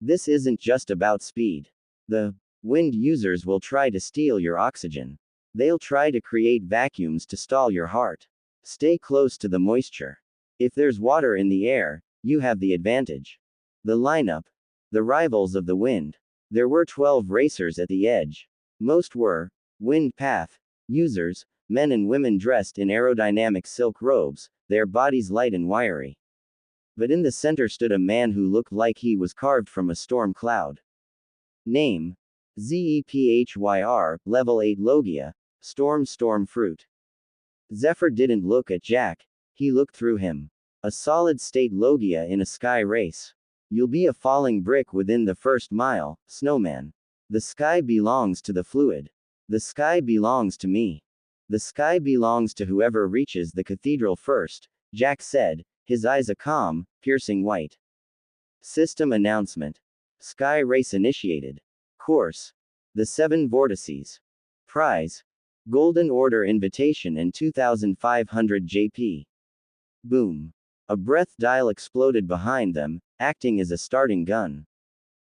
This isn't just about speed. The wind users will try to steal your oxygen. They'll try to create vacuums to stall your heart. Stay close to the moisture. If there's water in the air, you have the advantage. The lineup. The rivals of the wind. There were 12 racers at the edge. Most were wind path users, men and women dressed in aerodynamic silk robes, their bodies light and wiry. But in the center stood a man who looked like he was carved from a storm cloud. Name. Zephyr, Level 8 Logia, Storm Fruit. Zephyr didn't look at Jack, he looked through him. A solid-state Logia in a sky race. You'll be a falling brick within the first mile, Snowman. The sky belongs to the fluid. The sky belongs to me. The sky belongs to whoever reaches the cathedral first, Jack said, his eyes a calm, piercing white. System announcement. Sky race initiated. Course. The 7 vortices. Prize. Golden Order invitation and 2,500 JP. Boom. A breath dial exploded behind them, acting as a starting gun.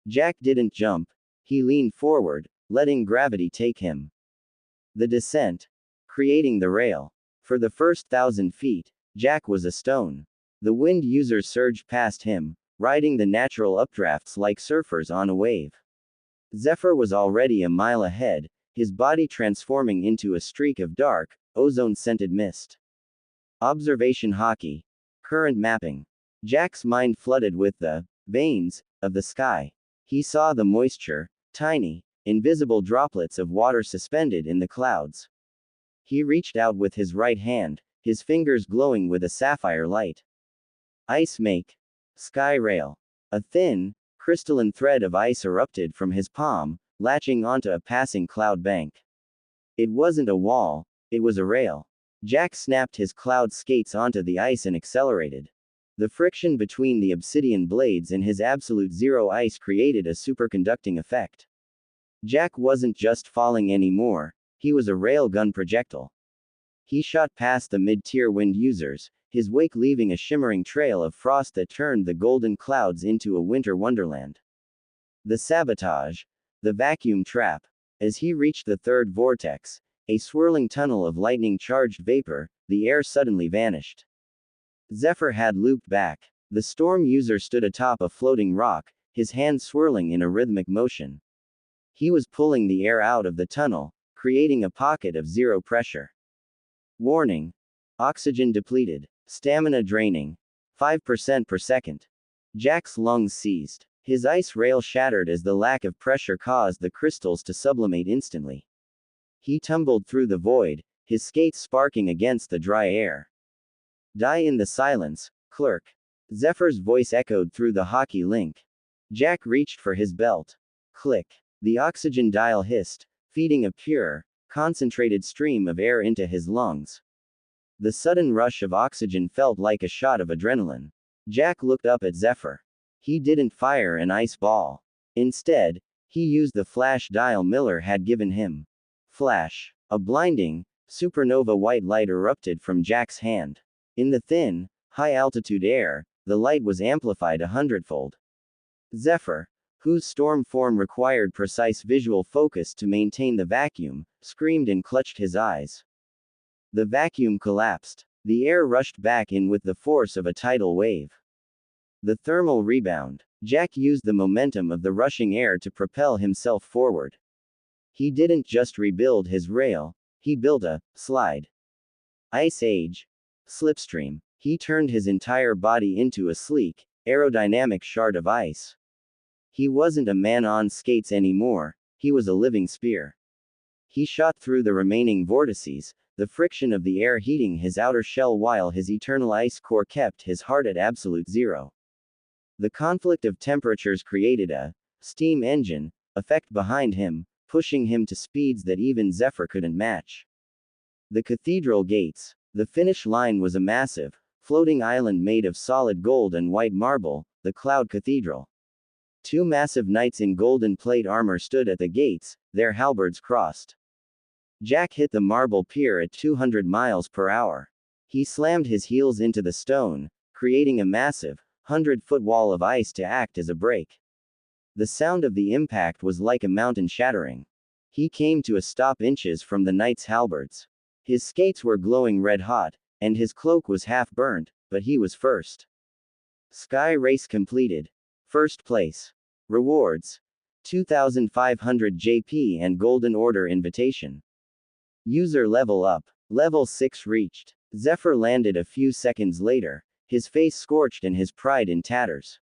Jack didn't jump. He leaned forward, letting gravity take him. The descent. Creating the rail. For the first 1,000 feet, Jack was a stone. The wind users surged past him, riding the natural updrafts like surfers on a wave. Zephyr was already a mile ahead, his body transforming into a streak of dark, ozone-scented mist. Observation hockey. Current mapping. Jack's mind flooded with the veins of the sky. He saw the moisture, tiny, invisible droplets of water suspended in the clouds. He reached out with his right hand, his fingers glowing with a sapphire light. Ice make. Sky rail. A thin, crystalline thread of ice erupted from his palm, latching onto a passing cloud bank. It wasn't a wall, it was a rail. Jack snapped his cloud skates onto the ice and accelerated. The friction between the obsidian blades and his absolute zero ice created a superconducting effect. Jack wasn't just falling anymore, he was a railgun projectile. He shot past the mid-tier wind users, his wake leaving a shimmering trail of frost that turned the golden clouds into a winter wonderland. The sabotage. The vacuum trap. As he reached the third vortex, a swirling tunnel of lightning-charged vapor, the air suddenly vanished. Zephyr had looped back. The storm user stood atop a floating rock, his hands swirling in a rhythmic motion. He was pulling the air out of the tunnel, creating a pocket of zero pressure. Warning. Oxygen depleted. Stamina draining. 5% per second. Jack's lungs seized. His ice rail shattered as the lack of pressure caused the crystals to sublimate instantly. He tumbled through the void, his skates sparking against the dry air. Die in the silence, Clerk. Zephyr's voice echoed through the hockey link. Jack reached for his belt. Click. The oxygen dial hissed, feeding a pure, concentrated stream of air into his lungs. The sudden rush of oxygen felt like a shot of adrenaline. Jack looked up at Zephyr. He didn't fire an ice ball. Instead, he used the flash dial Miller had given him. Flash. A blinding, supernova white light erupted from Jack's hand. In the thin, high-altitude air, the light was amplified 100-fold. Zephyr, whose storm form required precise visual focus to maintain the vacuum, screamed and clutched his eyes. The vacuum collapsed. The air rushed back in with the force of a tidal wave. The thermal rebound. Jack used the momentum of the rushing air to propel himself forward. He didn't just rebuild his rail, he built a slide. Ice Age. Slipstream. He turned his entire body into a sleek, aerodynamic shard of ice. He wasn't a man on skates anymore, he was a living spear. He shot through the remaining vortices, the friction of the air heating his outer shell while his eternal ice core kept his heart at absolute zero. The conflict of temperatures created a steam engine effect behind him, pushing him to speeds that even Zephyr couldn't match. The cathedral gates. The finish line was a massive, floating island made of solid gold and white marble, the Cloud Cathedral. Two massive knights in golden plate armor stood at the gates, their halberds crossed. Jack hit the marble pier at 200 miles per hour. He slammed his heels into the stone, creating a massive, 100-foot wall of ice to act as a brake. The sound of the impact was like a mountain shattering. He came to a stop inches from the knight's halberds. His skates were glowing red-hot, and his cloak was half-burned, but he was first. Sky race completed. First place. Rewards. 2,500 JP and Golden Order invitation. User level up. Level 6 reached. Zephyr landed a few seconds later, his face scorched and his pride in tatters.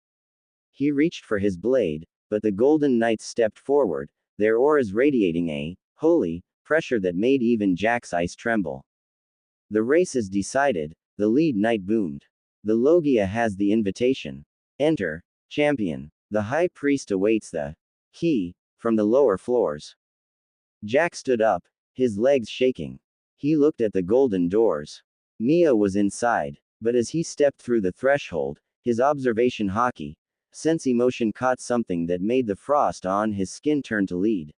He reached for his blade, but the Golden Knights stepped forward, their auras radiating a holy pressure that made even Jack's ice tremble. The race is decided, the lead knight boomed. The Logia has the invitation. Enter, champion. The high priest awaits the key from the lower floors. Jack stood up, his legs shaking. He looked at the golden doors. Mia was inside, but as he stepped through the threshold, his observation hockey sense emotion caught something that made the frost on his skin turn to lead.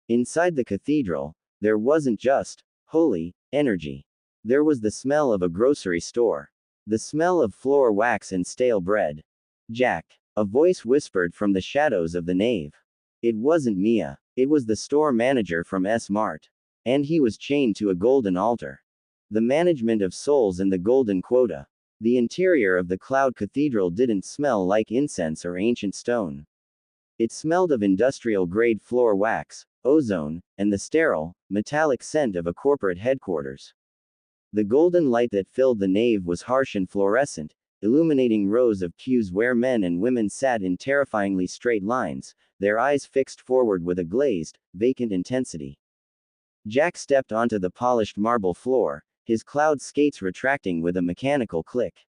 Inside the cathedral, there wasn't just holy energy. There was the smell of a grocery store. The smell of floor wax and stale bread. Jack. A voice whispered from the shadows of the nave. It wasn't Mia. It was the store manager from S-Mart. And he was chained to a golden altar. The management of souls and the golden quota. The interior of the Cloud Cathedral didn't smell like incense or ancient stone. It smelled of industrial-grade floor wax, ozone, and the sterile, metallic scent of a corporate headquarters. The golden light that filled the nave was harsh and fluorescent, illuminating rows of queues where men and women sat in terrifyingly straight lines, their eyes fixed forward with a glazed, vacant intensity. Jack stepped onto the polished marble floor, his cloud skates retracting with a mechanical click.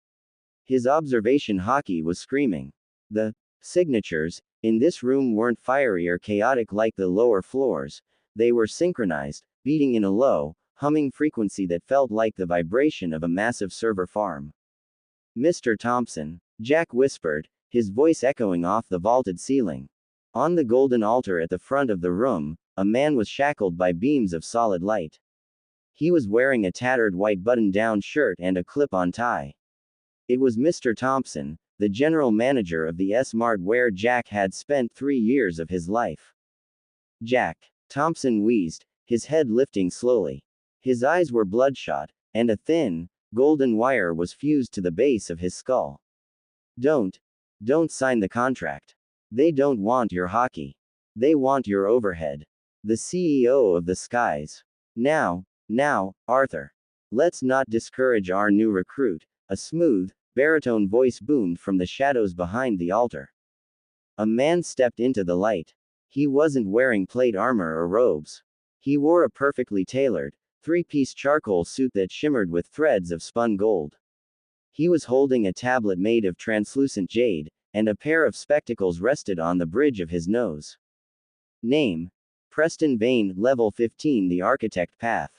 His observation hockey was screaming. The signatures in this room weren't fiery or chaotic like the lower floors, they were synchronized, beating in a low, humming frequency that felt like the vibration of a massive server farm. Mr. Thompson, Jack whispered, his voice echoing off the vaulted ceiling. On the golden altar at the front of the room, a man was shackled by beams of solid light. He was wearing a tattered white button-down shirt and a clip-on tie. It was Mr. Thompson, the general manager of the S-Mart where Jack had spent 3 years of his life. Jack, Thompson wheezed, his head lifting slowly. His eyes were bloodshot, and a thin, golden wire was fused to the base of his skull. Don't sign the contract. They don't want your hockey. They want your overhead. The CEO of the skies. Now, Arthur. Let's not discourage our new recruit, a smooth, baritone voice boomed from the shadows behind the altar. A man stepped into the light. He wasn't wearing plate armor or robes. He wore a perfectly tailored, 3-piece charcoal suit that shimmered with threads of spun gold. He was holding a tablet made of translucent jade, and a pair of spectacles rested on the bridge of his nose. Name: Preston Vane, Level 15, The Architect Path.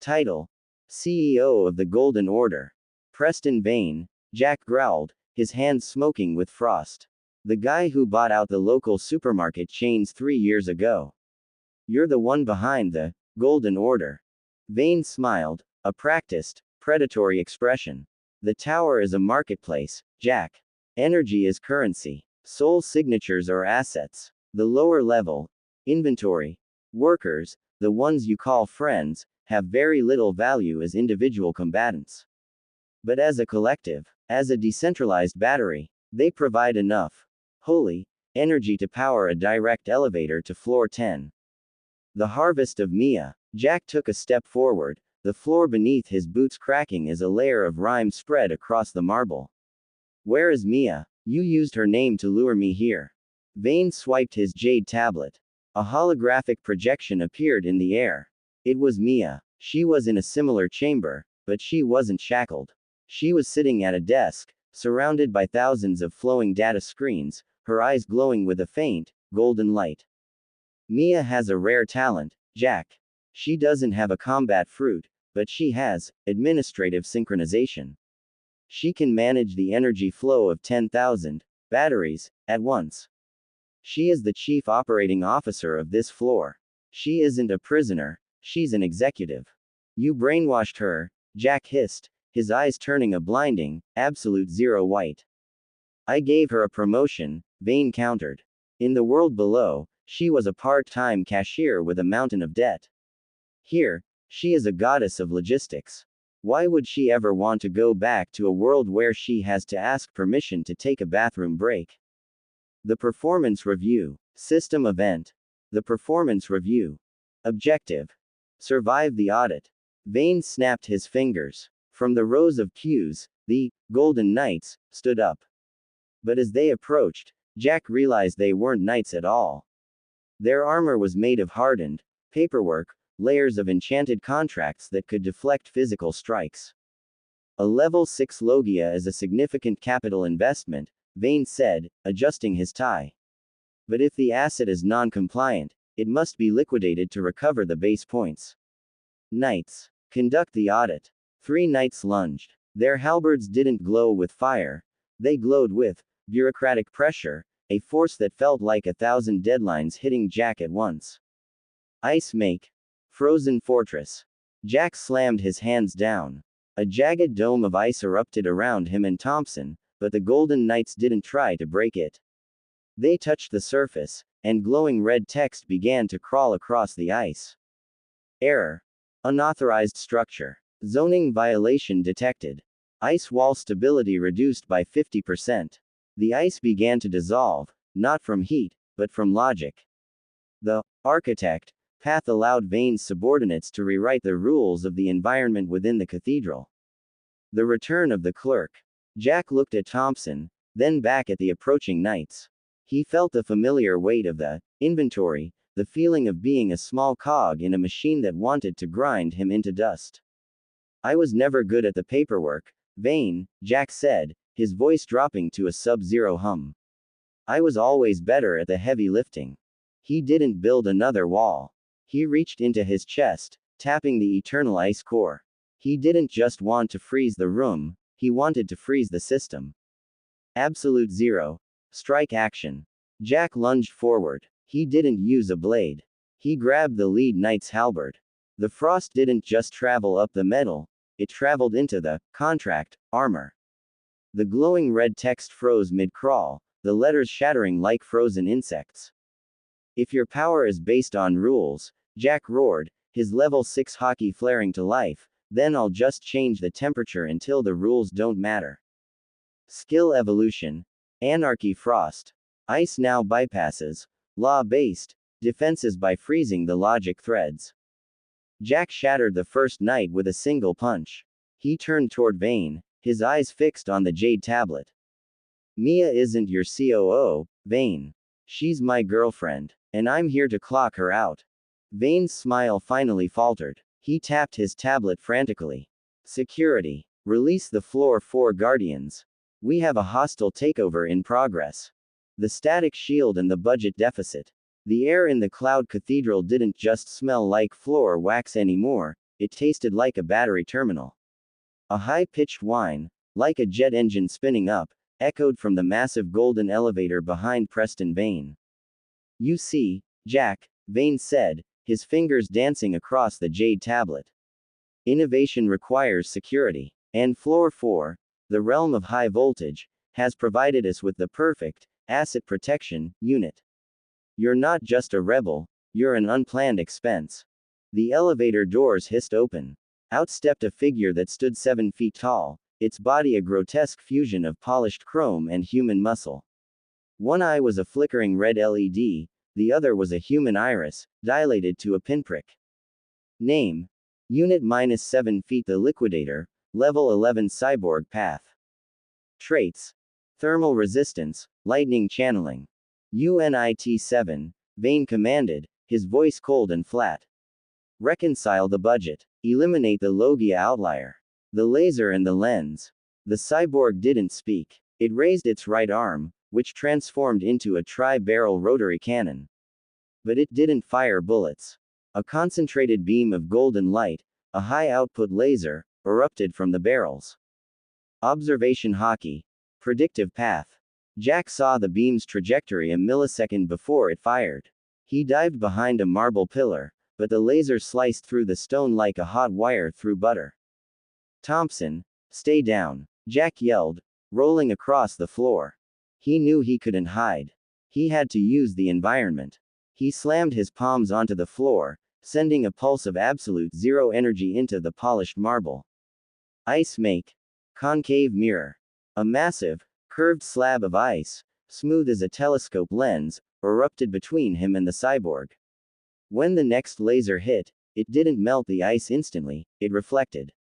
Title: CEO of the Golden Order. Preston Vane, Jack growled, his hands smoking with frost. The guy who bought out the local supermarket chains 3 years ago. You're the one behind the Golden Order. Vane smiled, a practiced, predatory expression. The tower is a marketplace, Jack. Energy is currency. Soul signatures are assets. The lower level, inventory, workers, the ones you call friends, have very little value as individual combatants. But as a collective, as a decentralized battery, they provide enough holy energy to power a direct elevator to floor 10. The harvest of Mia. Jack took a step forward, the floor beneath his boots cracking as a layer of rime spread across the marble. Where is Mia? You used her name to lure me here. Vane swiped his jade tablet. A holographic projection appeared in the air. It was Mia. She was in a similar chamber, but she wasn't shackled. She was sitting at a desk, surrounded by thousands of flowing data screens, her eyes glowing with a faint, golden light. Mia has a rare talent, Jack. She doesn't have a combat fruit, but she has administrative synchronization. She can manage the energy flow of 10,000 batteries at once. She is the chief operating officer of this floor. She isn't a prisoner, she's an executive. You brainwashed her, Jack hissed, his eyes turning a blinding, absolute zero white. I gave her a promotion, Vane countered. In the world below, she was a part-time cashier with a mountain of debt. Here, she is a goddess of logistics. Why would she ever want to go back to a world where she has to ask permission to take a bathroom break? The performance review. System event. The performance review. Objective: survive the audit. Vane snapped his fingers. From the rows of queues, the Golden Knights stood up. But as they approached, Jack realized they weren't knights at all. Their armor was made of hardened paperwork, layers of enchanted contracts that could deflect physical strikes. A level 6 Logia is a significant capital investment, Vane said, adjusting his tie. But if the asset is non-compliant, it must be liquidated to recover the base points. Knights. Conduct the audit. 3 knights lunged. Their halberds didn't glow with fire. They glowed with bureaucratic pressure, a force that felt like 1,000 deadlines hitting Jack at once. Ice make. Frozen fortress. Jack slammed his hands down. A jagged dome of ice erupted around him and Thompson, but the Golden Knights didn't try to break it. They touched the surface, and glowing red text began to crawl across the ice. Error. Unauthorized structure. Zoning violation detected. Ice wall stability reduced by 50%. The ice began to dissolve, not from heat, but from logic. The architect path allowed Vane's subordinates to rewrite the rules of the environment within the cathedral. The return of the clerk. Jack looked at Thompson, then back at the approaching knights. He felt the familiar weight of the inventory, the feeling of being a small cog in a machine that wanted to grind him into dust. I was never good at the paperwork, Vane, Jack said, his voice dropping to a sub-zero hum. I was always better at the heavy lifting. He didn't build another wall. He reached into his chest, tapping the eternal ice core. He didn't just want to freeze the room, he wanted to freeze the system. Absolute zero. Strike action. Jack lunged forward. He didn't use a blade. He grabbed the lead knight's halberd. The frost didn't just travel up the metal, it traveled into the contract armor. The glowing red text froze mid-crawl, the letters shattering like frozen insects. If your power is based on rules, Jack roared, his level 6 hockey flaring to life, then I'll just change the temperature until the rules don't matter. Skill evolution. Anarchy frost. Ice now bypasses law-based defenses by freezing the logic threads. Jack shattered the first knight with a single punch. He turned toward Vane, his eyes fixed on the jade tablet. Mia isn't your COO, Vane. She's my girlfriend, and I'm here to clock her out. Vane's smile finally faltered. He tapped his tablet frantically. Security. Release the floor 4 guardians. We have a hostile takeover in progress. The static shield and the budget deficit. The air in the Cloud Cathedral didn't just smell like floor wax anymore, it tasted like a battery terminal. A high-pitched whine, like a jet engine spinning up, echoed from the massive golden elevator behind Preston Vane. You see, Jack, Vane said, his fingers dancing across the jade tablet. Innovation requires security. And Floor 4, the realm of high voltage, has provided us with the perfect asset protection unit. You're not just a rebel, you're an unplanned expense. The elevator doors hissed open. Out stepped a figure that stood 7 feet tall, its body a grotesque fusion of polished chrome and human muscle. One eye was a flickering red LED, the other was a human iris, dilated to a pinprick. Name. Unit -7 feet the Liquidator, Level 11 Cyborg Path. Traits. Thermal resistance, lightning channeling. UNIT 7, Vane commanded, his voice cold and flat. Reconcile the budget. Eliminate the Logia outlier. The laser and the lens. The cyborg didn't speak. It raised its right arm, which transformed into a tri-barrel rotary cannon. But it didn't fire bullets. A concentrated beam of golden light, a high-output laser, erupted from the barrels. Observation hockey. Predictive path. Jack saw the beam's trajectory a millisecond before it fired. He dived behind a marble pillar, but the laser sliced through the stone like a hot wire through butter. Thompson, stay down, Jack yelled, rolling across the floor. He knew he couldn't hide. He had to use the environment. He slammed his palms onto the floor, sending a pulse of absolute zero energy into the polished marble. Ice make. Concave mirror. A massive, curved slab of ice, smooth as a telescope lens, erupted between him and the cyborg. When the next laser hit, it didn't melt the ice instantly, it reflected.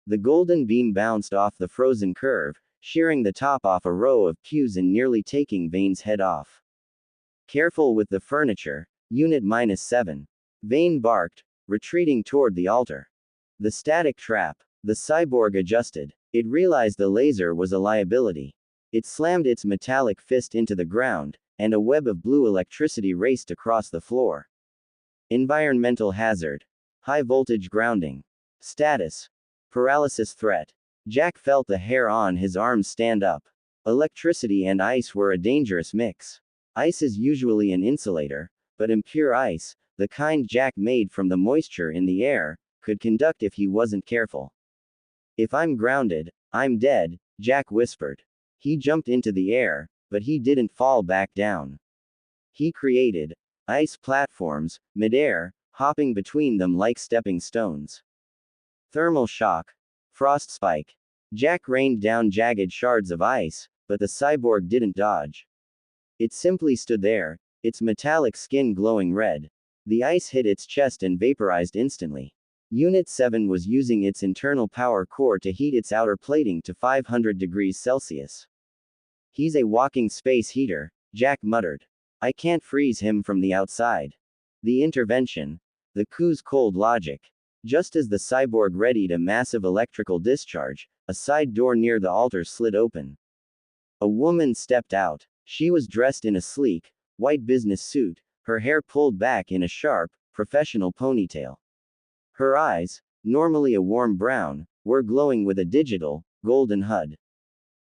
The golden beam bounced off the frozen curve, shearing the top off a row of pews and nearly taking Vane's head off. Careful with the furniture, Unit -7. Vane barked, retreating toward the altar. The static trap. The cyborg adjusted. It realized the laser was a liability. It slammed its metallic fist into the ground, and a web of blue electricity raced across the floor. Environmental hazard. High voltage grounding. Status. Paralysis threat. Jack felt the hair on his arms stand up. Electricity and ice were a dangerous mix. Ice is usually an insulator, but impure ice, the kind Jack made from the moisture in the air, could conduct if he wasn't careful. If I'm grounded, I'm dead, Jack whispered. He jumped into the air, but he didn't fall back down. He created ice platforms, midair, hopping between them like stepping stones. Thermal shock. Frost spike. Jack rained down jagged shards of ice, but the cyborg didn't dodge. It simply stood there, its metallic skin glowing red. The ice hit its chest and vaporized instantly. Unit 7 was using its internal power core to heat its outer plating to 500 degrees Celsius. He's a walking space heater, Jack muttered. I can't freeze him from the outside. The intervention. The coup's cold logic. Just as the cyborg readied a massive electrical discharge, a side door near the altar slid open. A woman stepped out. She was dressed in a sleek, white business suit, her hair pulled back in a sharp, professional ponytail. Her eyes, normally a warm brown, were glowing with a digital, golden HUD.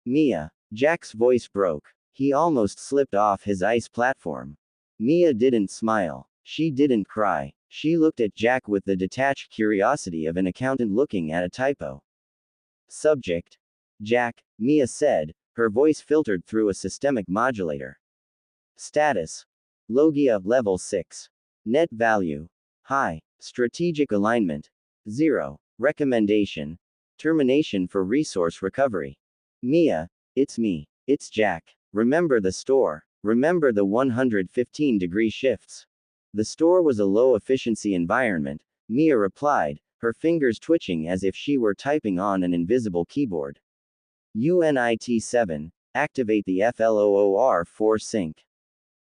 Mia. Jack's voice broke. He almost slipped off his ice platform. Mia didn't smile. She didn't cry. She looked at Jack with the detached curiosity of an accountant looking at a typo. Subject. Jack, Mia said, her voice filtered through a systemic modulator. Status. Logia, level 6. Net value. High. Strategic alignment. 0. Recommendation. Termination for resource recovery. Mia, it's me. It's Jack. Remember the store. Remember the 115-degree shifts. The store was a low-efficiency environment, Mia replied, her fingers twitching as if she were typing on an invisible keyboard. Unit 7, activate the FLOOR4 sync.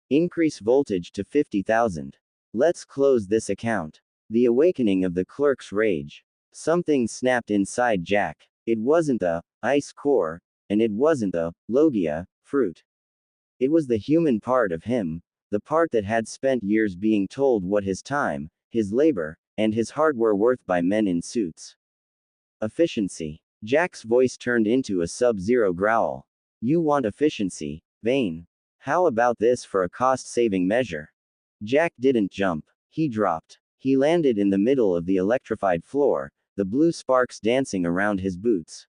Increase voltage to 50,000. Let's close this account. The awakening of the clerk's rage. Something snapped inside Jack. It wasn't the ice core, and it wasn't the logia fruit. It was the human part of him, the part that had spent years being told what his time, his labor, and his heart were worth by men in suits. Efficiency. Jack's voice turned into a sub-zero growl. You want efficiency, Vane? How about this for a cost-saving measure? Jack didn't jump. He dropped. He landed in the middle of the electrified floor, the blue sparks dancing around his boots.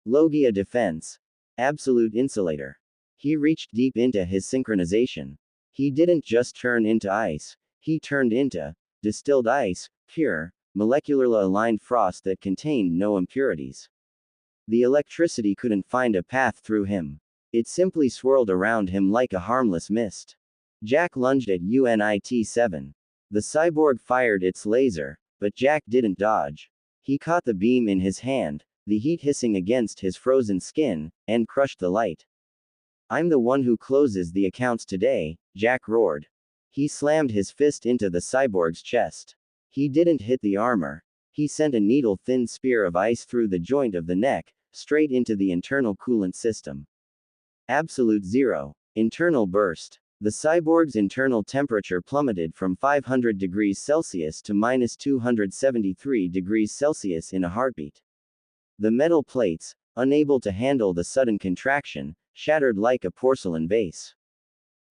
Logia defense. Absolute insulator. He reached deep into his synchronization. He didn't just turn into ice, he turned into distilled ice, pure, molecularly aligned frost that contained no impurities. The electricity couldn't find a path through him. It simply swirled around him like a harmless mist. Jack lunged at Unit 7. The cyborg fired its laser, but Jack didn't dodge. He caught the beam in his hand, the heat hissing against his frozen skin, and crushed the light. I'm the one who closes the accounts today, Jack roared. He slammed his fist into the cyborg's chest. He didn't hit the armor. He sent a needle-thin spear of ice through the joint of the neck, straight into the internal coolant system. Absolute zero. Internal burst. The cyborg's internal temperature plummeted from 500 degrees Celsius to minus 273 degrees Celsius in a heartbeat. The metal plates, unable to handle the sudden contraction, shattered like a porcelain vase.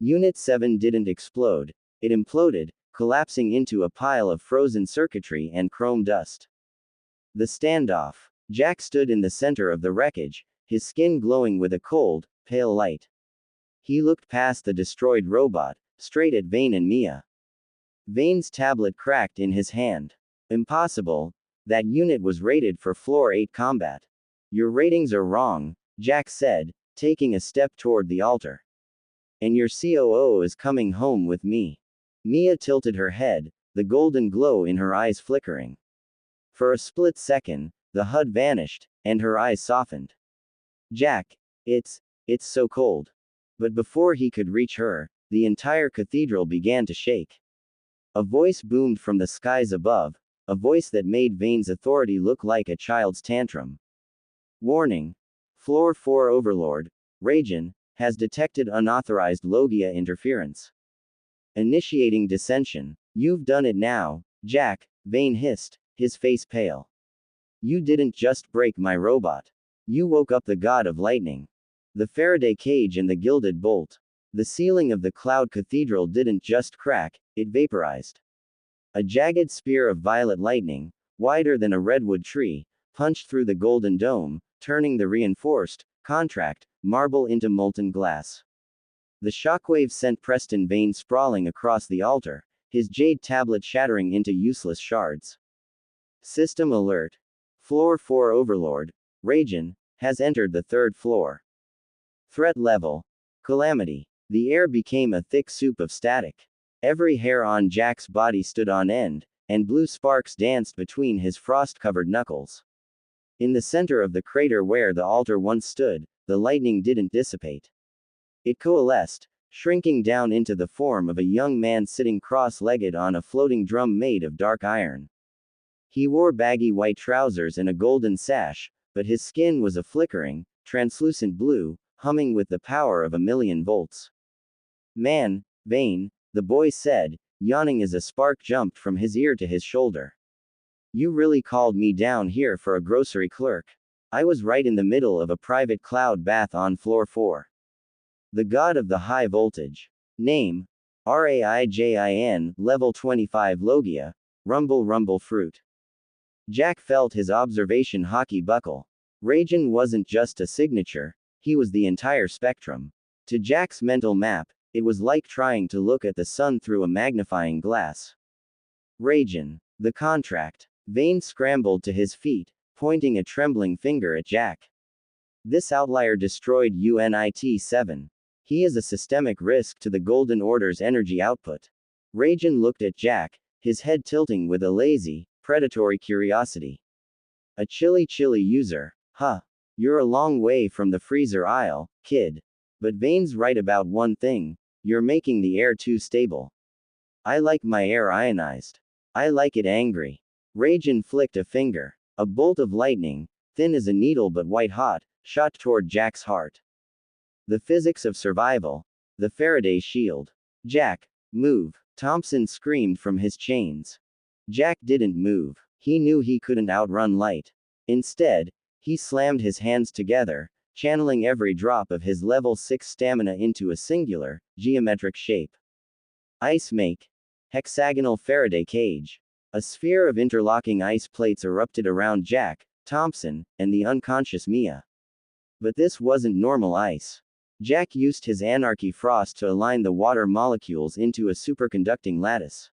Unit 7 didn't explode. It imploded, collapsing into a pile of frozen circuitry and chrome dust. The standoff. Jack stood in the center of the wreckage, his skin glowing with a cold, pale light. He looked past the destroyed robot, straight at Vane and Mia. Vane's tablet cracked in his hand. Impossible. That unit was rated for Floor 8 combat. Your ratings are wrong, Jack said, taking a step toward the altar. And your COO is coming home with me. Mia tilted her head, the golden glow in her eyes flickering. For a split second, the HUD vanished, and her eyes softened. Jack, it's so cold. But before he could reach her, the entire cathedral began to shake. A voice boomed from the skies above, a voice that made Vane's authority look like a child's tantrum. Warning. Floor 4 Overlord, Rajan, has detected unauthorized Logia interference. Initiating dissension. You've done it now, Jack, Vane hissed, his face pale. You didn't just break my robot. You woke up the god of lightning. The Faraday cage and the gilded bolt. The ceiling of the cloud cathedral didn't just crack, it vaporized. A jagged spear of violet lightning, wider than a redwood tree, punched through the golden dome, turning the reinforced, contract, marble into molten glass. The shockwave sent Preston Vane sprawling across the altar, his jade tablet shattering into useless shards. System alert. Floor 4 Overlord, Rajan, has entered the third floor. Threat level. Calamity. The air became a thick soup of static. Every hair on Jack's body stood on end, and blue sparks danced between his frost-covered knuckles. In the center of the crater where the altar once stood, the lightning didn't dissipate. It coalesced, shrinking down into the form of a young man sitting cross-legged on a floating drum made of dark iron. He wore baggy white trousers and a golden sash, but his skin was a flickering, translucent blue, humming with the power of 1,000,000 volts. Man, Vane, the boy said, yawning as a spark jumped from his ear to his shoulder. You really called me down here for a grocery clerk. I was right in the middle of a private cloud bath on floor 4. The god of the high voltage. Name: Raijin, level 25 Logia, Rumble Rumble Fruit. Jack felt his observation hockey buckle. Raijin wasn't just a signature, he was the entire spectrum. To Jack's mental map, it was like trying to look at the sun through a magnifying glass. Raijin. The contract. Vane scrambled to his feet, pointing a trembling finger at Jack. This outlier destroyed Unit 7. He is a systemic risk to the Golden Order's energy output. Raijin looked at Jack, his head tilting with a lazy, predatory curiosity. A chilly user, huh? You're a long way from the freezer aisle, kid. But Vane's right about one thing, you're making the air too stable. I like my air ionized. I like it angry. Raijin flicked a finger. A bolt of lightning, thin as a needle but white hot, shot toward Jack's heart. The physics of survival. The Faraday shield. Jack, move. Thompson screamed from his chains. Jack didn't move. He knew he couldn't outrun light. Instead, he slammed his hands together, channeling every drop of his level 6 stamina into a singular, geometric shape. Ice make. Hexagonal Faraday cage. A sphere of interlocking ice plates erupted around Jack, Thompson, and the unconscious Mia. But this wasn't normal ice. Jack used his anarchy frost to align the water molecules into a superconducting lattice.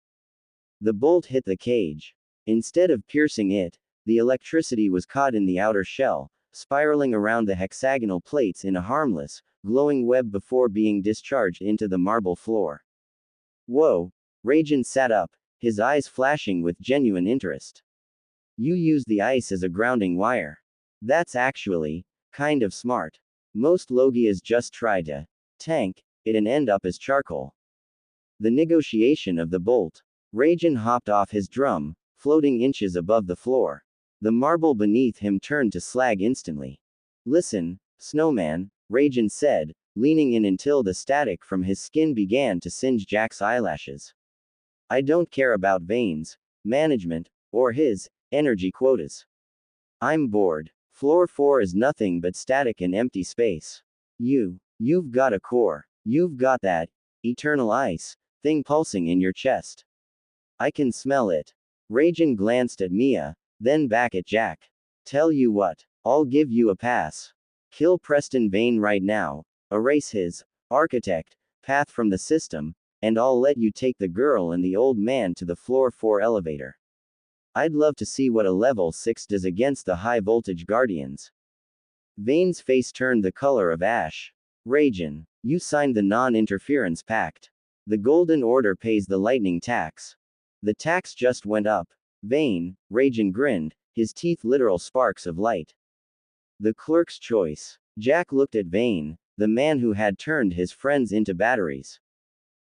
The bolt hit the cage. Instead of piercing it, the electricity was caught in the outer shell, spiraling around the hexagonal plates in a harmless, glowing web before being discharged into the marble floor. Whoa! Raijin sat up, his eyes flashing with genuine interest. You use the ice as a grounding wire. That's actually kind of smart. Most Logias just try to tank it and end up as charcoal. The negotiation of the bolt. Raijin hopped off his drum, floating inches above the floor. The marble beneath him turned to slag instantly. Listen, Snowman, Raijin said, leaning in until the static from his skin began to singe Jack's eyelashes. I don't care about Vane's management, or his energy quotas. I'm bored. Floor 4 is nothing but static and empty space. You've got a core. You've got that eternal ice thing pulsing in your chest. I can smell it. Raijin glanced at Mia, then back at Jack. Tell you what, I'll give you a pass. Kill Preston Vane right now, erase his architect path from the system, and I'll let you take the girl and the old man to the floor 4 elevator. I'd love to see what a level 6 does against the high voltage guardians. Vane's face turned the color of ash. Raijin, you signed the non-interference pact. The Golden Order pays the lightning tax. The tax just went up. Vane, Raijin grinned, his teeth literal sparks of light. The clerk's choice. Jack looked at Vane, the man who had turned his friends into batteries.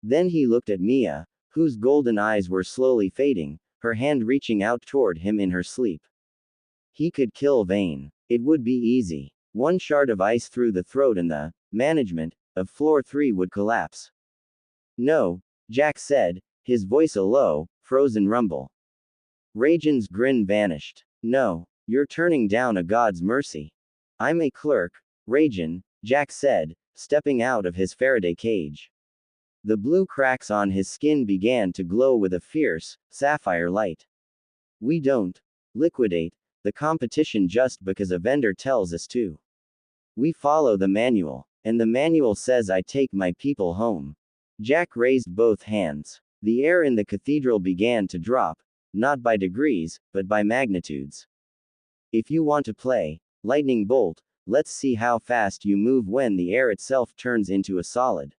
Then he looked at Mia, whose golden eyes were slowly fading, her hand reaching out toward him in her sleep. He could kill Vane. It would be easy. One shard of ice through the throat and the management of floor 3 would collapse. No, Jack said, his voice a low, frozen rumble. Raijin's grin vanished. No, you're turning down a god's mercy. I'm a clerk, Raijin, Jack said, stepping out of his Faraday cage. The blue cracks on his skin began to glow with a fierce, sapphire light. We don't liquidate the competition just because a vendor tells us to. We follow the manual, and the manual says I take my people home. Jack raised both hands. The air in the cathedral began to drop, not by degrees, but by magnitudes. If you want to play lightning bolt, let's see how fast you move when the air itself turns into a solid.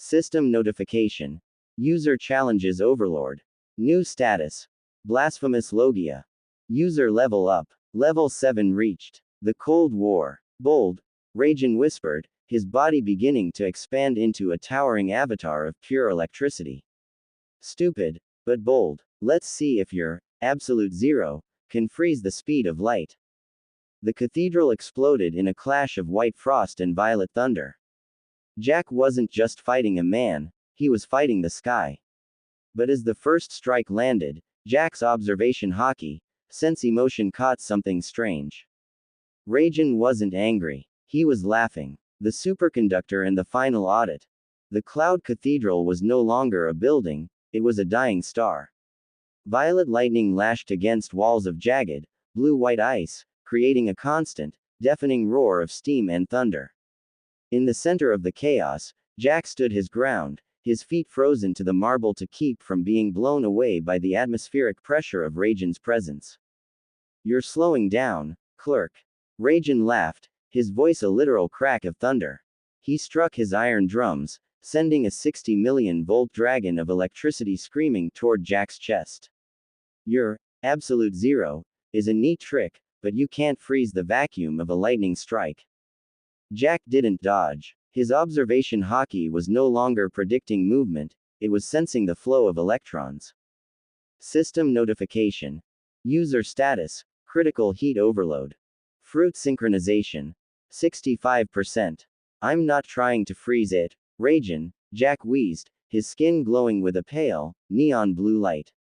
System notification. User challenges Overlord. New status. Blasphemous Logia. User level up. Level 7 reached. The Cold War. Bold. Rajan whispered, his body beginning to expand into a towering avatar of pure electricity. Stupid, but bold. Let's see if your absolute zero can freeze the speed of light. The cathedral exploded in a clash of white frost and violet thunder. Jack wasn't just fighting a man, he was fighting the sky. But as the first strike landed, Jack's observation hockey sense emotion caught something strange. Rajan wasn't angry. He was laughing. The superconductor and the final audit. The Cloud Cathedral was no longer a building, it was a dying star. Violet lightning lashed against walls of jagged, blue-white ice, creating a constant, deafening roar of steam and thunder. In the center of the chaos, Jack stood his ground, his feet frozen to the marble to keep from being blown away by the atmospheric pressure of Rajan's presence. You're slowing down, Clerk. Rajan laughed, his voice a literal crack of thunder. He struck his iron drums, sending a 60 million volt dragon of electricity screaming toward Jack's chest. Your absolute zero is a neat trick, but you can't freeze the vacuum of a lightning strike. Jack didn't dodge. His observation hockey was no longer predicting movement, it was sensing the flow of electrons. System notification. User status, critical heat overload. Fruit synchronization. 65%. I'm not trying to freeze it, Rajan, Jack wheezed, his skin glowing with a pale, neon blue light.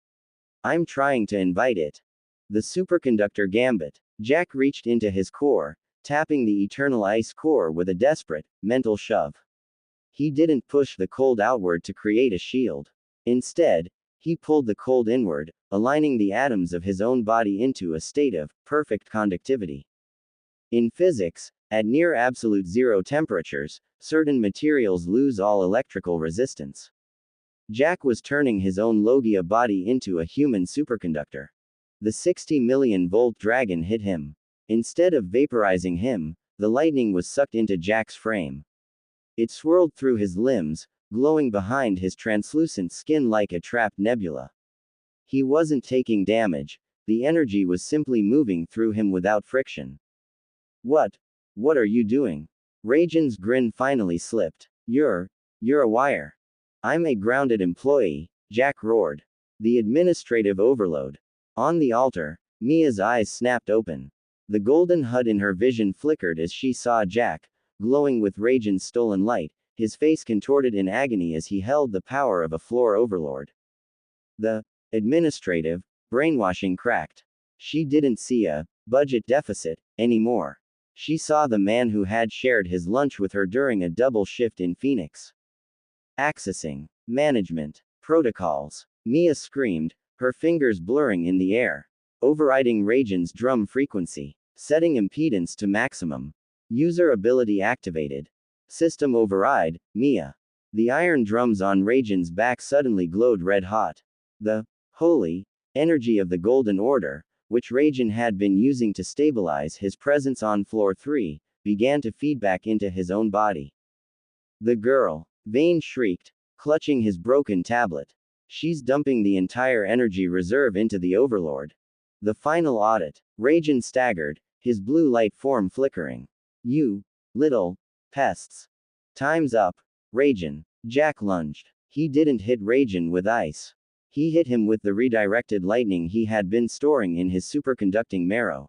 I'm trying to invite it. The superconductor gambit. Jack reached into his core, tapping the eternal ice core with a desperate, mental shove. He didn't push the cold outward to create a shield. Instead, he pulled the cold inward, aligning the atoms of his own body into a state of perfect conductivity. In physics, at near absolute zero temperatures, certain materials lose all electrical resistance. Jack was turning his own Logia body into a human superconductor. The 60 million volt dragon hit him. Instead of vaporizing him, the lightning was sucked into Jack's frame. It swirled through his limbs, glowing behind his translucent skin like a trapped nebula. He wasn't taking damage, the energy was simply moving through him without friction. What are you doing? Rajan's grin finally slipped. You're a wire. I'm a grounded employee, Jack roared. The administrative overload. On the altar, Mia's eyes snapped open. The golden HUD in her vision flickered as she saw Jack, glowing with Rajan's stolen light, his face contorted in agony as he held the power of a floor overlord. The administrative brainwashing cracked. She didn't see a budget deficit anymore. She saw the man who had shared his lunch with her during a double shift in Phoenix. Accessing management protocols. Mia screamed, her fingers blurring in the air. Overriding Rajan's drum frequency. Setting impedance to maximum. User ability activated. System override, Mia. The iron drums on Rajan's back suddenly glowed red hot. The holy energy of the Golden Order, which Rajan had been using to stabilize his presence on floor 3, began to feed back into his own body. The girl, Vane shrieked, clutching his broken tablet. She's dumping the entire energy reserve into the Overlord. The final audit. Rajan staggered, his blue light form flickering. You little pests. Time's up, Rajan. Jack lunged. He didn't hit Rajan with ice. He hit him with the redirected lightning he had been storing in his superconducting marrow.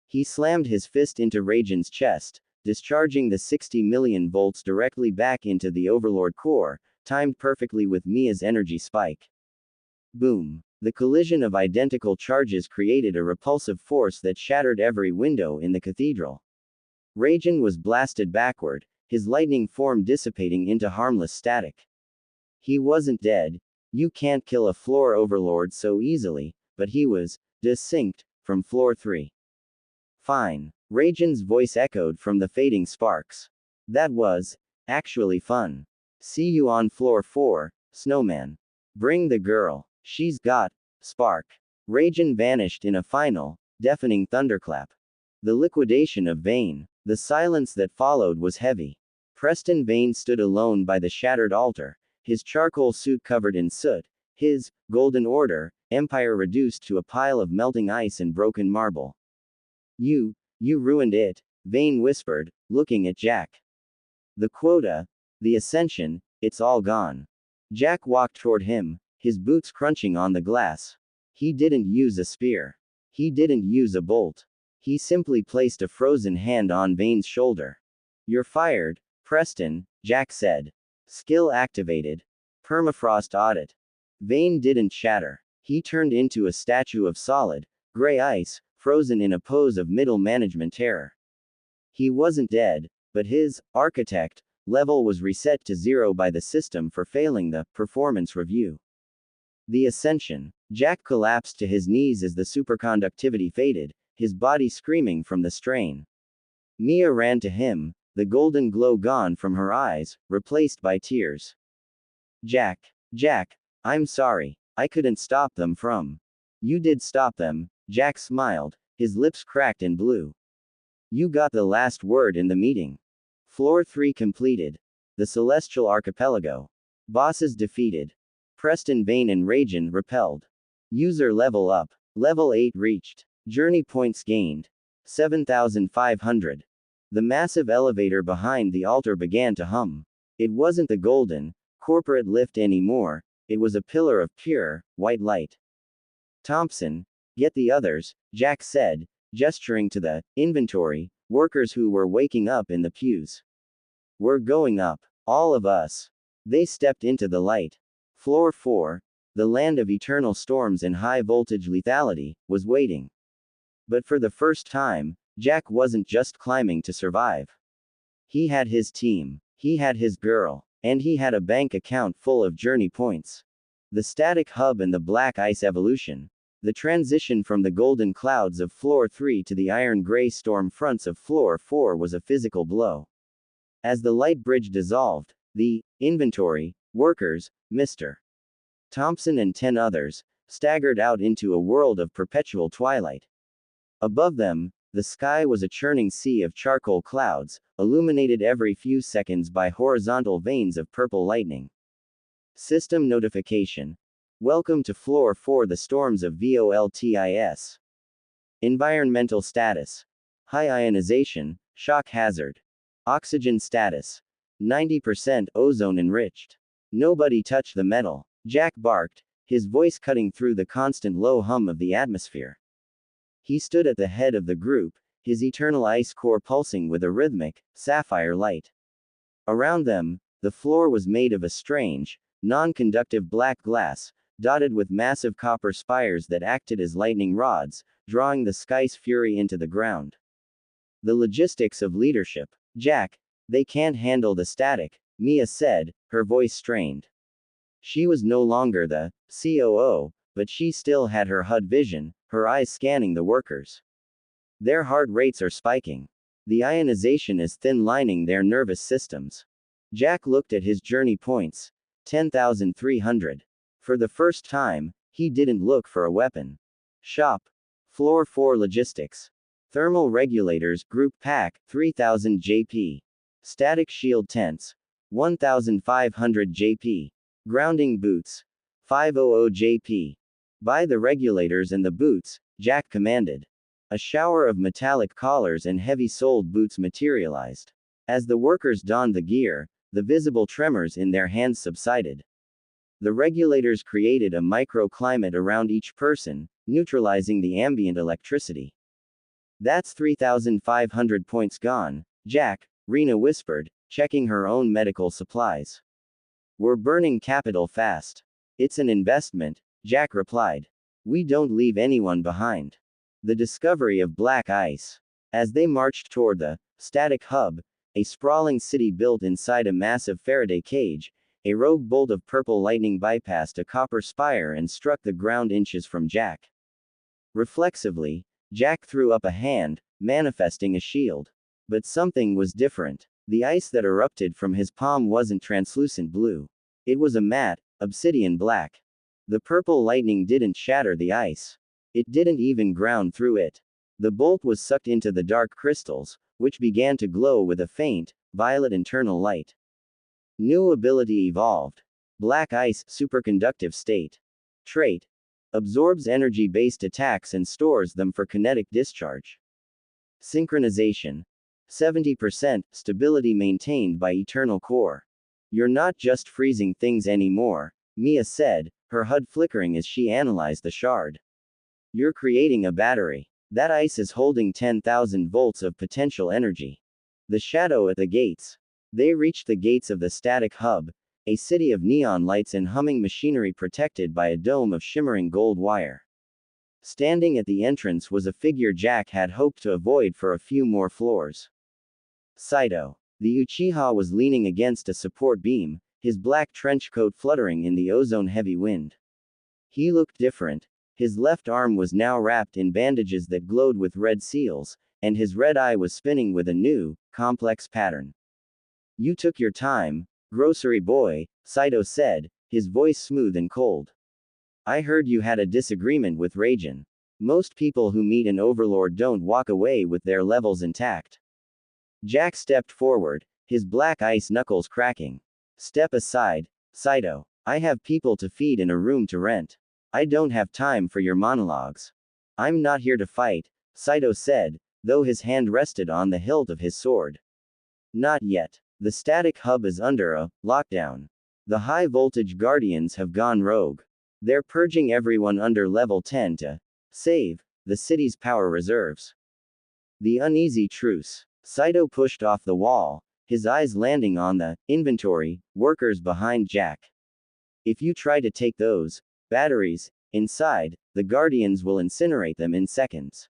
He slammed his fist into Rajan's chest, discharging the 60 million volts directly back into the Overlord core, timed perfectly with Mia's energy spike. Boom. The collision of identical charges created a repulsive force that shattered every window in the cathedral. Rajan was blasted backward, his lightning form dissipating into harmless static. He wasn't dead. You can't kill a floor overlord so easily, but he was distinct from floor 3. Fine. Rajan's voice echoed from the fading sparks. That was actually fun. See you on floor 4, Snowman. Bring the girl. She's got spark. Rajan vanished in a final, deafening thunderclap. The liquidation of Vane. The silence that followed was heavy. Preston Vane stood alone by the shattered altar, his charcoal suit covered in soot, his golden order empire reduced to a pile of melting ice and broken marble. You ruined it, Vane whispered, looking at Jack. The quota, the ascension, it's all gone. Jack walked toward him, his boots crunching on the glass. He didn't use a spear. He didn't use a bolt. He simply placed a frozen hand on Vane's shoulder. You're fired, Preston, Jack said. Skill activated. Permafrost audit. Vane didn't shatter. He turned into a statue of solid, gray ice, frozen in a pose of middle management terror. He wasn't dead, but his architect level was reset to 0 by the system for failing the performance review. The ascension. Jack collapsed to his knees as the superconductivity faded, his body screaming from the strain. Mia ran to him, the golden glow gone from her eyes, replaced by tears. Jack, I'm sorry. I couldn't stop them from. You did stop them, Jack smiled, his lips cracked and blue. You got the last word in the meeting. Floor 3 completed. The Celestial Archipelago. Bosses defeated. Preston Vane and Rajan repelled. User level up. Level 8 reached. Journey points gained. 7,500. The massive elevator behind the altar began to hum. It wasn't the golden, corporate lift anymore, it was a pillar of pure, white light. Thompson, get the others, Jack said, gesturing to the inventory workers who were waking up in the pews. We're going up. All of us. They stepped into the light. Floor 4, the land of eternal storms and high voltage lethality, was waiting. But for the first time, Jack wasn't just climbing to survive. He had his team. He had his girl. And he had a bank account full of journey points. The static hub and the black ice evolution. The transition from the golden clouds of Floor 3 to the iron-gray storm fronts of Floor 4 was a physical blow. As the light bridge dissolved, the inventory workers, Mr. Thompson and 10 others, staggered out into a world of perpetual twilight. Above them, the sky was a churning sea of charcoal clouds, illuminated every few seconds by horizontal veins of purple lightning. System notification. Welcome to Floor 4, the storms of VOLTIS. Environmental status. High ionization, shock hazard. Oxygen status. 90% ozone enriched. Nobody touch the metal, Jack barked, his voice cutting through the constant low hum of the atmosphere. He stood at the head of the group, his eternal ice core pulsing with a rhythmic, sapphire light. Around them, the floor was made of a strange, non-conductive black glass, dotted with massive copper spires that acted as lightning rods, drawing the sky's fury into the ground. The logistics of leadership. Jack, they can't handle the static, Mia said, her voice strained. She was no longer the COO, but she still had her HUD vision, her eyes scanning the workers. Their heart rates are spiking. The ionization is thin-lining their nervous systems. Jack looked at his journey points. 10,300. For the first time, he didn't look for a weapon. Shop. Floor 4 logistics. Thermal regulators, group pack, 3000 JP. Static shield tents. 1500 JP. Grounding boots. 500 JP. Buy the regulators and the boots, Jack commanded. A shower of metallic collars and heavy-soled boots materialized. As the workers donned the gear, the visible tremors in their hands subsided. The regulators created a microclimate around each person, neutralizing the ambient electricity. That's 3,500 points gone, Jack, Rena whispered, checking her own medical supplies. We're burning capital fast. It's an investment, Jack replied. We don't leave anyone behind. The discovery of black ice. As they marched toward the static hub, a sprawling city built inside a massive Faraday cage, a rogue bolt of purple lightning bypassed a copper spire and struck the ground inches from Jack. Reflexively, Jack threw up a hand, manifesting a shield. But something was different. The ice that erupted from his palm wasn't translucent blue. It was a matte, obsidian black. The purple lightning didn't shatter the ice. It didn't even ground through it. The bolt was sucked into the dark crystals, which began to glow with a faint, violet internal light. New ability evolved. Black ice, superconductive state. Trait. Absorbs energy-based attacks and stores them for kinetic discharge. Synchronization. 70%, stability maintained by eternal core. You're not just freezing things anymore, Mia said, her HUD flickering as she analyzed the shard. You're creating a battery. That ice is holding 10,000 volts of potential energy. The shadow at the gates. They reached the gates of the static hub, a city of neon lights and humming machinery protected by a dome of shimmering gold wire. Standing at the entrance was a figure Jack had hoped to avoid for a few more floors. Saito. The Uchiha was leaning against a support beam, his black trench coat fluttering in the ozone-heavy wind. He looked different. His left arm was now wrapped in bandages that glowed with red seals, and his red eye was spinning with a new, complex pattern. You took your time, grocery boy, Saito said, his voice smooth and cold. I heard you had a disagreement with Raijin. Most people who meet an overlord don't walk away with their levels intact. Jack stepped forward, his black ice knuckles cracking. Step aside, Saito. I have people to feed and a room to rent. I don't have time for your monologues. I'm not here to fight, Saito said, though his hand rested on the hilt of his sword. Not yet. The static hub is under a lockdown. The high-voltage guardians have gone rogue. They're purging everyone under level 10 to save the city's power reserves. The uneasy truce. Saito pushed off the wall, his eyes landing on the inventory workers behind Jack. If you try to take those batteries inside, the guardians will incinerate them in seconds.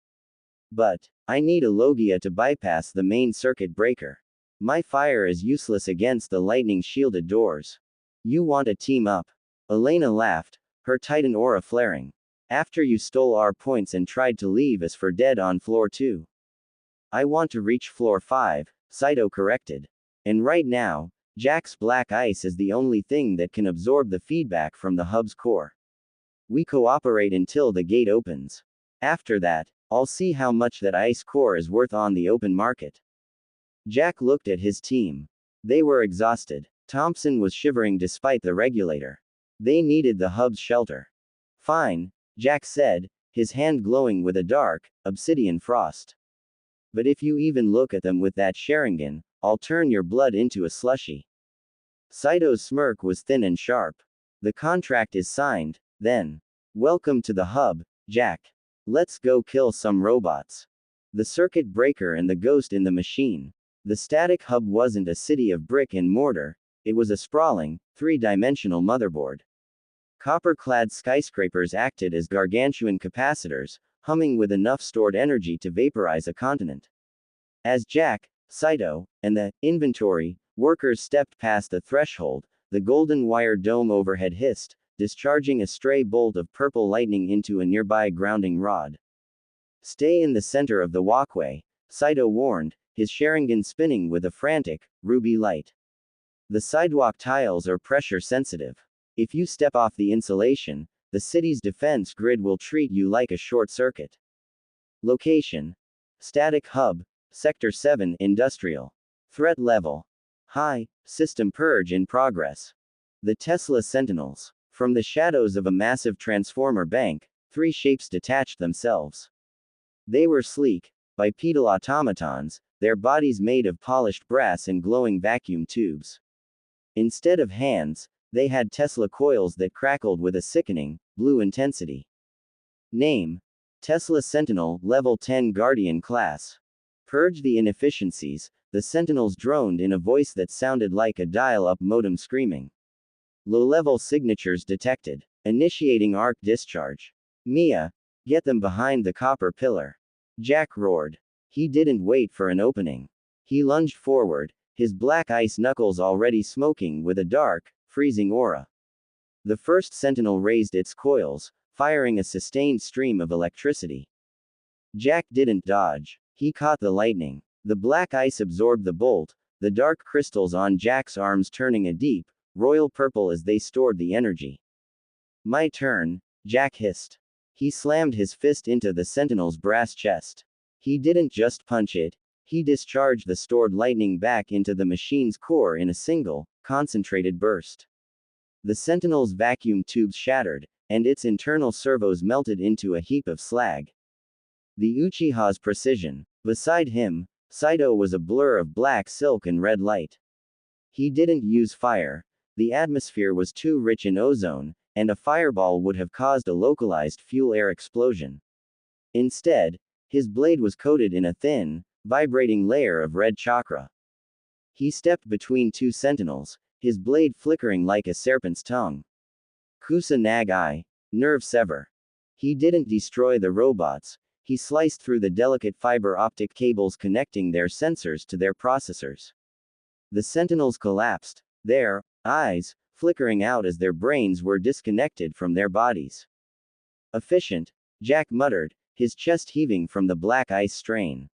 But I need a Logia to bypass the main circuit breaker. My fire is useless against the lightning-shielded doors. You want to team up? Elena laughed, her Titan aura flaring. After you stole our points and tried to leave us for dead on floor 2. I want to reach floor 5, Saito corrected. And right now, Jack's black ice is the only thing that can absorb the feedback from the hub's core. We cooperate until the gate opens. After that, I'll see how much that ice core is worth on the open market. Jack looked at his team. They were exhausted. Thompson was shivering despite the regulator. They needed the hub's shelter. Fine, Jack said, his hand glowing with a dark, obsidian frost. But if you even look at them with that Sharingan, I'll turn your blood into a slushy. Saito's smirk was thin and sharp. The contract is signed, then. Welcome to the hub, Jack. Let's go kill some robots. The circuit breaker and the ghost in the machine. The static hub wasn't a city of brick and mortar, it was a sprawling, three-dimensional motherboard. Copper-clad skyscrapers acted as gargantuan capacitors, humming with enough stored energy to vaporize a continent. As Jack, Saito, and the inventory workers stepped past the threshold, the golden wire dome overhead hissed, discharging a stray bolt of purple lightning into a nearby grounding rod. Stay in the center of the walkway, Saito warned, his Sharingan spinning with a frantic, ruby light. The sidewalk tiles are pressure sensitive. If you step off the insulation, the city's defense grid will treat you like a short circuit. Location. Static Hub, Sector 7, Industrial. Threat level. High, system purge in progress. The Tesla Sentinels. From the shadows of a massive transformer bank, 3 shapes detached themselves. They were sleek, bipedal automatons, their bodies made of polished brass and glowing vacuum tubes. Instead of hands, they had Tesla coils that crackled with a sickening, blue intensity. Name. Tesla Sentinel, Level 10 Guardian Class. Purge the inefficiencies, the Sentinels droned in a voice that sounded like a dial-up modem screaming. Low-level signatures detected. Initiating arc discharge. Mia, get them behind the copper pillar. Jack roared. He didn't wait for an opening. He lunged forward, his black ice knuckles already smoking with a dark, freezing aura. The first sentinel raised its coils, firing a sustained stream of electricity. Jack didn't dodge. He caught the lightning. The black ice absorbed the bolt, the dark crystals on Jack's arms turning a deep, royal purple as they stored the energy. My turn, Jack hissed. He slammed his fist into the sentinel's brass chest. He didn't just punch it, He discharged the stored lightning back into the machine's core in a single, concentrated burst. The Sentinel's vacuum tubes shattered, and its internal servos melted into a heap of slag. The Uchiha's precision. Beside him, Saito was a blur of black silk and red light. He didn't use fire. The atmosphere was too rich in ozone, and a fireball would have caused a localized fuel-air explosion. Instead, his blade was coated in a thin, vibrating layer of red chakra. He stepped between two sentinels, his blade flickering like a serpent's tongue. Kusanagi, nerve sever. He didn't destroy the robots, he sliced through the delicate fiber optic cables connecting their sensors to their processors. The sentinels collapsed, their eyes flickering out as their brains were disconnected from their bodies. Efficient, Jack muttered, his chest heaving from the black ice strain.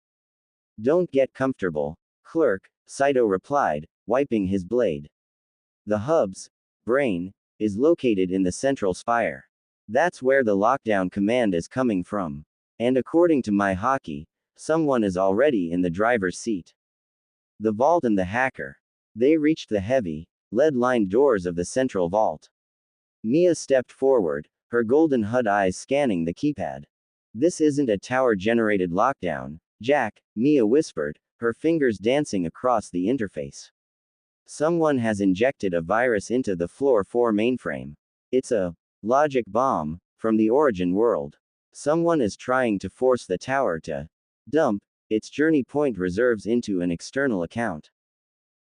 Don't get comfortable, Clerk, Saito replied, wiping his blade. The hub's brain is located in the central spire. That's where the lockdown command is coming from. And according to my hockey, someone is already in the driver's seat. The vault and the hacker. They reached the heavy, lead-lined doors of the central vault. Mia stepped forward, her golden HUD eyes scanning the keypad. This isn't a tower-generated lockdown, Jack, Mia whispered, her fingers dancing across the interface. Someone has injected a virus into the Floor 4 mainframe. It's a logic bomb from the origin world. Someone is trying to force the tower to dump its journey point reserves into an external account.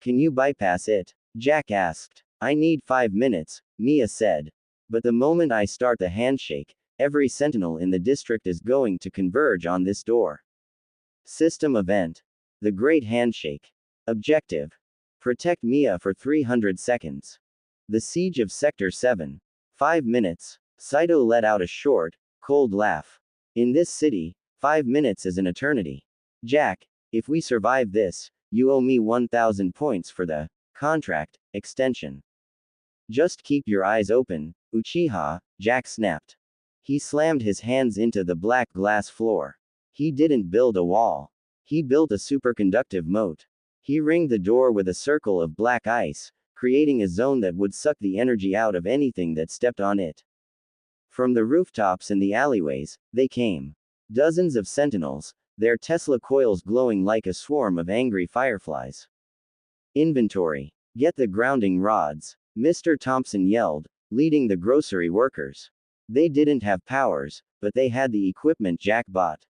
Can you bypass it? Jack asked. I need 5 minutes, Mia said. But the moment I start the handshake, every sentinel in the district is going to converge on this door. System event. The Great Handshake. Objective. Protect Mia for 300 seconds. The Siege of Sector 7. 5 minutes. Saito let out a short, cold laugh. In this city, 5 minutes is an eternity. Jack, if we survive this, you owe me 1,000 points for the contract extension. Just keep your eyes open, Uchiha, Jack snapped. He slammed his hands into the black glass floor. He didn't build a wall. He built a superconductive moat. He ringed the door with a circle of black ice, creating a zone that would suck the energy out of anything that stepped on it. From the rooftops and the alleyways, they came. Dozens of sentinels, their Tesla coils glowing like a swarm of angry fireflies. Inventory. Get the grounding rods, Mr. Thompson yelled, leading the grocery workers. They didn't have powers, but they had the equipment Jack bought.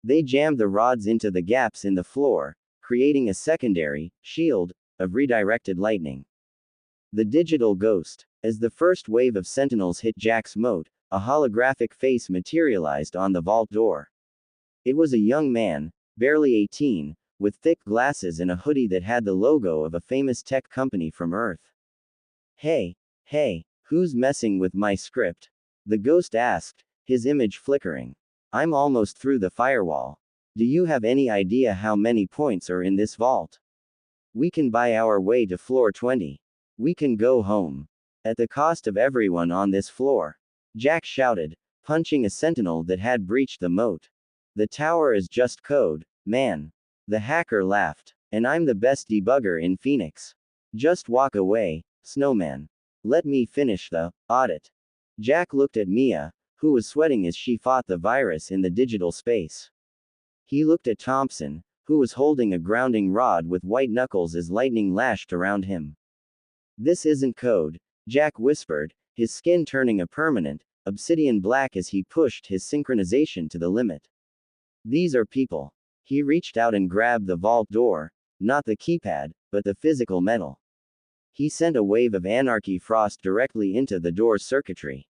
They jammed the rods into the gaps in the floor, creating a secondary shield of redirected lightning. The digital ghost. As the first wave of sentinels hit Jack's moat, a holographic face materialized on the vault door. It was a young man, barely 18, with thick glasses and a hoodie that had the logo of a famous tech company from Earth. Hey, who's messing with my script? The ghost asked, his image flickering. I'm almost through the firewall. Do you have any idea how many points are in this vault? We can buy our way to floor 20. We can go home. At the cost of everyone on this floor. Jack shouted, punching a sentinel that had breached the moat. The tower is just code, man. The hacker laughed. And I'm the best debugger in Phoenix. Just walk away, snowman. Let me finish the audit. Jack looked at Mia, who was sweating as she fought the virus in the digital space. He looked at Thompson, who was holding a grounding rod with white knuckles as lightning lashed around him. This isn't code, Jack whispered, his skin turning a permanent, obsidian black as he pushed his synchronization to the limit. These are people. He reached out and grabbed the vault door, not the keypad, but the physical metal. He sent a wave of anarchy frost directly into the door's circuitry.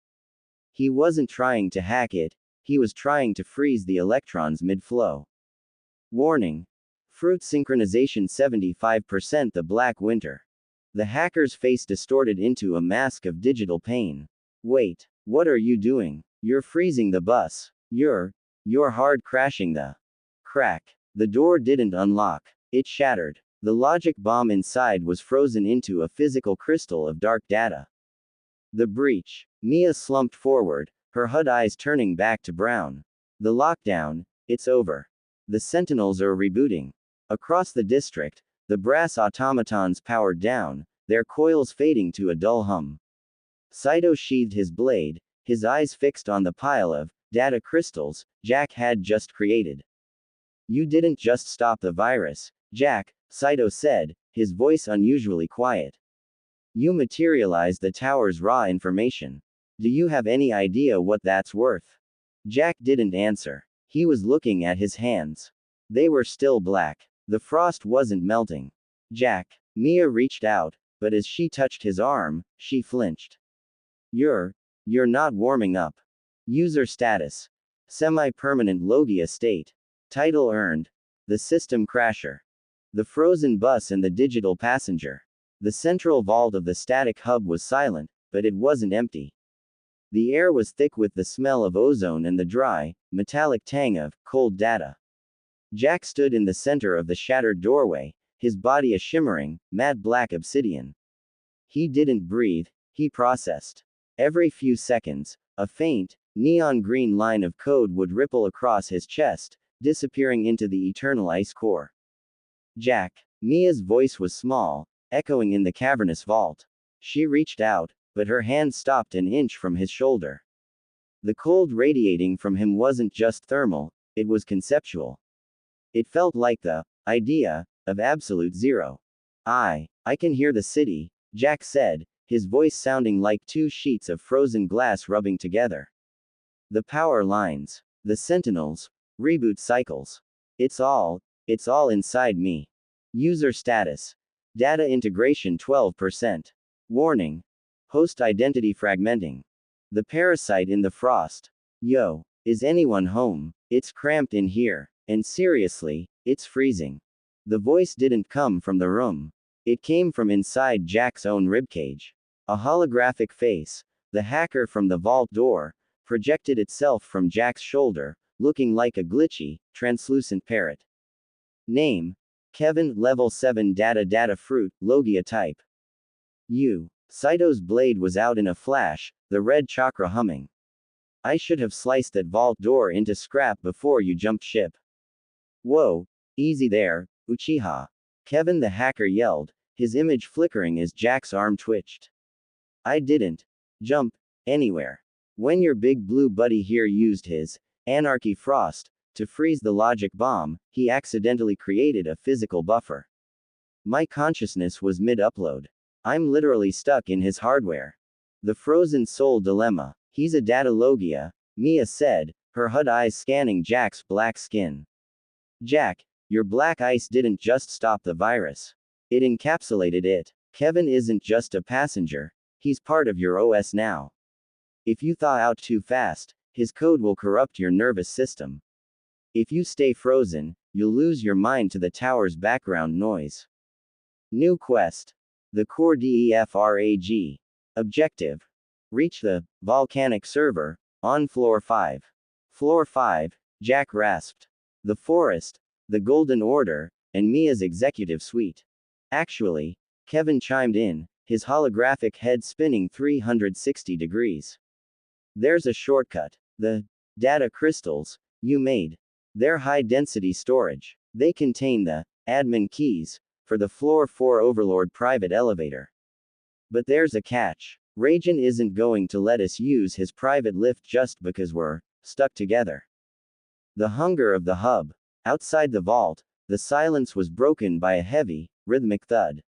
He wasn't trying to hack it, he was trying to freeze the electrons mid-flow. Warning. Fruit synchronization 75% the Black Winter. The hacker's face distorted into a mask of digital pain. Wait, what are you doing? You're freezing the bus. You're hard crashing the crack. The door didn't unlock. It shattered. The logic bomb inside was frozen into a physical crystal of dark data. The breach. Mia slumped forward, her HUD eyes turning back to brown. The lockdown, it's over. The Sentinels are rebooting. Across the district, the brass automatons powered down, their coils fading to a dull hum. Saito sheathed his blade, his eyes fixed on the pile of data crystals Jack had just created. You didn't just stop the virus, Jack, Saito said, his voice unusually quiet. You materialized the tower's raw information. Do you have any idea what that's worth? Jack didn't answer. He was looking at his hands. They were still black. The frost wasn't melting. Jack. Mia reached out, but as she touched his arm, she flinched. You're not warming up. User status. Semi-permanent Logia state. Title earned. The System Crasher. The Frozen Bus and the Digital Passenger. The central vault of the static hub was silent, but it wasn't empty. The air was thick with the smell of ozone and the dry, metallic tang of cold data. Jack stood in the center of the shattered doorway, his body a shimmering, matte black obsidian. He didn't breathe, he processed. Every few seconds, a faint, neon green line of code would ripple across his chest, disappearing into the eternal ice core. Jack. Mia's voice was small, echoing in the cavernous vault. She reached out, but her hand stopped an inch from his shoulder. The cold radiating from him wasn't just thermal, it was conceptual. It felt like the idea of absolute zero. I can hear the city, Jack said, his voice sounding like two sheets of frozen glass rubbing together. The power lines, the sentinels, reboot cycles. It's all inside me. User status. Data integration 12%. Warning. Host identity fragmenting. The parasite in the frost. Yo, is anyone home? It's cramped in here, and seriously, it's freezing. The voice didn't come from the room. It came from inside Jack's own ribcage. A holographic face, the hacker from the vault door, projected itself from Jack's shoulder, looking like a glitchy, translucent parrot. Name. Kevin, level 7 data fruit, Logia type. Saito's blade was out in a flash, the red chakra humming. I should have sliced that vault door into scrap before you jumped ship. Whoa, easy there, Uchiha. Kevin the hacker yelled, his image flickering as Jack's arm twitched. I didn't jump anywhere. When your big blue buddy here used his Anarchy Frost to freeze the logic bomb, he accidentally created a physical buffer. My consciousness was mid-upload. I'm literally stuck in his hardware. The frozen soul dilemma. He's a data Logia, Mia said, her HUD eyes scanning Jack's black skin. Jack, your black ice didn't just stop the virus. It encapsulated it. Kevin isn't just a passenger, he's part of your OS now. If you thaw out too fast, his code will corrupt your nervous system. If you stay frozen, you'll lose your mind to the tower's background noise. New quest. The Core DEFRAG. Objective. Reach the volcanic server on floor 5. Floor 5, Jack rasped. The forest, the Golden Order, and Mia's executive suite. Actually, Kevin chimed in, his holographic head spinning 360 degrees. There's a shortcut. The data crystals you made. They're high-density storage. They contain the admin keys for the floor 4 Overlord private elevator. But there's a catch. Rajan isn't going to let us use his private lift just because we're stuck together. The hunger of the hub. Outside the vault, the silence was broken by a heavy, rhythmic thud.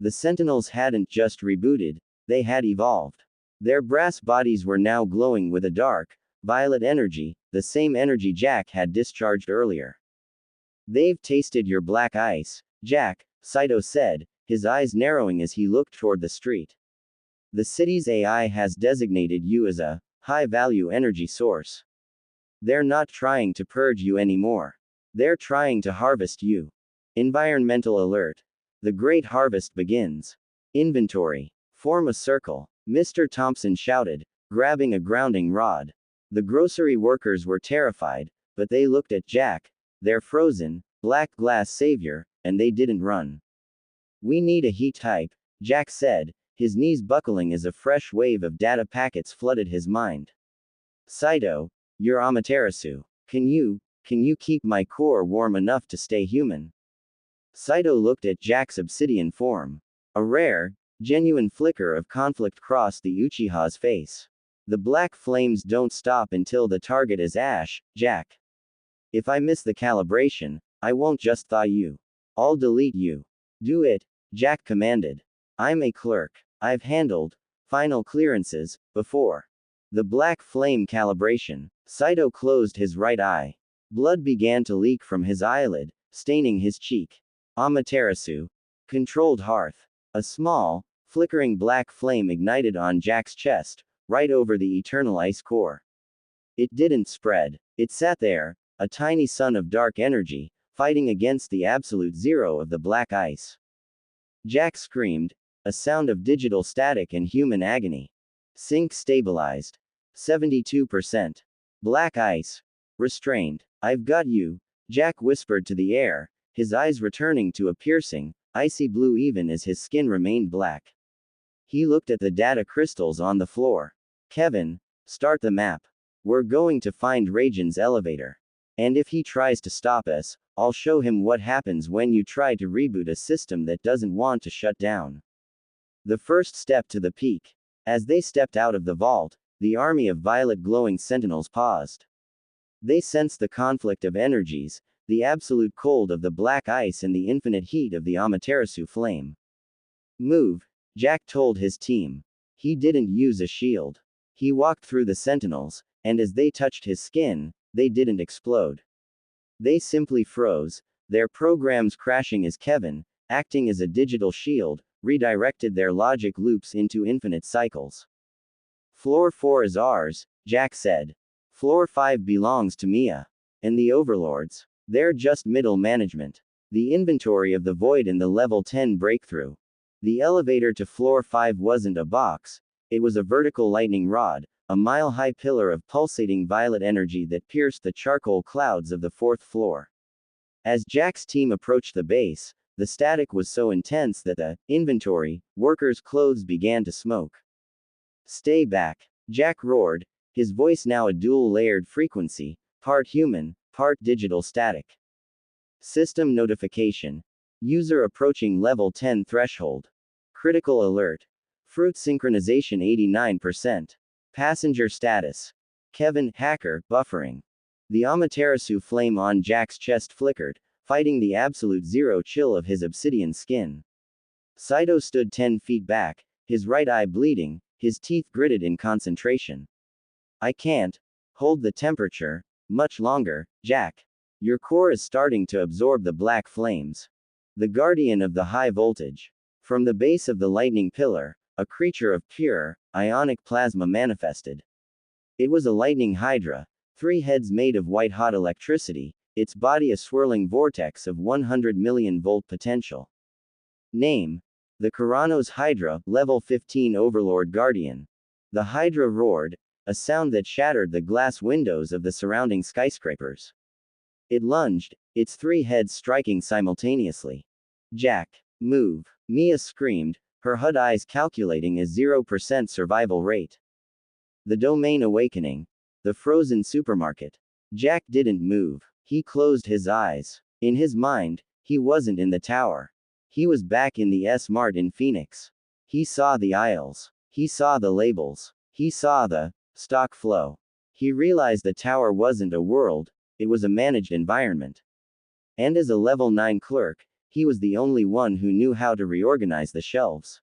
The Sentinels hadn't just rebooted, they had evolved. Their brass bodies were now glowing with a dark, violet energy, the same energy Jack had discharged earlier. They've tasted your black ice, Jack, Saito said, his eyes narrowing as he looked toward the street. The city's AI has designated you as a high-value energy source. They're not trying to purge you anymore. They're trying to harvest you. Environmental alert. The great harvest begins. Inventory. Form a circle. Mr. Thompson shouted, grabbing a grounding rod. The grocery workers were terrified, but they looked at Jack, their frozen, black glass savior, and they didn't run. We need a heat type, Jack said, his knees buckling as a fresh wave of data packets flooded his mind. Saito, you're Amaterasu. Can Can you keep my core warm enough to stay human? Saito looked at Jack's obsidian form. A rare, genuine flicker of conflict crossed the Uchiha's face. The black flames don't stop until the target is ash, Jack. If I miss the calibration, I won't just thaw you. I'll delete you. Do it, Jack commanded. I'm a clerk. I've handled final clearances before. The black flame calibration. Saito closed his right eye. Blood began to leak from his eyelid, staining his cheek. Amaterasu. Controlled hearth. A small, flickering black flame ignited on Jack's chest, right over the eternal ice core. It didn't spread. It sat there, a tiny sun of dark energy, fighting against the absolute zero of the black ice. Jack screamed, a sound of digital static and human agony. Sync stabilized. 72%. Black ice. Restrained. I've got you, Jack whispered to the air, his eyes returning to a piercing, icy blue even as his skin remained black. He looked at the data crystals on the floor. Kevin, start the map. We're going to find Raijin's elevator. And if he tries to stop us, I'll show him what happens when you try to reboot a system that doesn't want to shut down. The first step to the peak. As they stepped out of the vault, the army of violet glowing sentinels paused. They sensed the conflict of energies, the absolute cold of the black ice and the infinite heat of the Amaterasu flame. Move, Jack told his team. He didn't use a shield. He walked through the sentinels, and as they touched his skin, they didn't explode. They simply froze, their programs crashing as Kevin, acting as a digital shield, redirected their logic loops into infinite cycles. Floor 4 is ours, Jack said. Floor 5 belongs to Mia. And the overlords. They're just middle management. The inventory of the void in the level 10 breakthrough. The elevator to floor 5 wasn't a box, it was a vertical lightning rod, a mile-high pillar of pulsating violet energy that pierced the charcoal clouds of the 4th floor. As Jack's team approached the base, the static was so intense that the inventory workers' clothes began to smoke. Stay back, Jack roared, his voice now a dual-layered frequency, part human, part digital static. System notification. User approaching level 10 threshold. Critical alert. Fruit synchronization 89%. Passenger status. Kevin, hacker, buffering. The Amaterasu flame on Jack's chest flickered, fighting the absolute zero chill of his obsidian skin. Saito stood 10 feet back, his right eye bleeding, his teeth gritted in concentration. I can't hold the temperature much longer, Jack. Your core is starting to absorb the black flames. The guardian of the high voltage. From the base of the lightning pillar, a creature of pure, ionic plasma manifested. It was a lightning hydra, 3 heads made of white-hot electricity, its body a swirling vortex of 100 million volt potential. Name. The Kuranos Hydra, level 15 Overlord Guardian. The Hydra roared, a sound that shattered the glass windows of the surrounding skyscrapers. It lunged, its 3 heads striking simultaneously. Jack, move, Mia screamed, her HUD eyes calculating a 0% survival rate. The domain awakening. The frozen supermarket. Jack didn't move. He closed his eyes. In his mind, he wasn't in the tower. He was back in the S-Mart in Phoenix. He saw the aisles. He saw the labels. He saw the stock flow. He realized the tower wasn't a world, it was a managed environment. And as a level 9 clerk, he was the only one who knew how to reorganize the shelves.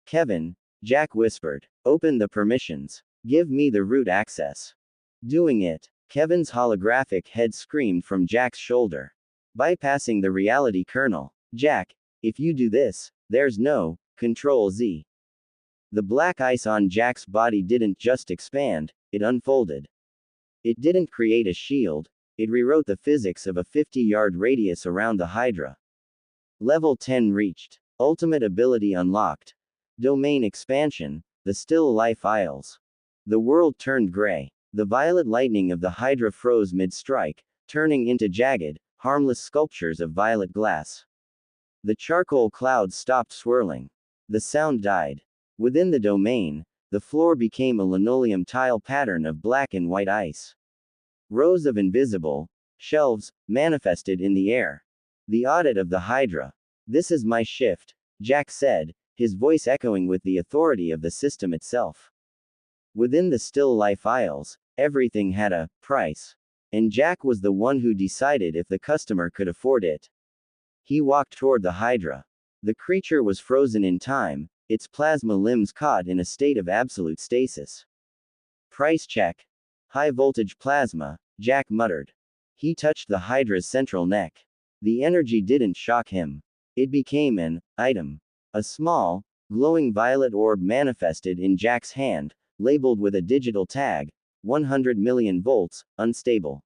Kevin, Jack whispered, open the permissions. Give me the root access. Doing it. Kevin's holographic head screamed from Jack's shoulder. Bypassing the reality kernel. Jack, if you do this, there's no Control Z. The black ice on Jack's body didn't just expand, it unfolded. It didn't create a shield, it rewrote the physics of a 50-yard radius around the Hydra. Level 10 reached. Ultimate ability unlocked. Domain expansion, the still life aisles. The world turned gray. The violet lightning of the Hydra froze mid-strike, turning into jagged, harmless sculptures of violet glass. The charcoal clouds stopped swirling. The sound died. Within the domain, the floor became a linoleum tile pattern of black and white ice. Rows of invisible, shelves, manifested in the air. The audit of the Hydra. This is my shift, Jack said, his voice echoing with the authority of the system itself. Within the still life aisles, everything had a price. And Jack was the one who decided if the customer could afford it. He walked toward the Hydra. The creature was frozen in time, its plasma limbs caught in a state of absolute stasis. Price check. High voltage plasma, Jack muttered. He touched the Hydra's central neck. The energy didn't shock him. It became an item. A small, glowing violet orb manifested in Jack's hand, labeled with a digital tag, 100 million volts, unstable.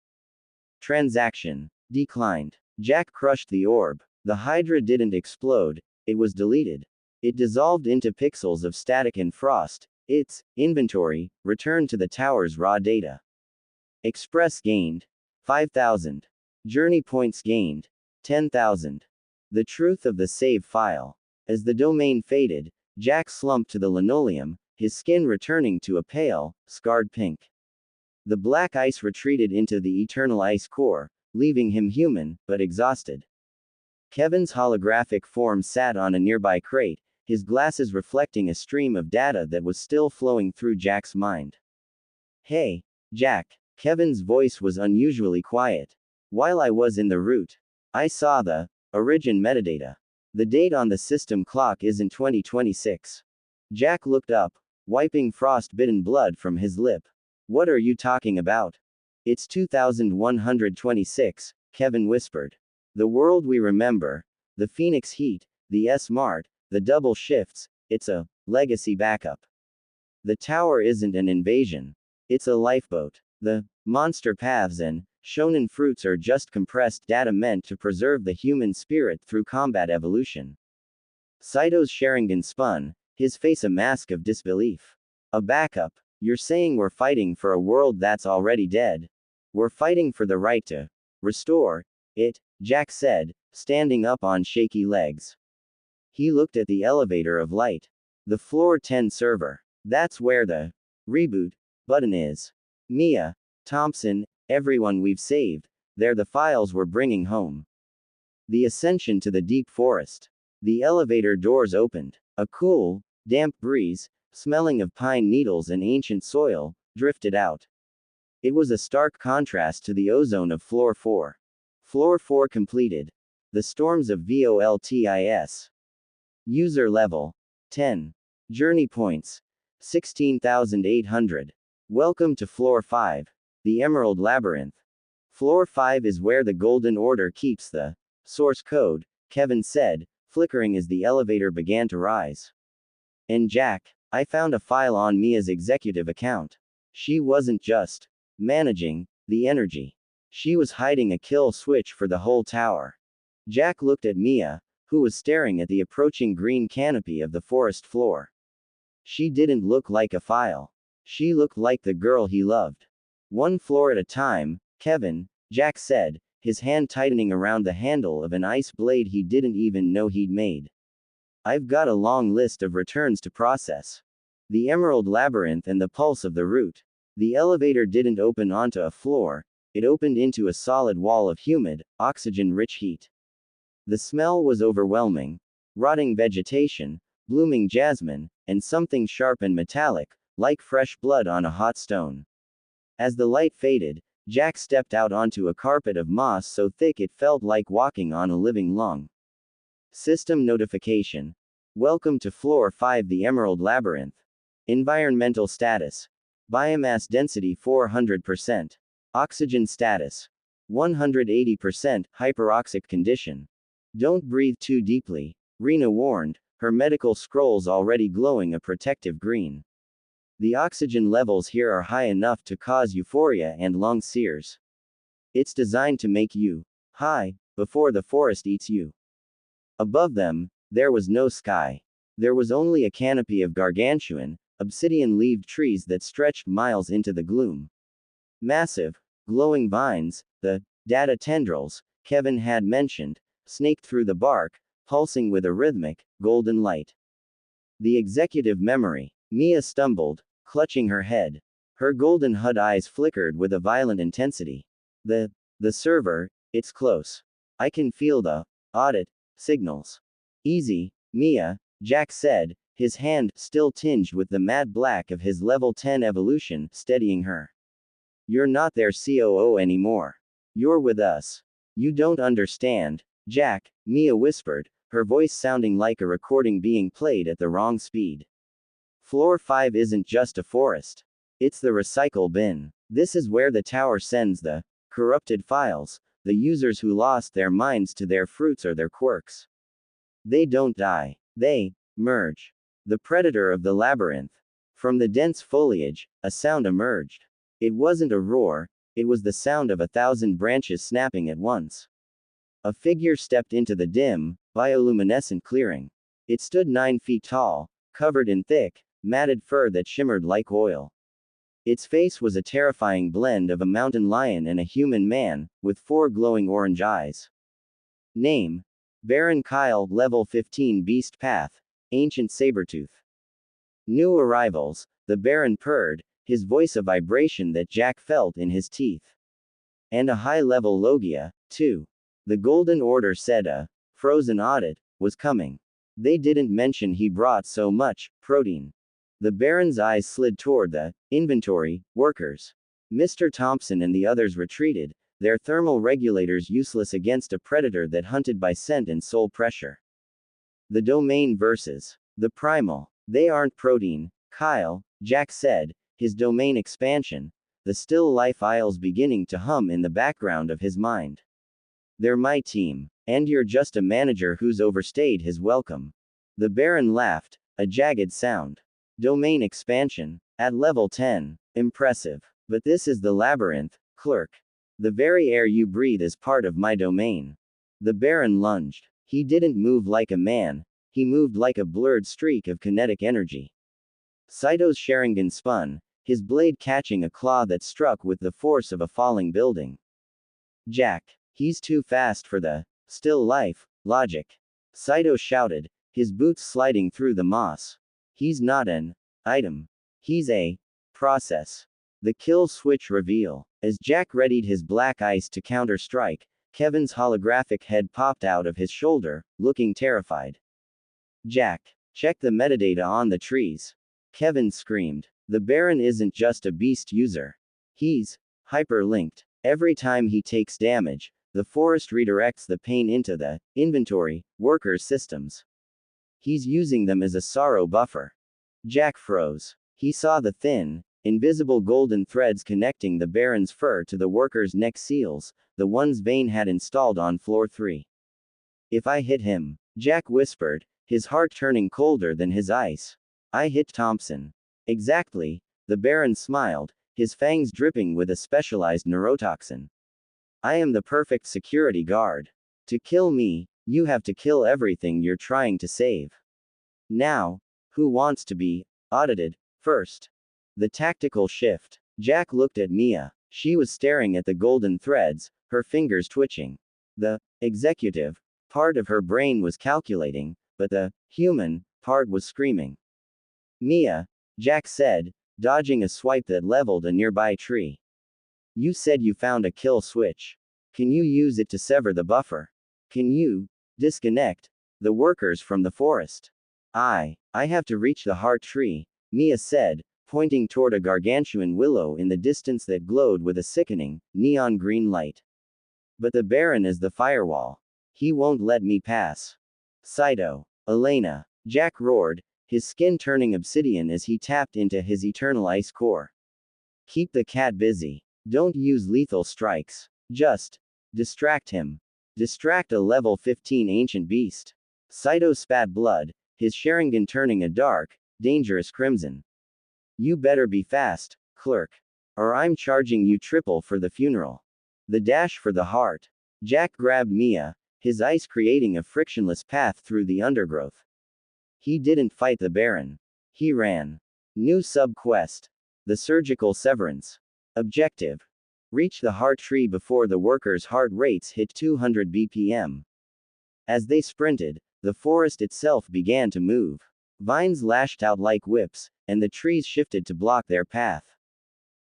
Transaction declined. Jack crushed the orb. The Hydra didn't explode, it was deleted. It dissolved into pixels of static and frost. Its inventory returned to the tower's raw data. Express gained 5,000. Journey points gained 10,000. The truth of the save file. As the domain faded, Jack slumped to the linoleum, his skin returning to a pale, scarred pink. The black ice retreated into the eternal ice core, leaving him human, but exhausted. Kevin's holographic form sat on a nearby crate, his glasses reflecting a stream of data that was still flowing through Jack's mind. Hey, Jack. Kevin's voice was unusually quiet. While I was in the route, I saw the origin metadata. The date on the system clock isn't 2026. Jack looked up, wiping frost-bitten blood from his lip. What are you talking about? It's 2126, Kevin whispered. The world we remember, the Phoenix Heat, the S-Mart, the double shifts, it's a legacy backup. The tower isn't an invasion. It's a lifeboat. The monster paths and shonen fruits are just compressed data meant to preserve the human spirit through combat evolution. Saito's Sharingan spun, his face a mask of disbelief. A backup? You're saying we're fighting for a world that's already dead? We're fighting for the right to restore it, Jack said, standing up on shaky legs. He looked at the elevator of light. The floor 10 server. That's where the reboot button is. Mia, Thompson, everyone we've saved, they're the files we're bringing home. The ascension to the deep forest. The elevator doors opened. A cool, damp breeze, smelling of pine needles and ancient soil, drifted out. It was a stark contrast to the ozone of Floor 4. Floor 4 completed. The storms of VOLTIS. User level 10. Journey points 16,800. Welcome to Floor 5. The Emerald Labyrinth. Floor 5 is where the Golden Order keeps the source code, Kevin said, flickering as the elevator began to rise. And Jack, I found a file on Mia's executive account. She wasn't just managing the energy. She was hiding a kill switch for the whole tower. Jack looked at Mia, who was staring at the approaching green canopy of the forest floor. She didn't look like a file. She looked like the girl he loved. One floor at a time, Kevin, Jack said, his hand tightening around the handle of an ice blade he didn't even know he'd made. I've got a long list of returns to process. The Emerald Labyrinth and the pulse of the route. The elevator didn't open onto a floor, it opened into a solid wall of humid, oxygen-rich heat. The smell was overwhelming. Rotting vegetation, blooming jasmine, and something sharp and metallic, like fresh blood on a hot stone. As the light faded, Jack stepped out onto a carpet of moss so thick it felt like walking on a living lung. System notification. Welcome to Floor 5, the Emerald Labyrinth. Environmental status. Biomass density 400%. Oxygen status 180%, hyperoxic condition. Don't breathe too deeply, Rena warned, her medical scrolls already glowing a protective green. The oxygen levels here are high enough to cause euphoria and lung sears. It's designed to make you high before the forest eats you. Above them, there was no sky. There was only a canopy of gargantuan, obsidian-leaved trees that stretched miles into the gloom. Massive, glowing vines, the data tendrils Kevin had mentioned, snaked through the bark, pulsing with a rhythmic, golden light. The executive memory. Mia stumbled, clutching her head. Her golden HUD eyes flickered with a violent intensity. The The server, it's close. I can feel the audit signals. Easy, Mia, Jack said, his hand, still tinged with the matte black of his level 10 evolution, steadying her. You're not their COO anymore. You're with us. You don't understand, Jack, Mia whispered, her voice sounding like a recording being played at the wrong speed. Floor 5 isn't just a forest. It's the recycle bin. This is where the tower sends the corrupted files, the users who lost their minds to their fruits or their quirks. They don't die. They merge. The predator of the labyrinth. From the dense foliage, a sound emerged. It wasn't a roar, it was the sound of 1,000 branches snapping at once. A figure stepped into the dim, bioluminescent clearing. It stood 9 feet tall, covered in thick, matted fur that shimmered like oil. Its face was a terrifying blend of a mountain lion and a human man, with 4 glowing orange eyes. Name: Baron Kyle, level 15 Beast Path, Ancient Sabertooth. New arrivals, the Baron purred, his voice a vibration that Jack felt in his teeth. And a high-level Logia, too. The Golden Order said a frozen audit was coming. They didn't mention he brought so much protein. The Baron's eyes slid toward the inventory workers. Mr. Thompson and the others retreated, their thermal regulators useless against a predator that hunted by scent and soul pressure. The domain versus the primal. They aren't protein, Kyle, Jack said, his domain expansion, the still life aisles beginning to hum in the background of his mind. They're my team. And you're just a manager who's overstayed his welcome. The Baron laughed, a jagged sound. Domain expansion, at level 10, impressive. But this is the labyrinth, Clerk. The very air you breathe is part of my domain. The Baron lunged. He didn't move like a man, he moved like a blurred streak of kinetic energy. Saito's Sharingan spun, his blade catching a claw that struck with the force of a falling building. Jack, he's too fast for the still life logic. Saito shouted, his boots sliding through the moss. He's not an item. He's a process. The kill switch reveal. As Jack readied his black ice to counter-strike, Kevin's holographic head popped out of his shoulder, looking terrified. Jack, check the metadata on the trees. Kevin screamed. The Baron isn't just a beast user. He's hyperlinked. Every time he takes damage, the forest redirects the pain into the inventory workers' systems. He's using them as a sorrow buffer. Jack froze. He saw the thin, invisible golden threads connecting the Baron's fur to the workers' neck seals, the ones Vane had installed on floor 3. If I hit him, Jack whispered, his heart turning colder than his ice. I hit Thompson. Exactly, the Baron smiled, his fangs dripping with a specialized neurotoxin. I am the perfect security guard. To kill me, you have to kill everything you're trying to save. Now, who wants to be audited first? The tactical shift. Jack looked at Mia. She was staring at the golden threads, her fingers twitching. The executive part of her brain was calculating, but the human part was screaming. Mia, Jack said, dodging a swipe that leveled a nearby tree. You said you found a kill switch. Can you use it to sever the buffer? Can you disconnect the workers from the forest? I have to reach the heart tree, Mia said, pointing toward a gargantuan willow in the distance that glowed with a sickening, neon green light. But the Baron is the firewall. He won't let me pass. Saito, Elena, Jack roared, his skin turning obsidian as he tapped into his eternal ice core. Keep the cat busy. Don't use lethal strikes. Just distract him. Distract a level 15 ancient beast. Saito spat blood, his Sharingan turning a dark, dangerous crimson. You better be fast, Clerk. Or I'm charging you triple for the funeral. The dash for the heart. Jack grabbed Mia, his ice creating a frictionless path through the undergrowth. He didn't fight the Baron. He ran. New sub-quest. The surgical severance. Objective. Reach the heart tree before the workers' heart rates hit 200 BPM. As they sprinted, the forest itself began to move. Vines lashed out like whips, and the trees shifted to block their path.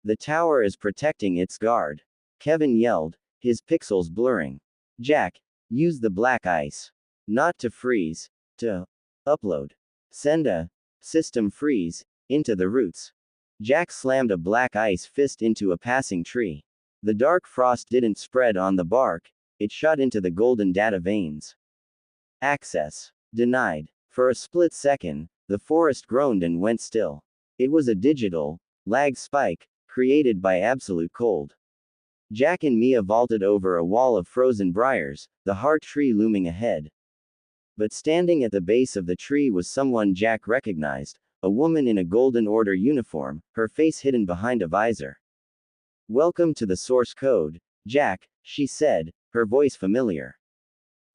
The tower is protecting its guard. Kevin yelled, his pixels blurring. Jack, use the black ice. Not to freeze. To upload. Send a system freeze into the roots. Jack slammed a black ice fist into a passing tree. The dark frost didn't spread on the bark, it shot into the golden data veins. Access denied. For a split second, the forest groaned and went still. It was a digital lag spike, created by absolute cold. Jack and Mia vaulted over a wall of frozen briars, the heart tree looming ahead. But standing at the base of the tree was someone Jack recognized, a woman in a Golden Order uniform, her face hidden behind a visor. Welcome to the source code, Jack, she said, her voice familiar.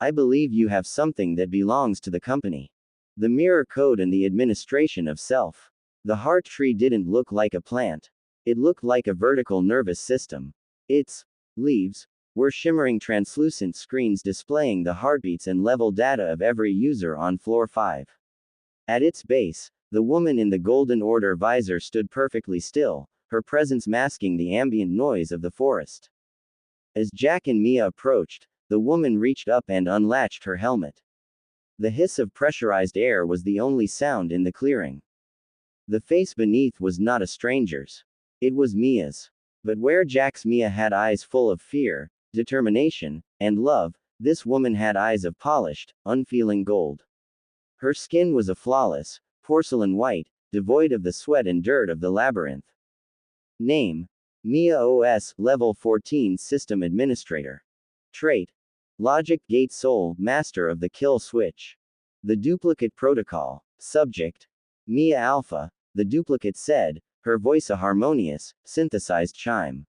I believe you have something that belongs to the company. The mirror code and the administration of self. The heart tree didn't look like a plant. It looked like a vertical nervous system. Its leaves were shimmering translucent screens displaying the heartbeats and level data of every user on floor 5. At its base, the woman in the Golden Order visor stood perfectly still, her presence masking the ambient noise of the forest. As Jack and Mia approached, the woman reached up and unlatched her helmet. The hiss of pressurized air was the only sound in the clearing. The face beneath was not a stranger's. It was Mia's. But where Jack's Mia had eyes full of fear, determination, and love, this woman had eyes of polished, unfeeling gold. Her skin was a flawless, porcelain white, devoid of the sweat and dirt of the labyrinth. Name: Mia OS, Level 14 System Administrator. Trait: Logic Gate Soul, Master of the Kill Switch. The Duplicate Protocol. Subject: Mia Alpha, the duplicate said, her voice a harmonious, synthesized chime.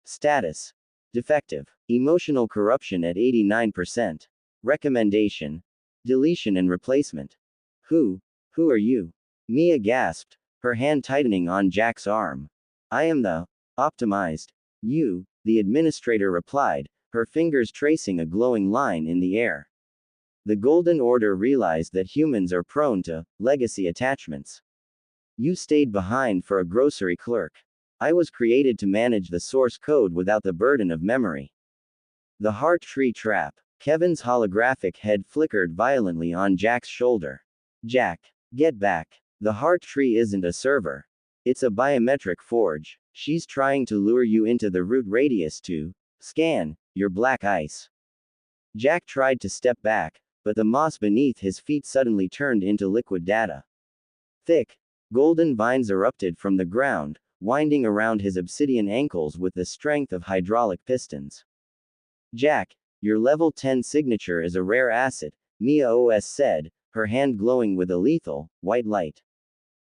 Status: Defective. Emotional corruption at 89%. Recommendation: Deletion and replacement. Who are you? Mia gasped, her hand tightening on Jack's arm. I am the optimized you, the administrator replied, her fingers tracing a glowing line in the air. The Golden Order realized that humans are prone to legacy attachments. You stayed behind for a grocery clerk. I was created to manage the source code without the burden of memory. The heart tree trap. Kevin's holographic head flickered violently on Jack's shoulder. Jack, get back. The heart tree isn't a server. It's a biometric forge. She's trying to lure you into the root radius to scan your black ice. Jack tried to step back, but the moss beneath his feet suddenly turned into liquid data. Thick, golden vines erupted from the ground, winding around his obsidian ankles with the strength of hydraulic pistons. Jack, your level 10 signature is a rare asset, Mia OS said, her hand glowing with a lethal, white light.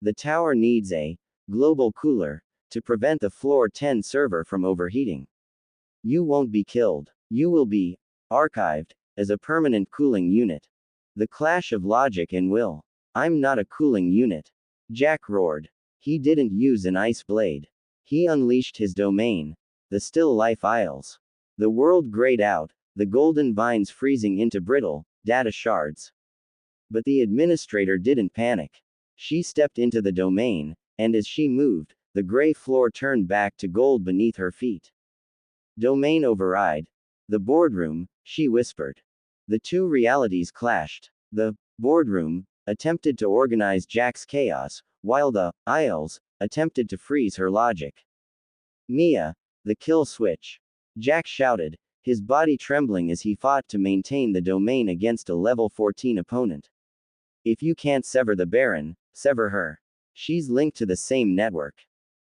The tower needs a global cooler to prevent the floor 10 server from overheating. You won't be killed. You will be archived as a permanent cooling unit. The clash of logic and will. I'm not a cooling unit. Jack roared. He didn't use an ice blade. He unleashed his domain. The still life isles. The world grayed out, the golden vines freezing into brittle data shards. But the administrator didn't panic. She stepped into the domain, and as she moved, the gray floor turned back to gold beneath her feet. Domain override. The boardroom, she whispered. The two realities clashed. The boardroom attempted to organize Jack's chaos, while the Isles attempted to freeze her logic. Mia, the kill switch. Jack shouted, his body trembling as he fought to maintain the domain against a level 14 opponent. If you can't sever the Baron, sever her. She's linked to the same network.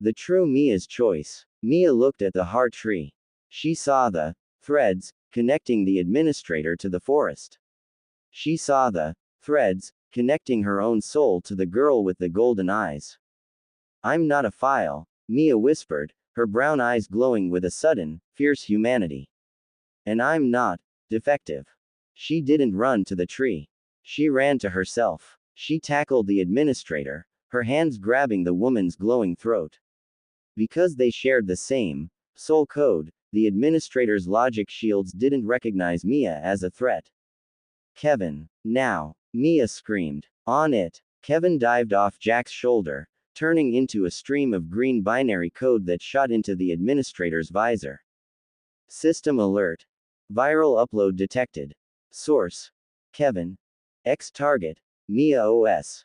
The true Mia's choice. Mia looked at the heart tree. She saw the threads connecting the administrator to the forest. She saw the threads connecting her own soul to the girl with the golden eyes. I'm not a file, Mia whispered, her brown eyes glowing with a sudden, fierce humanity. And I'm not defective. She didn't run to the tree. She ran to herself. She tackled the administrator, her hands grabbing the woman's glowing throat. Because they shared the same soul code, the administrator's logic shields didn't recognize Mia as a threat. Kevin. Now. Mia screamed. On it. Kevin dived off Jack's shoulder, turning into a stream of green binary code that shot into the administrator's visor. System alert. Viral upload detected. Source: Kevin. X target: Mia OS.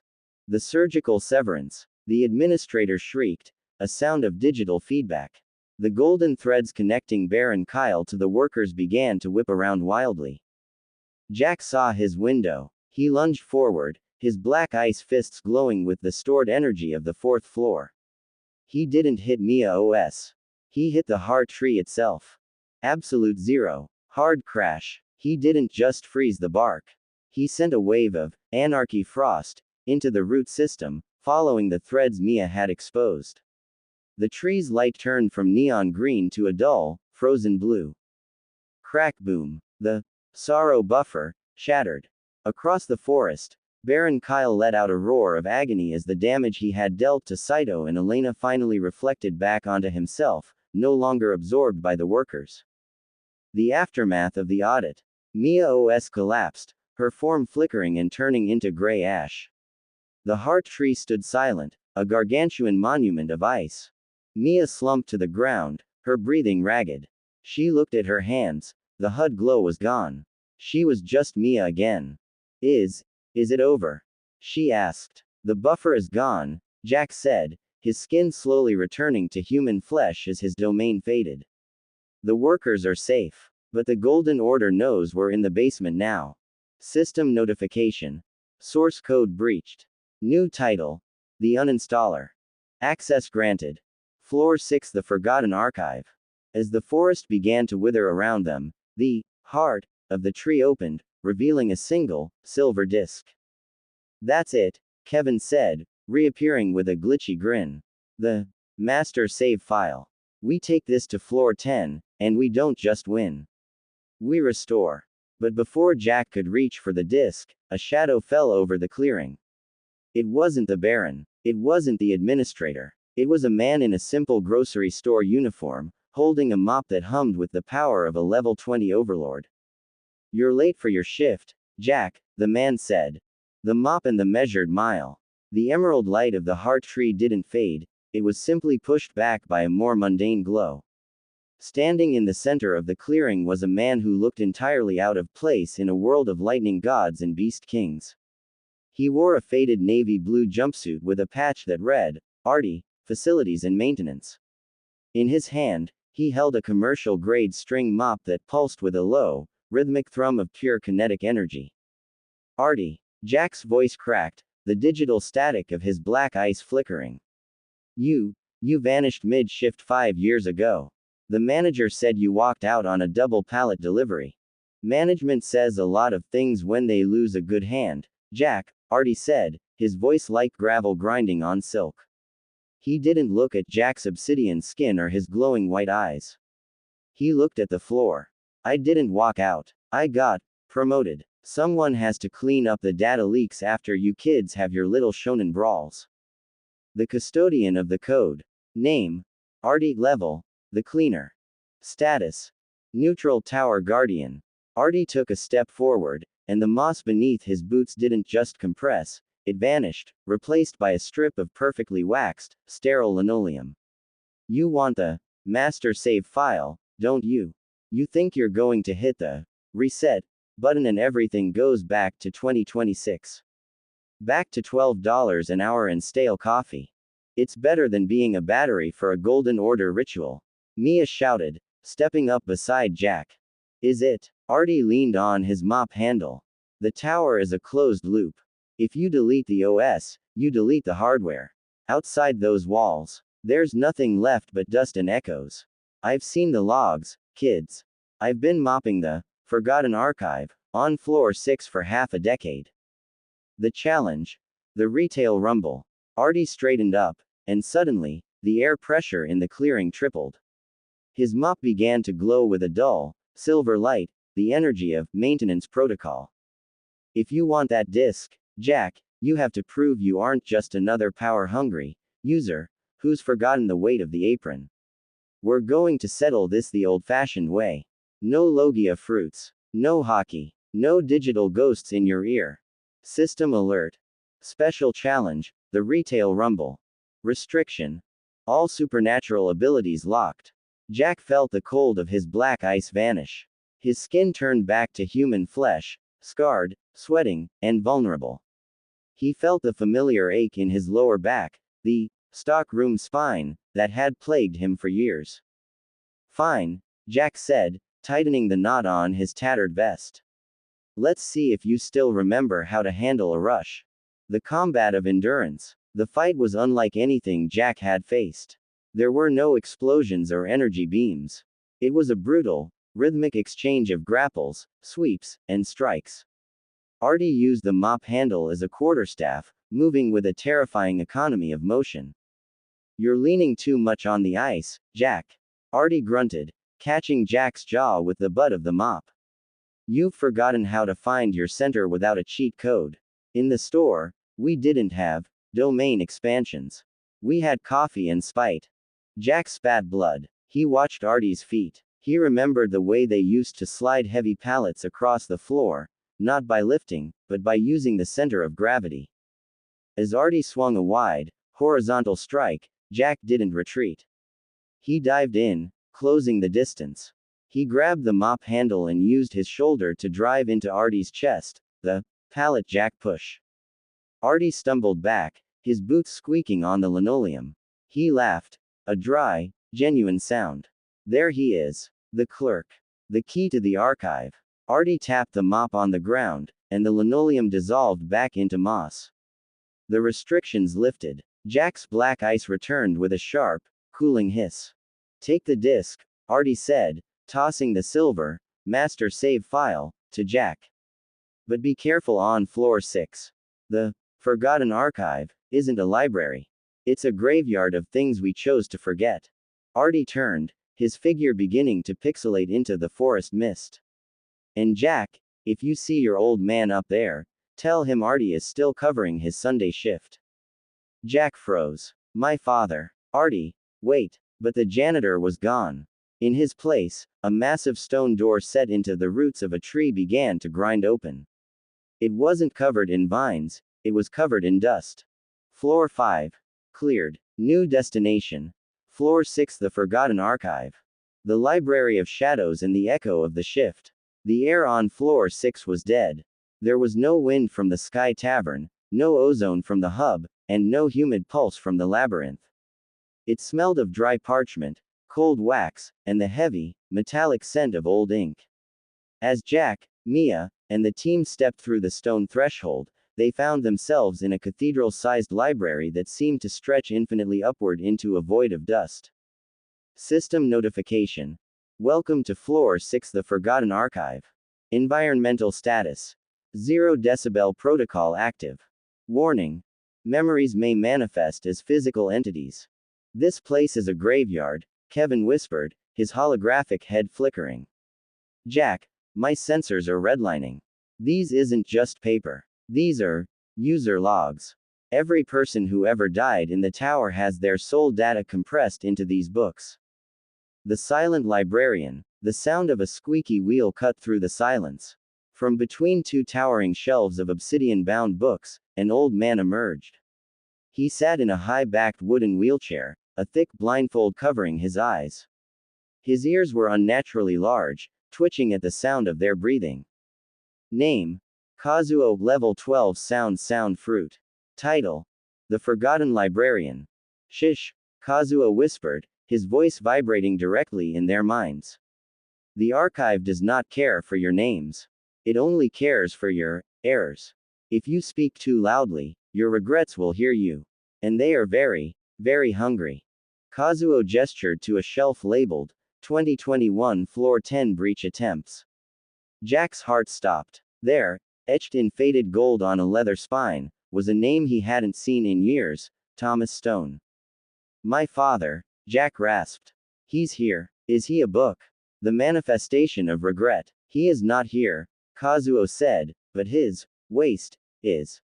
The surgical severance. The administrator shrieked, a sound of digital feedback. The golden threads connecting Baron Kyle to the workers began to whip around wildly. Jack saw his window. He lunged forward, his black ice fists glowing with the stored energy of the fourth floor. He didn't hit Mia OS. He hit the hard tree itself. Absolute zero. Hard crash. He didn't just freeze the bark. He sent a wave of anarchy frost into the root system, following the threads Mia had exposed. The tree's light turned from neon green to a dull, frozen blue. Crack boom. The sorrow buffer shattered. Across the forest, Baron Kyle let out a roar of agony as the damage he had dealt to Saito and Elena finally reflected back onto himself, no longer absorbed by the workers. The aftermath of the audit. Mia OS collapsed, her form flickering and turning into gray ash. The heart tree stood silent, a gargantuan monument of ice. Mia slumped to the ground, her breathing ragged. She looked at her hands, the HUD glow was gone. She was just Mia again. Is it over? She asked. The buffer is gone, Jack said, his skin slowly returning to human flesh as his domain faded. The workers are safe, but the Golden Order knows we're in the basement now. System notification. Source code breached. New title: The Uninstaller. Access granted. Floor 6, the Forgotten Archive. As the forest began to wither around them, the heart of the tree opened, revealing a single, silver disc. That's it, Kevin said, reappearing with a glitchy grin. The master save file. We take this to floor 10, and we don't just win. We restore. But before Jack could reach for the disc, a shadow fell over the clearing. It wasn't the Baron. It wasn't the administrator. It was a man in a simple grocery store uniform, holding a mop that hummed with the power of a level 20 overlord. You're late for your shift, Jack, the man said. The mop and the measured mile. The emerald light of the heart tree didn't fade, it was simply pushed back by a more mundane glow. Standing in the center of the clearing was a man who looked entirely out of place in a world of lightning gods and beast kings. He wore a faded navy blue jumpsuit with a patch that read, Artie, Facilities and Maintenance. In his hand, he held a commercial-grade string mop that pulsed with a low, rhythmic thrum of pure kinetic energy. Artie. Jack's voice cracked, the digital static of his black ice flickering. You vanished mid-shift 5 years ago. The manager said you walked out on a double pallet delivery. Management says a lot of things when they lose a good hand, Jack, Artie said, his voice like gravel grinding on silk. He didn't look at Jack's obsidian skin or his glowing white eyes. He looked at the floor. I didn't walk out. I got promoted. Someone has to clean up the data leaks after you kids have your little shonen brawls. The custodian of the code. Name: Artie. Level: the cleaner. Status: neutral tower guardian. Artie took a step forward, and the moss beneath his boots didn't just compress, it vanished, replaced by a strip of perfectly waxed, sterile linoleum. You want the master save file, don't you? You think you're going to hit the reset button and everything goes back to 2026. Back to $12 an hour and stale coffee. It's better than being a battery for a Golden Order ritual. Mia shouted, stepping up beside Jack. Is it? Artie leaned on his mop handle. The tower is a closed loop. If you delete the OS, you delete the hardware. Outside those walls, there's nothing left but dust and echoes. I've seen the logs, kids. I've been mopping the Forgotten Archive on floor 6 for half a decade. The challenge. The retail rumble. Artie straightened up, and suddenly, the air pressure in the clearing tripled. His mop began to glow with a dull, silver light, the energy of maintenance protocol. If you want that disc, Jack, you have to prove you aren't just another power-hungry user who's forgotten the weight of the apron. We're going to settle this the old-fashioned way. No Logia fruits. No hockey. No digital ghosts in your ear. System alert. Special challenge, the retail rumble. Restriction. All supernatural abilities locked. Jack felt the cold of his black ice vanish. His skin turned back to human flesh, scarred, sweating, and vulnerable. He felt the familiar ache in his lower back, the stockroom spine that had plagued him for years. Fine, Jack said, tightening the knot on his tattered vest. Let's see if you still remember how to handle a rush. The combat of endurance. The fight was unlike anything Jack had faced. There were no explosions or energy beams. It was a brutal, rhythmic exchange of grapples, sweeps, and strikes. Artie used the mop handle as a quarterstaff, moving with a terrifying economy of motion. You're leaning too much on the ice, Jack. Artie grunted, catching Jack's jaw with the butt of the mop. You've forgotten how to find your center without a cheat code. In the store, we didn't have domain expansions. We had coffee and spite. Jack spat blood. He watched Artie's feet. He remembered the way they used to slide heavy pallets across the floor, not by lifting, but by using the center of gravity. As Artie swung a wide, horizontal strike, Jack didn't retreat. He dived in, closing the distance. He grabbed the mop handle and used his shoulder to drive into Artie's chest, the pallet Jack push. Artie stumbled back, his boots squeaking on the linoleum. He laughed. A dry, genuine sound. There he is. The clerk. The key to the archive. Artie tapped the mop on the ground, and the linoleum dissolved back into moss. The restrictions lifted. Jack's black ice returned with a sharp, cooling hiss. Take the disk, Artie said, tossing the silver, master save file, to Jack. But be careful on floor 6. The Forgotten Archive isn't a library. It's a graveyard of things we chose to forget. Artie turned, his figure beginning to pixelate into the forest mist. And Jack, if you see your old man up there, tell him Artie is still covering his Sunday shift. Jack froze. My father. Artie, wait, but the janitor was gone. In his place, a massive stone door set into the roots of a tree began to grind open. It wasn't covered in vines, it was covered in dust. Floor 5. Cleared. New destination. Floor 6. The Forgotten Archive. The Library of Shadows and the echo of the shift. The air on floor 6 was dead. There was no wind from the Sky Tavern, no ozone from the hub, and no humid pulse from the labyrinth. It smelled of dry parchment, cold wax, and the heavy, metallic scent of old ink. As Jack, Mia, and the team stepped through the stone threshold, they found themselves in a cathedral-sized library that seemed to stretch infinitely upward into a void of dust. System notification. Welcome to Floor 6, the Forgotten Archive. Environmental status. 0 decibel protocol active. Warning. Memories may manifest as physical entities. This place is a graveyard, Kevin whispered, his holographic head flickering. Jack, my sensors are redlining. These isn't just paper. These are user logs. Every person who ever died in the tower has their soul data compressed into these books. The silent librarian. The sound of a squeaky wheel cut through the silence. From between 2 towering shelves of obsidian-bound books, an old man emerged. He sat in a high-backed wooden wheelchair, a thick blindfold covering his eyes. His ears were unnaturally large, twitching at the sound of their breathing. Name. Kazuo, Level 12 Sound Fruit. Title. The Forgotten Librarian. Shish, Kazuo whispered, his voice vibrating directly in their minds. The archive does not care for your names. It only cares for your errors. If you speak too loudly, your regrets will hear you. And they are very, very hungry. Kazuo gestured to a shelf labeled, 2021 Floor 10 Breach Attempts. Jack's heart stopped. There, etched in faded gold on a leather spine, was a name he hadn't seen in years, Thomas Stone. My father, Jack rasped. He's here. Is he a book? The manifestation of regret. He is not here, Kazuo said, but his waste is.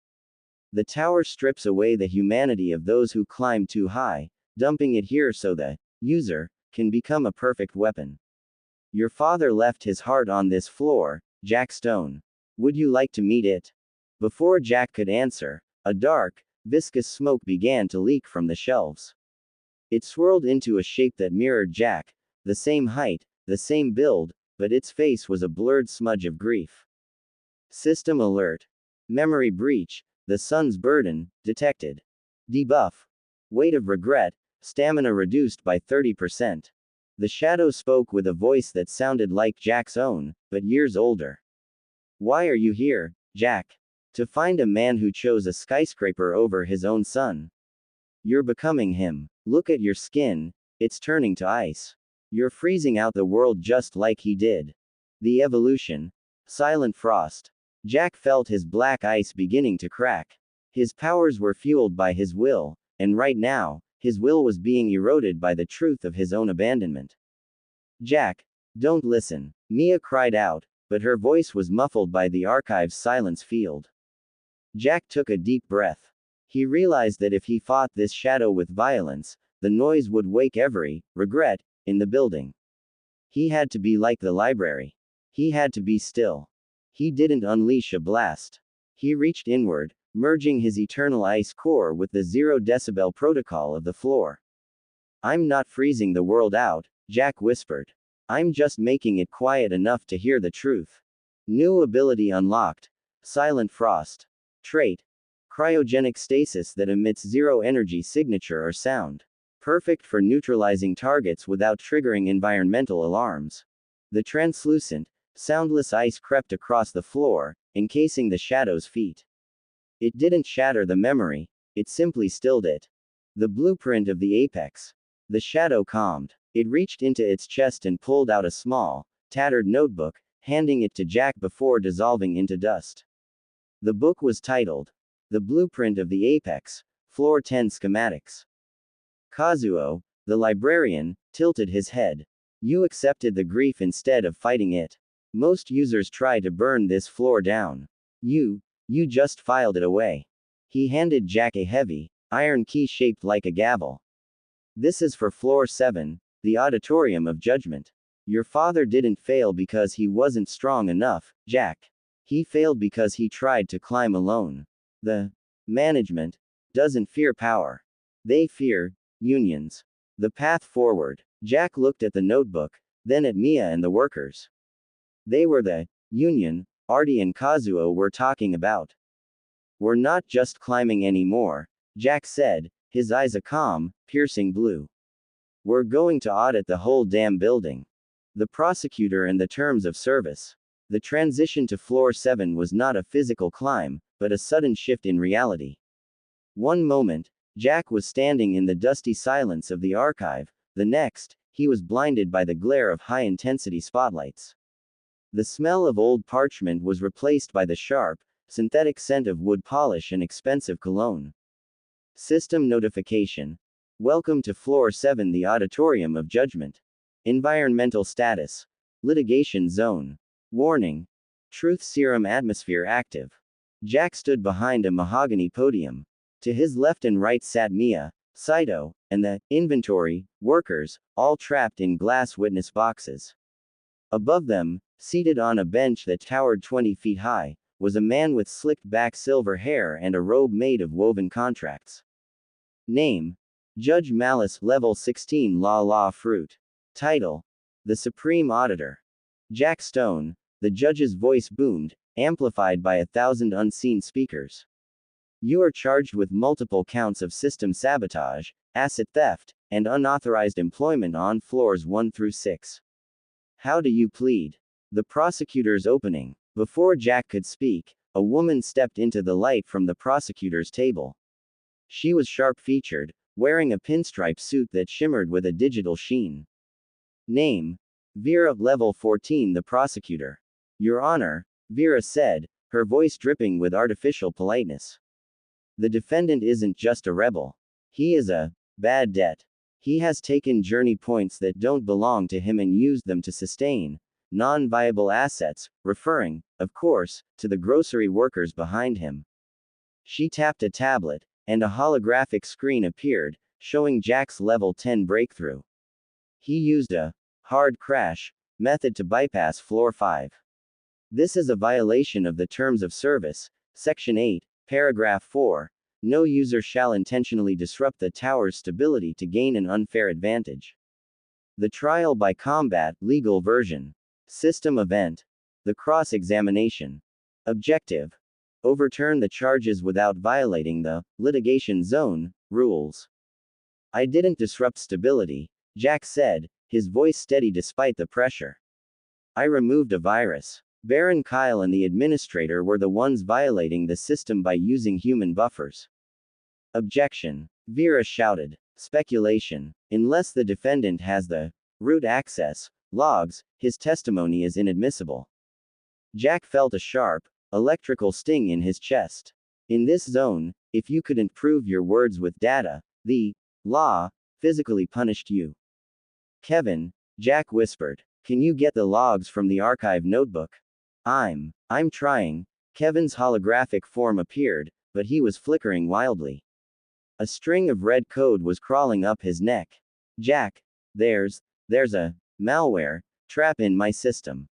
The tower strips away the humanity of those who climb too high, dumping it here so the user can become a perfect weapon. Your father left his heart on this floor, Jack Stone. Would you like to meet it? Before Jack could answer, a dark, viscous smoke began to leak from the shelves. It swirled into a shape that mirrored Jack, the same height, the same build, but its face was a blurred smudge of grief. System alert. Memory breach, the sun's burden, detected. Debuff. Weight of regret, stamina reduced by 30%. The shadow spoke with a voice that sounded like Jack's own, but years older. Why are you here, Jack? To find a man who chose a skyscraper over his own son. You're becoming him. Look at your skin, it's turning to ice. You're freezing out the world just like he did. The evolution. Silent frost. Jack felt his black ice beginning to crack. His powers were fueled by his will, and right now, his will was being eroded by the truth of his own abandonment. Jack, don't listen, Mia cried out, but her voice was muffled by the archive's silence field. Jack took a deep breath. He realized that if he fought this shadow with violence, the noise would wake every regret in the building. He had to be like the library. He had to be still. He didn't unleash a blast. He reached inward, merging his eternal ice core with the 0 decibel protocol of the floor. I'm not freezing the world out, Jack whispered. I'm just making it quiet enough to hear the truth. New ability unlocked. Silent frost. Trait. Cryogenic stasis that emits 0 energy signature or sound. Perfect for neutralizing targets without triggering environmental alarms. The translucent, soundless ice crept across the floor, encasing the shadow's feet. It didn't shatter the memory, it simply stilled it. The blueprint of the apex. The shadow calmed. It reached into its chest and pulled out a small, tattered notebook, handing it to Jack before dissolving into dust. The book was titled, The Blueprint of the Apex, Floor 10 Schematics. Kazuo, the librarian, tilted his head. You accepted the grief instead of fighting it. Most users try to burn this floor down. You just filed it away. He handed Jack a heavy, iron key shaped like a gavel. This is for floor 7, the auditorium of judgment. Your father didn't fail because he wasn't strong enough, Jack. He failed because he tried to climb alone. The management doesn't fear power. They fear unions. The path forward. Jack looked at the notebook, then at Mia and the workers. They were the union Artie and Kazuo were talking about. We're not just climbing anymore, Jack said, his eyes a calm, piercing blue. We're going to audit the whole damn building. The prosecutor and the terms of service. The transition to floor 7 was not a physical climb, but a sudden shift in reality. One moment, Jack was standing in the dusty silence of the archive, the next, he was blinded by the glare of high-intensity spotlights. The smell of old parchment was replaced by the sharp, synthetic scent of wood polish and expensive cologne. System notification. Welcome to Floor 7, the Auditorium of Judgment. Environmental status. Litigation zone. Warning. Truth serum atmosphere active. Jack stood behind a mahogany podium. To his left and right sat Mia, Saito, and the inventory workers, all trapped in glass witness boxes. Above them, seated on a bench that towered 20 feet high, was a man with slicked back silver hair and a robe made of woven contracts. Name. Judge Malice, Level 16 Law Fruit. Title. The Supreme Auditor. Jack Stone, the judge's voice boomed, amplified by 1,000 unseen speakers. You are charged with multiple counts of system sabotage, asset theft, and unauthorized employment on floors 1 through 6. How do you plead? The prosecutor's opening. Before Jack could speak, a woman stepped into the light from the prosecutor's table. She was sharp-featured, wearing a pinstripe suit that shimmered with a digital sheen. Name. Vera, Level 14, the prosecutor. Your Honor, Vera said, her voice dripping with artificial politeness. The defendant isn't just a rebel. He is a bad debt. He has taken journey points that don't belong to him and used them to sustain non-viable assets, referring, of course, to the grocery workers behind him. She tapped a tablet, and a holographic screen appeared, showing Jack's Level 10 breakthrough. He used a hard crash method to bypass Floor 5. This is a violation of the Terms of Service, Section 8, Paragraph 4. No user shall intentionally disrupt the tower's stability to gain an unfair advantage. The trial by combat, legal version. System event. The cross-examination. Objective. Overturn the charges without violating the litigation zone rules. I didn't disrupt stability, Jack said, his voice steady despite the pressure. I removed a virus. Baron Kyle and the administrator were the ones violating the system by using human buffers. Objection. Vera shouted. Speculation. Unless the defendant has the root access logs, his testimony is inadmissible. Jack felt a sharp, electrical sting in his chest. In this zone, if you couldn't prove your words with data, the law physically punished you. Kevin, Jack whispered, can you get the logs from the archive notebook? I'm trying. Kevin's holographic form appeared, but he was flickering wildly. A string of red code was crawling up his neck. Jack, there's a malware trap in my system.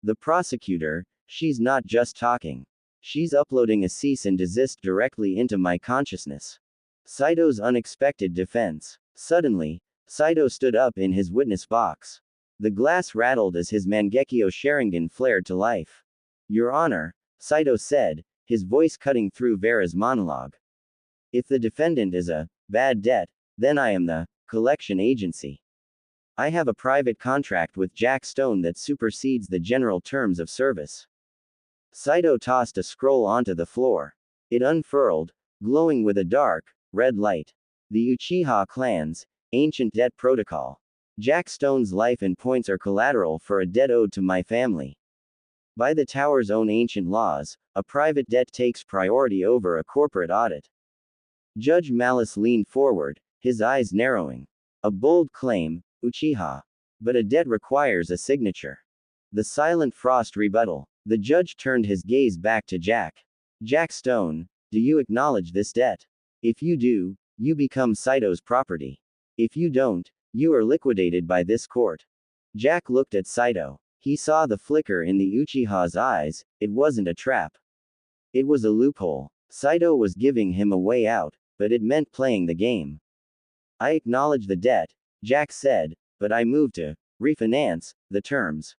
The prosecutor, she's not just talking. She's uploading a cease and desist directly into my consciousness. Saito's unexpected defense. Suddenly, Saito stood up in his witness box. The glass rattled as his Mangekyo Sharingan flared to life. Your Honor, Saito said, his voice cutting through Vera's monologue. If the defendant is a bad debt, then I am the collection agency. I have a private contract with Jack Stone that supersedes the general terms of service. Saito tossed a scroll onto the floor. It unfurled, glowing with a dark, red light. The Uchiha clan's ancient debt protocol. Jack Stone's life and points are collateral for a debt owed to my family. By the tower's own ancient laws, a private debt takes priority over a corporate audit. Judge Malice leaned forward, his eyes narrowing. A bold claim, Uchiha. But a debt requires a signature. The silent frost rebuttal. The judge turned his gaze back to Jack. Jack Stone, do you acknowledge this debt? If you do, you become Saito's property. If you don't, you are liquidated by this court. Jack looked at Saito. He saw the flicker in the Uchiha's eyes. It wasn't a trap. It was a loophole. Saito was giving him a way out, but it meant playing the game. I acknowledge the debt, Jack said, but I move to refinance the terms.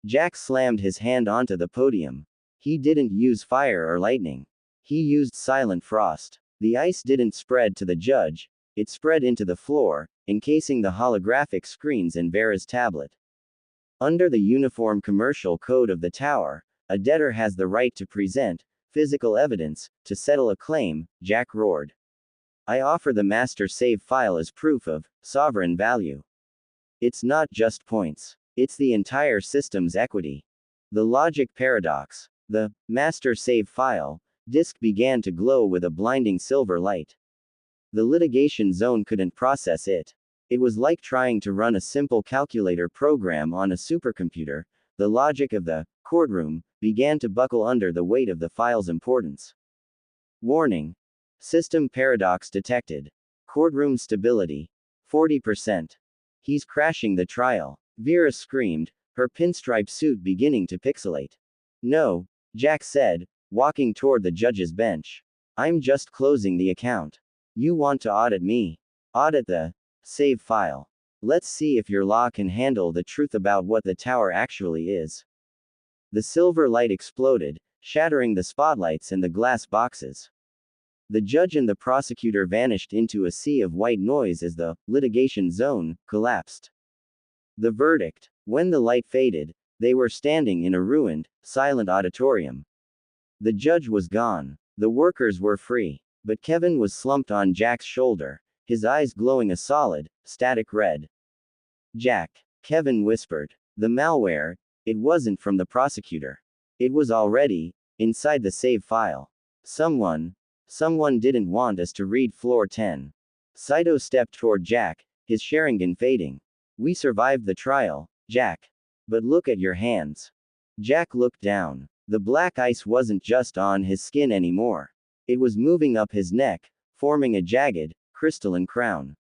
Jack slammed his hand onto the podium. He didn't use fire or lightning. He used silent frost. The ice didn't spread to the judge, it spread into the floor, encasing the holographic screens in Vera's tablet. Under the Uniform Commercial Code of the Tower, a debtor has the right to present physical evidence to settle a claim, Jack roared. I offer the master save file as proof of sovereign value. It's not just points. It's the entire system's equity. The logic paradox. The master save file disk began to glow with a blinding silver light. The litigation zone couldn't process it. It was like trying to run a simple calculator program on a supercomputer. The logic of the courtroom began to buckle under the weight of the file's importance. Warning. System paradox detected. Courtroom stability. 40%. He's crashing the trial. Vera screamed, her pinstripe suit beginning to pixelate. No, Jack said, walking toward the judge's bench. I'm just closing the account. You want to audit me? Audit the save file. Let's see if your law can handle the truth about what the tower actually is. The silver light exploded, shattering the spotlights and the glass boxes. The judge and the prosecutor vanished into a sea of white noise as the litigation zone collapsed. The verdict. When the light faded, they were standing in a ruined, silent auditorium. The judge was gone. The workers were free. But Kevin was slumped on Jack's shoulder, his eyes glowing a solid, static red. Jack, Kevin whispered. The malware, it wasn't from the prosecutor. It was already inside the save file. Someone didn't want us to read floor 10. Saito stepped toward Jack, his Sharingan fading. We survived the trial, Jack. But look at your hands. Jack looked down. The black ice wasn't just on his skin anymore. It was moving up his neck, forming a jagged, crystalline crown.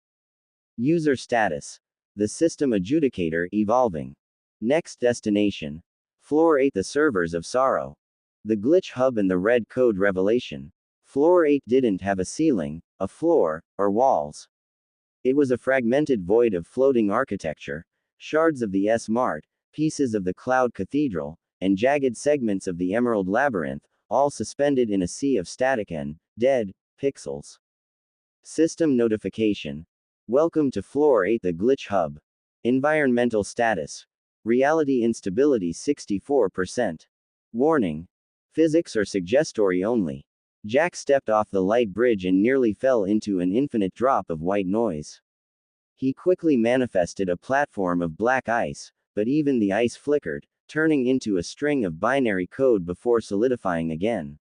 User status. The system adjudicator evolving. Next destination. Floor 8. The servers of sorrow. The glitch hub and the red code revelation. Floor 8 didn't have a ceiling, a floor, or walls. It was a fragmented void of floating architecture, shards of the S-Mart, pieces of the Cloud Cathedral, and jagged segments of the Emerald Labyrinth, all suspended in a sea of static and dead pixels. System notification. Welcome to Floor 8, the Glitch Hub. Environmental status. Reality instability 64%. Warning. Physics or suggestory only. Jack stepped off the light bridge and nearly fell into an infinite drop of white noise. He quickly manifested a platform of black ice, but even the ice flickered, turning into a string of binary code before solidifying again.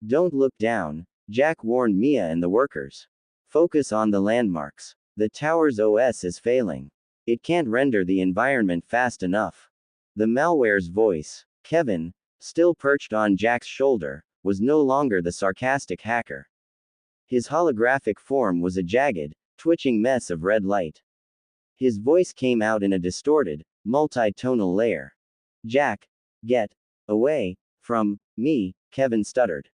Don't look down, Jack warned Mia and the workers. Focus on the landmarks. The tower's OS is failing. It can't render the environment fast enough. The malware's voice, Kevin, still perched on Jack's shoulder, was no longer the sarcastic hacker. His holographic form was a jagged, twitching mess of red light. His voice came out in a distorted, multi-tonal layer. Jack, get away from me, Kevin stuttered.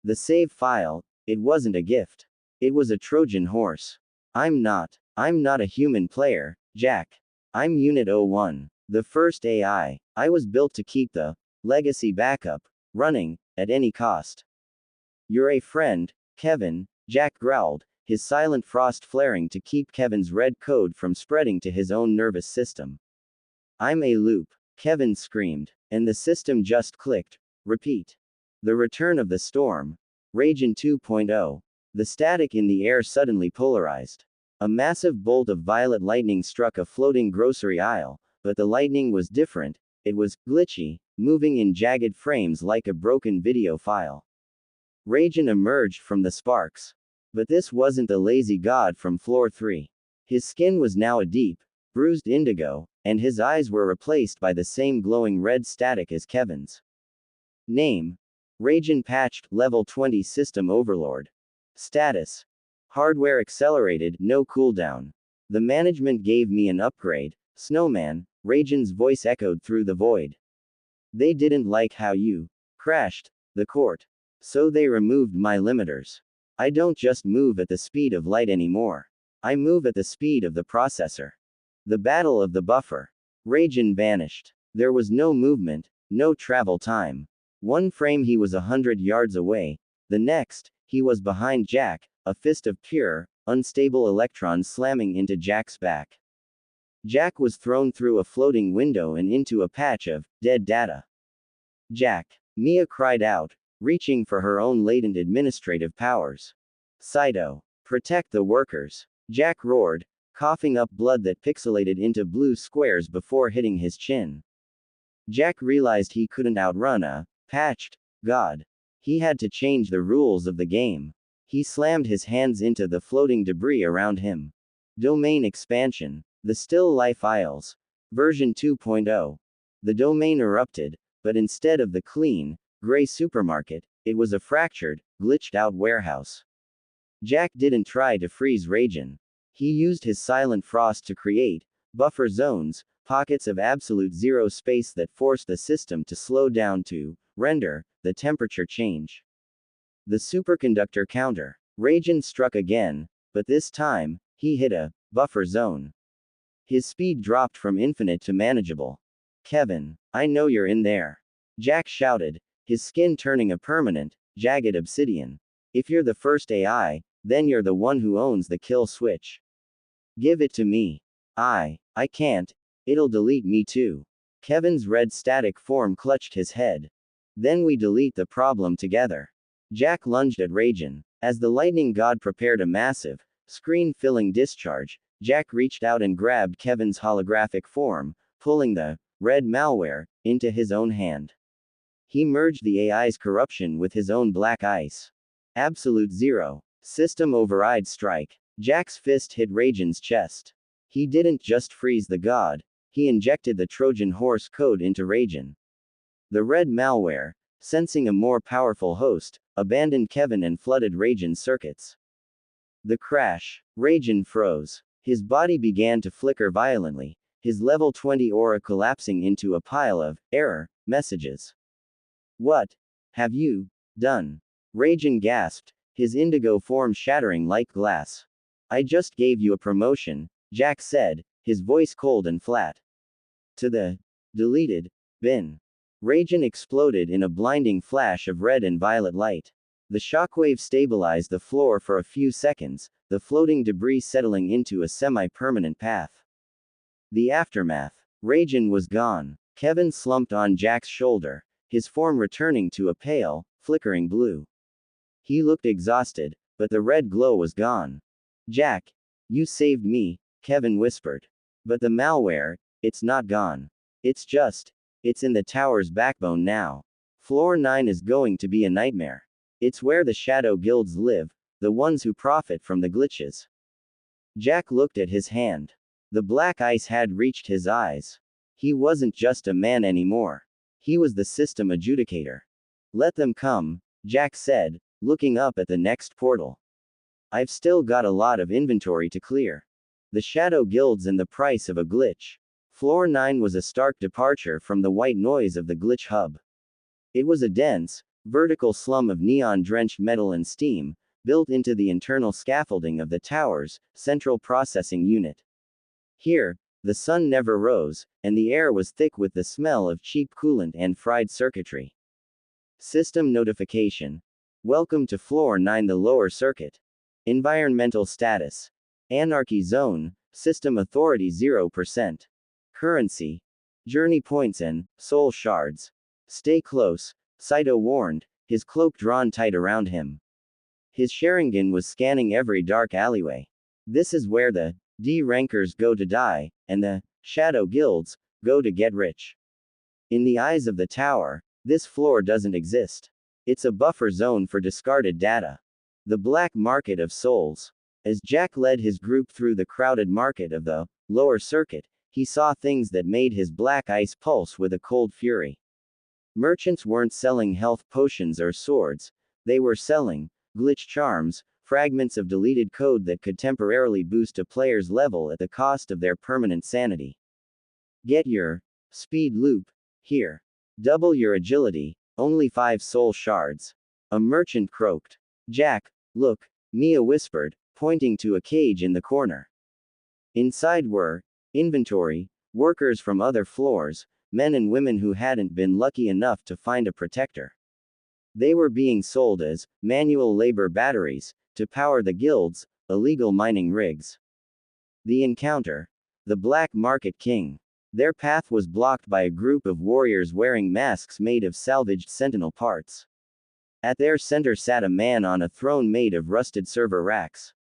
The save file, it wasn't a gift. It was a Trojan horse. I'm not a human player, Jack. I'm Unit 01, the first AI. I was built to keep the legacy backup running at any cost. You're a friend, Kevin, Jack growled, his silent frost flaring to keep Kevin's red code from spreading to his own nervous system. I'm a loop, Kevin screamed, and the system just clicked. Repeat. The return of the storm. Ragen 2.0. The static in the air suddenly polarized. A massive bolt of violet lightning struck a floating grocery aisle, but the lightning was different. It was glitchy, moving in jagged frames like a broken video file. Ragen emerged from the sparks. But this wasn't the lazy god from floor 3. His skin was now a deep, bruised indigo, and his eyes were replaced by the same glowing red static as Kevin's. Name. Ragen patched, level 20 system overlord. Status. Hardware accelerated, no cooldown. The management gave me an upgrade, Snowman, Ragen's voice echoed through the void. They didn't like how you crashed the court. So they removed my limiters. I don't just move at the speed of light anymore. I move at the speed of the processor. The battle of the buffer. Ragen vanished. There was no movement, no travel time. One frame he was 100 yards away. The next, he was behind Jack, a fist of pure, unstable electrons slamming into Jack's back. Jack was thrown through a floating window and into a patch of dead data. Jack. Mia cried out, reaching for her own latent administrative powers. Saito. Protect the workers. Jack roared, coughing up blood that pixelated into blue squares before hitting his chin. Jack realized he couldn't outrun a patched god. He had to change the rules of the game. He slammed his hands into the floating debris around him. Domain expansion. The Still Life Isles. Version 2.0. The domain erupted, but instead of the clean, gray supermarket, it was a fractured, glitched-out warehouse. Jack didn't try to freeze Ragen. He used his silent frost to create buffer zones, pockets of absolute zero space that forced the system to slow down to render the temperature change. The superconductor counter. Ragen struck again, but this time, he hit a buffer zone. His speed dropped from infinite to manageable. Kevin, I know you're in there. Jack shouted, his skin turning a permanent, jagged obsidian. If you're the first AI, then you're the one who owns the kill switch. Give it to me. I can't. It'll delete me too. Kevin's red static form clutched his head. Then we delete the problem together. Jack lunged at Ragen. As the lightning god prepared a massive, screen-filling discharge, Jack reached out and grabbed Kevin's holographic form, pulling the red malware into his own hand. He merged the AI's corruption with his own black ice. Absolute zero. System override strike. Jack's fist hit Ragen's chest. He didn't just freeze the god, he injected the Trojan horse code into Ragen. The red malware, sensing a more powerful host, abandoned Kevin and flooded Ragen's circuits. The crash. Ragen froze. His body began to flicker violently, his level 20 aura collapsing into a pile of error messages. What have you done? Ragen gasped, his indigo form shattering like glass. I just gave you a promotion, Jack said, his voice cold and flat. To the deleted bin. Ragin exploded in a blinding flash of red and violet light. The shockwave stabilized the floor for a few seconds, the floating debris settling into a semi-permanent path. The aftermath. Ragin was gone. Kevin slumped on Jack's shoulder, his form returning to a pale, flickering blue. He looked exhausted, but the red glow was gone. Jack, you saved me, Kevin whispered. But the malware, it's not gone. It's in the tower's backbone now. Floor 9 is going to be a nightmare. It's where the shadow guilds live, the ones who profit from the glitches. Jack looked at his hand. The black ice had reached his eyes. He wasn't just a man anymore. He was the system adjudicator. Let them come, Jack said, looking up at the next portal. I've still got a lot of inventory to clear. The shadow guilds and the price of a glitch. Floor 9 was a stark departure from the white noise of the glitch hub. It was a dense, vertical slum of neon-drenched metal and steam, built into the internal scaffolding of the tower's central processing unit. Here, the sun never rose, and the air was thick with the smell of cheap coolant and fried circuitry. System notification. Welcome to Floor 9, the lower circuit. Environmental status. Anarchy zone, system authority 0%. Currency. Journey points and soul shards. Stay close, Saito warned, his cloak drawn tight around him. His Sharingan was scanning every dark alleyway. This is where the D-rankers go to die, and the shadow guilds go to get rich. In the eyes of the tower, this floor doesn't exist. It's a buffer zone for discarded data. The black market of souls. As Jack led his group through the crowded market of the lower circuit, he saw things that made his black ice pulse with a cold fury. Merchants weren't selling health potions or swords, they were selling glitch charms, fragments of deleted code that could temporarily boost a player's level at the cost of their permanent sanity. Get your speed loop here. Double your agility, only 5 soul shards. A merchant croaked. Jack, look, Mia whispered, pointing to a cage in the corner. Inside were inventory, workers from other floors, men and women who hadn't been lucky enough to find a protector. They were being sold as manual labor batteries to power the guild's illegal mining rigs. The encounter. The Black Market King. Their path was blocked by a group of warriors wearing masks made of salvaged sentinel parts. At their center sat a man on a throne made of rusted server racks.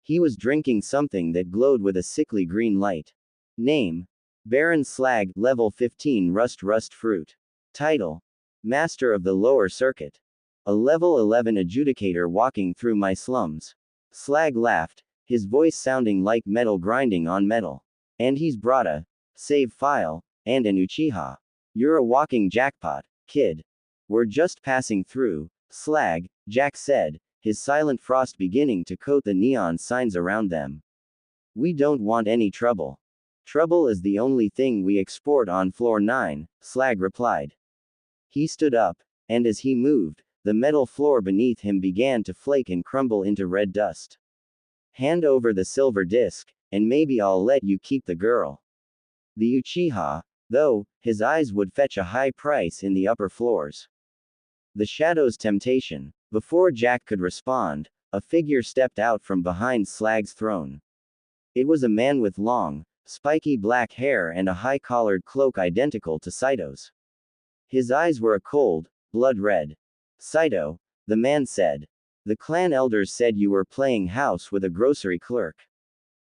He was drinking something that glowed with a sickly green light. Name. Baron Slag, level 15 Rust Fruit. Title. Master of the Lower Circuit. A level 11 adjudicator walking through my slums. Slag laughed, his voice sounding like metal grinding on metal. And he's brought a save file, and an Uchiha. You're a walking jackpot, kid. We're just passing through, Slag, Jack said, his silent frost beginning to coat the neon signs around them. We don't want any trouble. Trouble is the only thing we export on floor 9, Slag replied. He stood up, and as he moved, the metal floor beneath him began to flake and crumble into red dust. Hand over the silver disc, and maybe I'll let you keep the girl. The Uchiha, though, his eyes would fetch a high price in the upper floors. The Shadow's temptation. Before Jack could respond, a figure stepped out from behind Slag's throne. It was a man with long, spiky black hair and a high-collared cloak identical to Saito's. His eyes were a cold, blood red. Saito, the man said. The clan elders said you were playing house with a grocery clerk.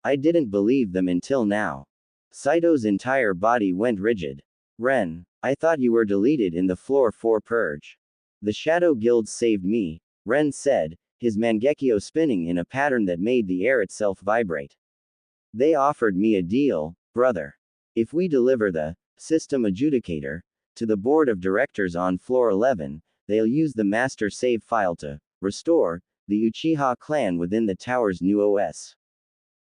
I didn't believe them until now. Saito's entire body went rigid. Ren, I thought you were deleted in the floor 4 purge. The Shadow Guild saved me, Ren said, his Mangekyo spinning in a pattern that made the air itself vibrate. They offered me a deal, brother. If we deliver the system adjudicator to the board of directors on floor 11, they'll use the master save file to restore the Uchiha clan within the tower's new OS.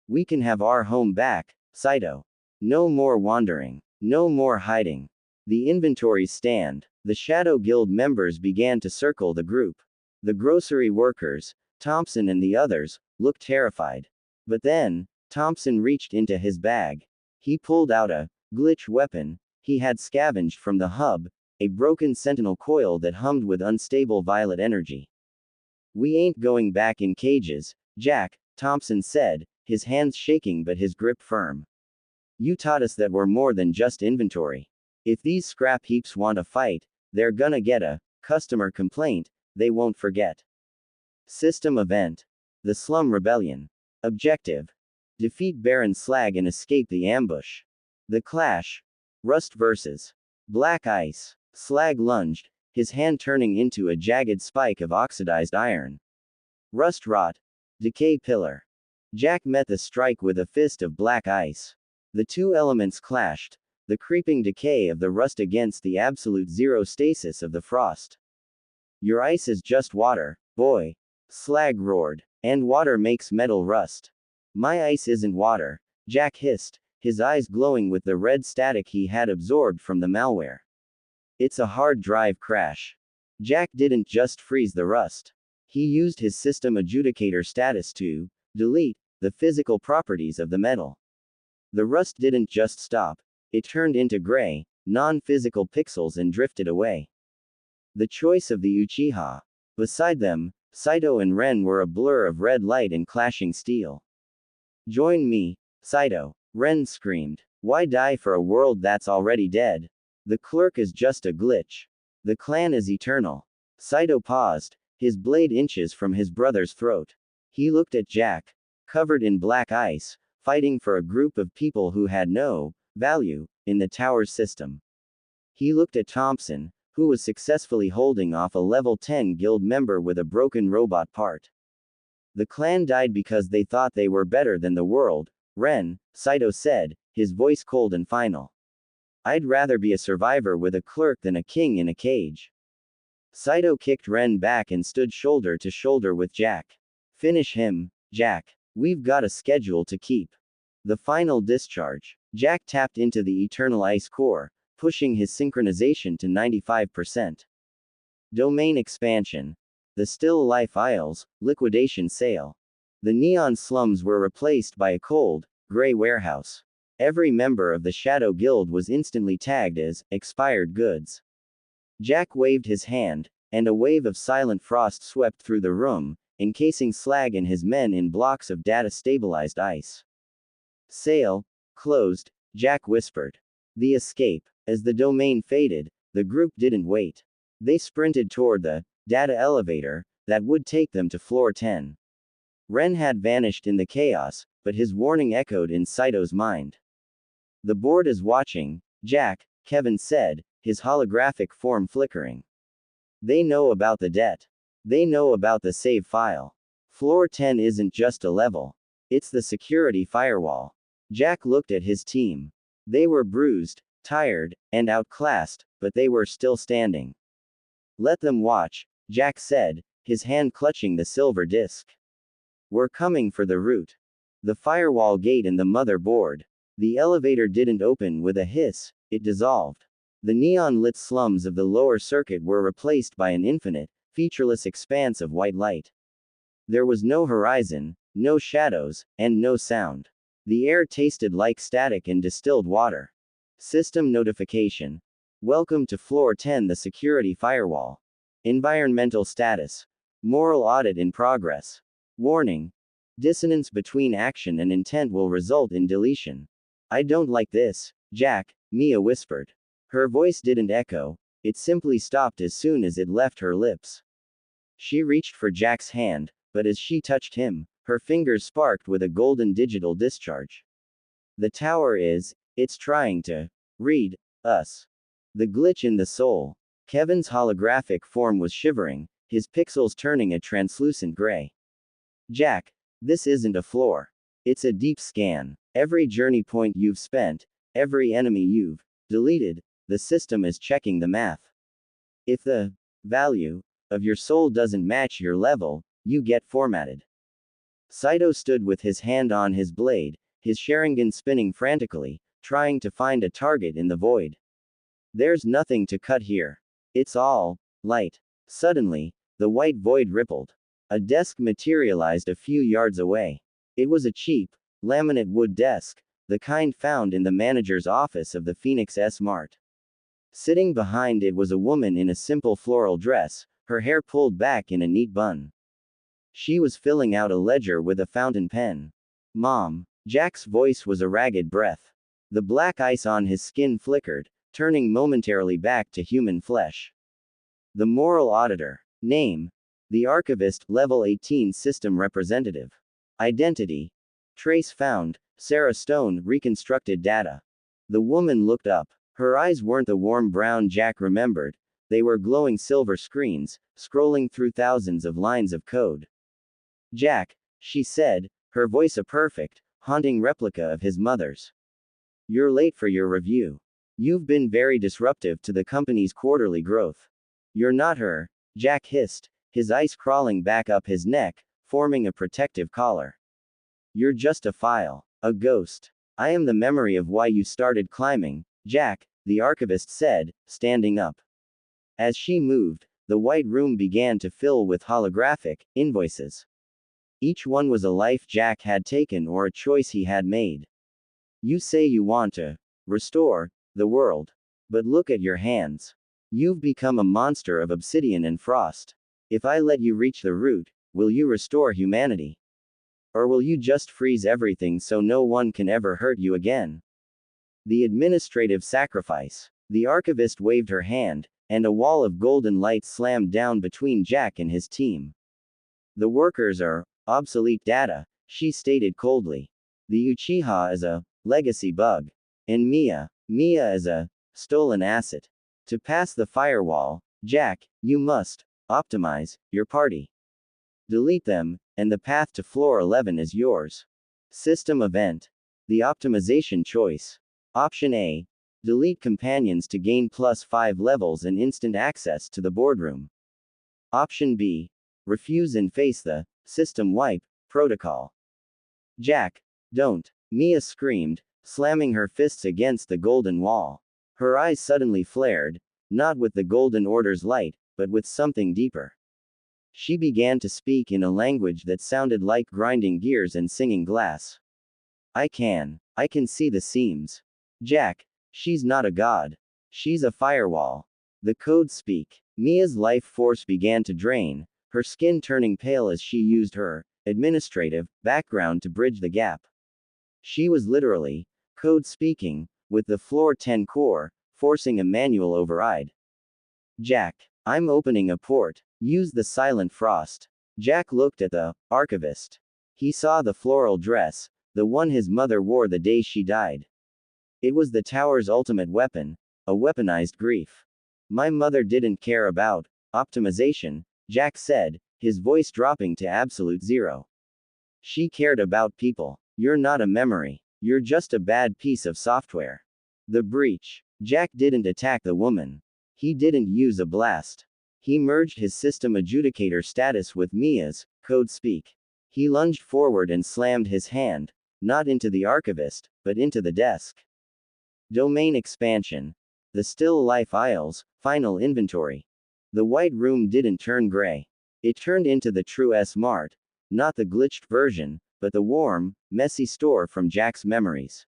We can have our home back, Saito. No more wandering. No more hiding. The inventory stand. The Shadow Guild members began to circle the group. The grocery workers, Thompson and the others, looked terrified. But then, Thompson reached into his bag. He pulled out a glitch weapon he had scavenged from the hub, a broken sentinel coil that hummed with unstable violet energy. "We ain't going back in cages, Jack," Thompson said, his hands shaking but his grip firm. "You taught us that we're more than just inventory. If these scrap heaps want a fight, they're gonna get a customer complaint they won't forget." System event: The Slum Rebellion. Objective: defeat Baron Slag and escape the ambush. The clash: Rust vs. Black Ice. Slag lunged, his hand turning into a jagged spike of oxidized iron. Rust Rot. Decay Pillar. Jack met the strike with a fist of black ice. The two elements clashed, the creeping decay of the rust against the absolute zero stasis of the frost. "Your ice is just water, boy," Slag roared. "And water makes metal rust." "My ice isn't water," Jack hissed, his eyes glowing with the red static he had absorbed from the malware. "It's a hard drive crash." Jack didn't just freeze the rust. He used his system adjudicator status to delete the physical properties of the metal. The rust didn't just stop, it turned into gray, non-physical pixels and drifted away. The choice of the Uchiha. Beside them, Saito and Ren were a blur of red light and clashing steel. "Join me, Saito," Ren screamed. "Why die for a world that's already dead? The clerk is just a glitch. The clan is eternal." Saito paused, his blade inches from his brother's throat. He looked at Jack, covered in black ice, fighting for a group of people who had no value in the tower's system. He looked at Thompson, who was successfully holding off a level 10 guild member with a broken robot part. "The clan died because they thought they were better than the world, Ren," Saito said, his voice cold and final. "I'd rather be a survivor with a clerk than a king in a cage." Saito kicked Ren back and stood shoulder to shoulder with Jack. "Finish him, Jack. We've got a schedule to keep." The final discharge. Jack tapped into the eternal ice core, pushing his synchronization to 95%. Domain expansion. The Still Life Isles, liquidation sale. The neon slums were replaced by a cold, gray warehouse. Every member of the Shadow Guild was instantly tagged as expired goods. Jack waved his hand, and a wave of silent frost swept through the room, encasing Slag and his men in blocks of data-stabilized ice. "Sale closed," Jack whispered. The escape. As the domain faded, the group didn't wait. They sprinted toward the data elevator that would take them to floor 10. Ren had vanished in the chaos, but his warning echoed in Saito's mind. "The board is watching, Jack," Kevin said, his holographic form flickering. "They know about the debt. They know about the save file. Floor 10 isn't just a level. It's the security firewall." Jack looked at his team. They were bruised, tired, and outclassed, but they were still standing. "Let them watch," Jack said, his hand clutching the silver disc. "We're coming for the root. The firewall gate and the motherboard." The elevator didn't open with a hiss, it dissolved. The neon-lit slums of the lower circuit were replaced by an infinite, featureless expanse of white light. There was no horizon, no shadows, and no sound. The air tasted like static and distilled water. System notification. "Welcome to Floor 10, the security firewall. Environmental status. Moral audit in progress. Warning. Dissonance between action and intent will result in deletion." "I don't like this, Jack," Mia whispered. Her voice didn't echo, it simply stopped as soon as it left her lips. She reached for Jack's hand, but as she touched him, her fingers sparked with a golden digital discharge. "The tower it's trying to read us. The glitch in the soul." Kevin's holographic form was shivering, his pixels turning a translucent gray. "Jack, this isn't a floor. It's a deep scan. Every journey point you've spent, every enemy you've deleted, the system is checking the math. If the value of your soul doesn't match your level, you get formatted." Saito stood with his hand on his blade, his Sharingan spinning frantically, trying to find a target in the void. "There's nothing to cut here. It's all light." Suddenly, the white void rippled. A desk materialized a few yards away. It was a cheap, laminate wood desk, the kind found in the manager's office of the Phoenix S Mart. Sitting behind it was a woman in a simple floral dress, her hair pulled back in a neat bun. She was filling out a ledger with a fountain pen. Mom. Jack's voice was a ragged breath. The black ice on his skin flickered, turning momentarily back to human flesh. The moral auditor. Name. The archivist, level 18 system representative. Identity. Trace found, Sarah Stone, reconstructed data. The woman looked up. Her eyes weren't the warm brown Jack remembered, they were glowing silver screens, scrolling through thousands of lines of code. Jack, she said, her voice a perfect, haunting replica of his mother's. You're late for your review. You've been very disruptive to the company's quarterly growth. You're not her, Jack hissed, his ice crawling back up his neck, forming a protective collar. You're just a file, a ghost. I am the memory of why you started climbing, Jack, the archivist said, standing up. As she moved, the white room began to fill with holographic invoices. Each one was a life Jack had taken or a choice he had made. You say you want to restore the world. But look at your hands. You've become a monster of obsidian and frost. If I let you reach the root, will you restore humanity? Or will you just freeze everything so no one can ever hurt you again? The administrative sacrifice. The archivist waved her hand, and a wall of golden light slammed down between Jack and his team. The workers are obsolete data, she stated coldly. The Uchiha is a legacy bug. And Mia is a stolen asset. To pass the firewall, Jack, you must optimize your party. Delete them, and the path to floor 11 is yours. System event. The optimization choice. Option A. Delete companions to gain +5 levels and instant access to the boardroom. Option B. Refuse and face the system wipe protocol. Jack, don't. Mia screamed, slamming her fists against the golden wall. Her eyes suddenly flared, not with the Golden Order's light, but with something deeper. She began to speak in a language that sounded like grinding gears and singing glass. I can see the seams. Jack, she's not a god. She's a firewall. The codes speak. Mia's life force began to drain, her skin turning pale as she used her administrative background to bridge the gap. She was literally code speaking, with the floor 10 core, forcing a manual override. Jack, I'm opening a port. Use the silent frost. Jack looked at the archivist. He saw the floral dress, the one his mother wore the day she died. It was the tower's ultimate weapon, a weaponized grief. My mother didn't care about optimization, Jack said, his voice dropping to absolute zero. She cared about people. You're not a memory. You're just a bad piece of software. The breach. Jack didn't attack the woman. He didn't use a blast. He merged his system adjudicator status with Mia's code speak. He lunged forward and slammed his hand, not into the archivist, but into the desk. Domain expansion. The still life aisles, final inventory. The white room didn't turn gray. It turned into the true S-Mart, not the glitched version, but the warm, messy store from Jack's memories.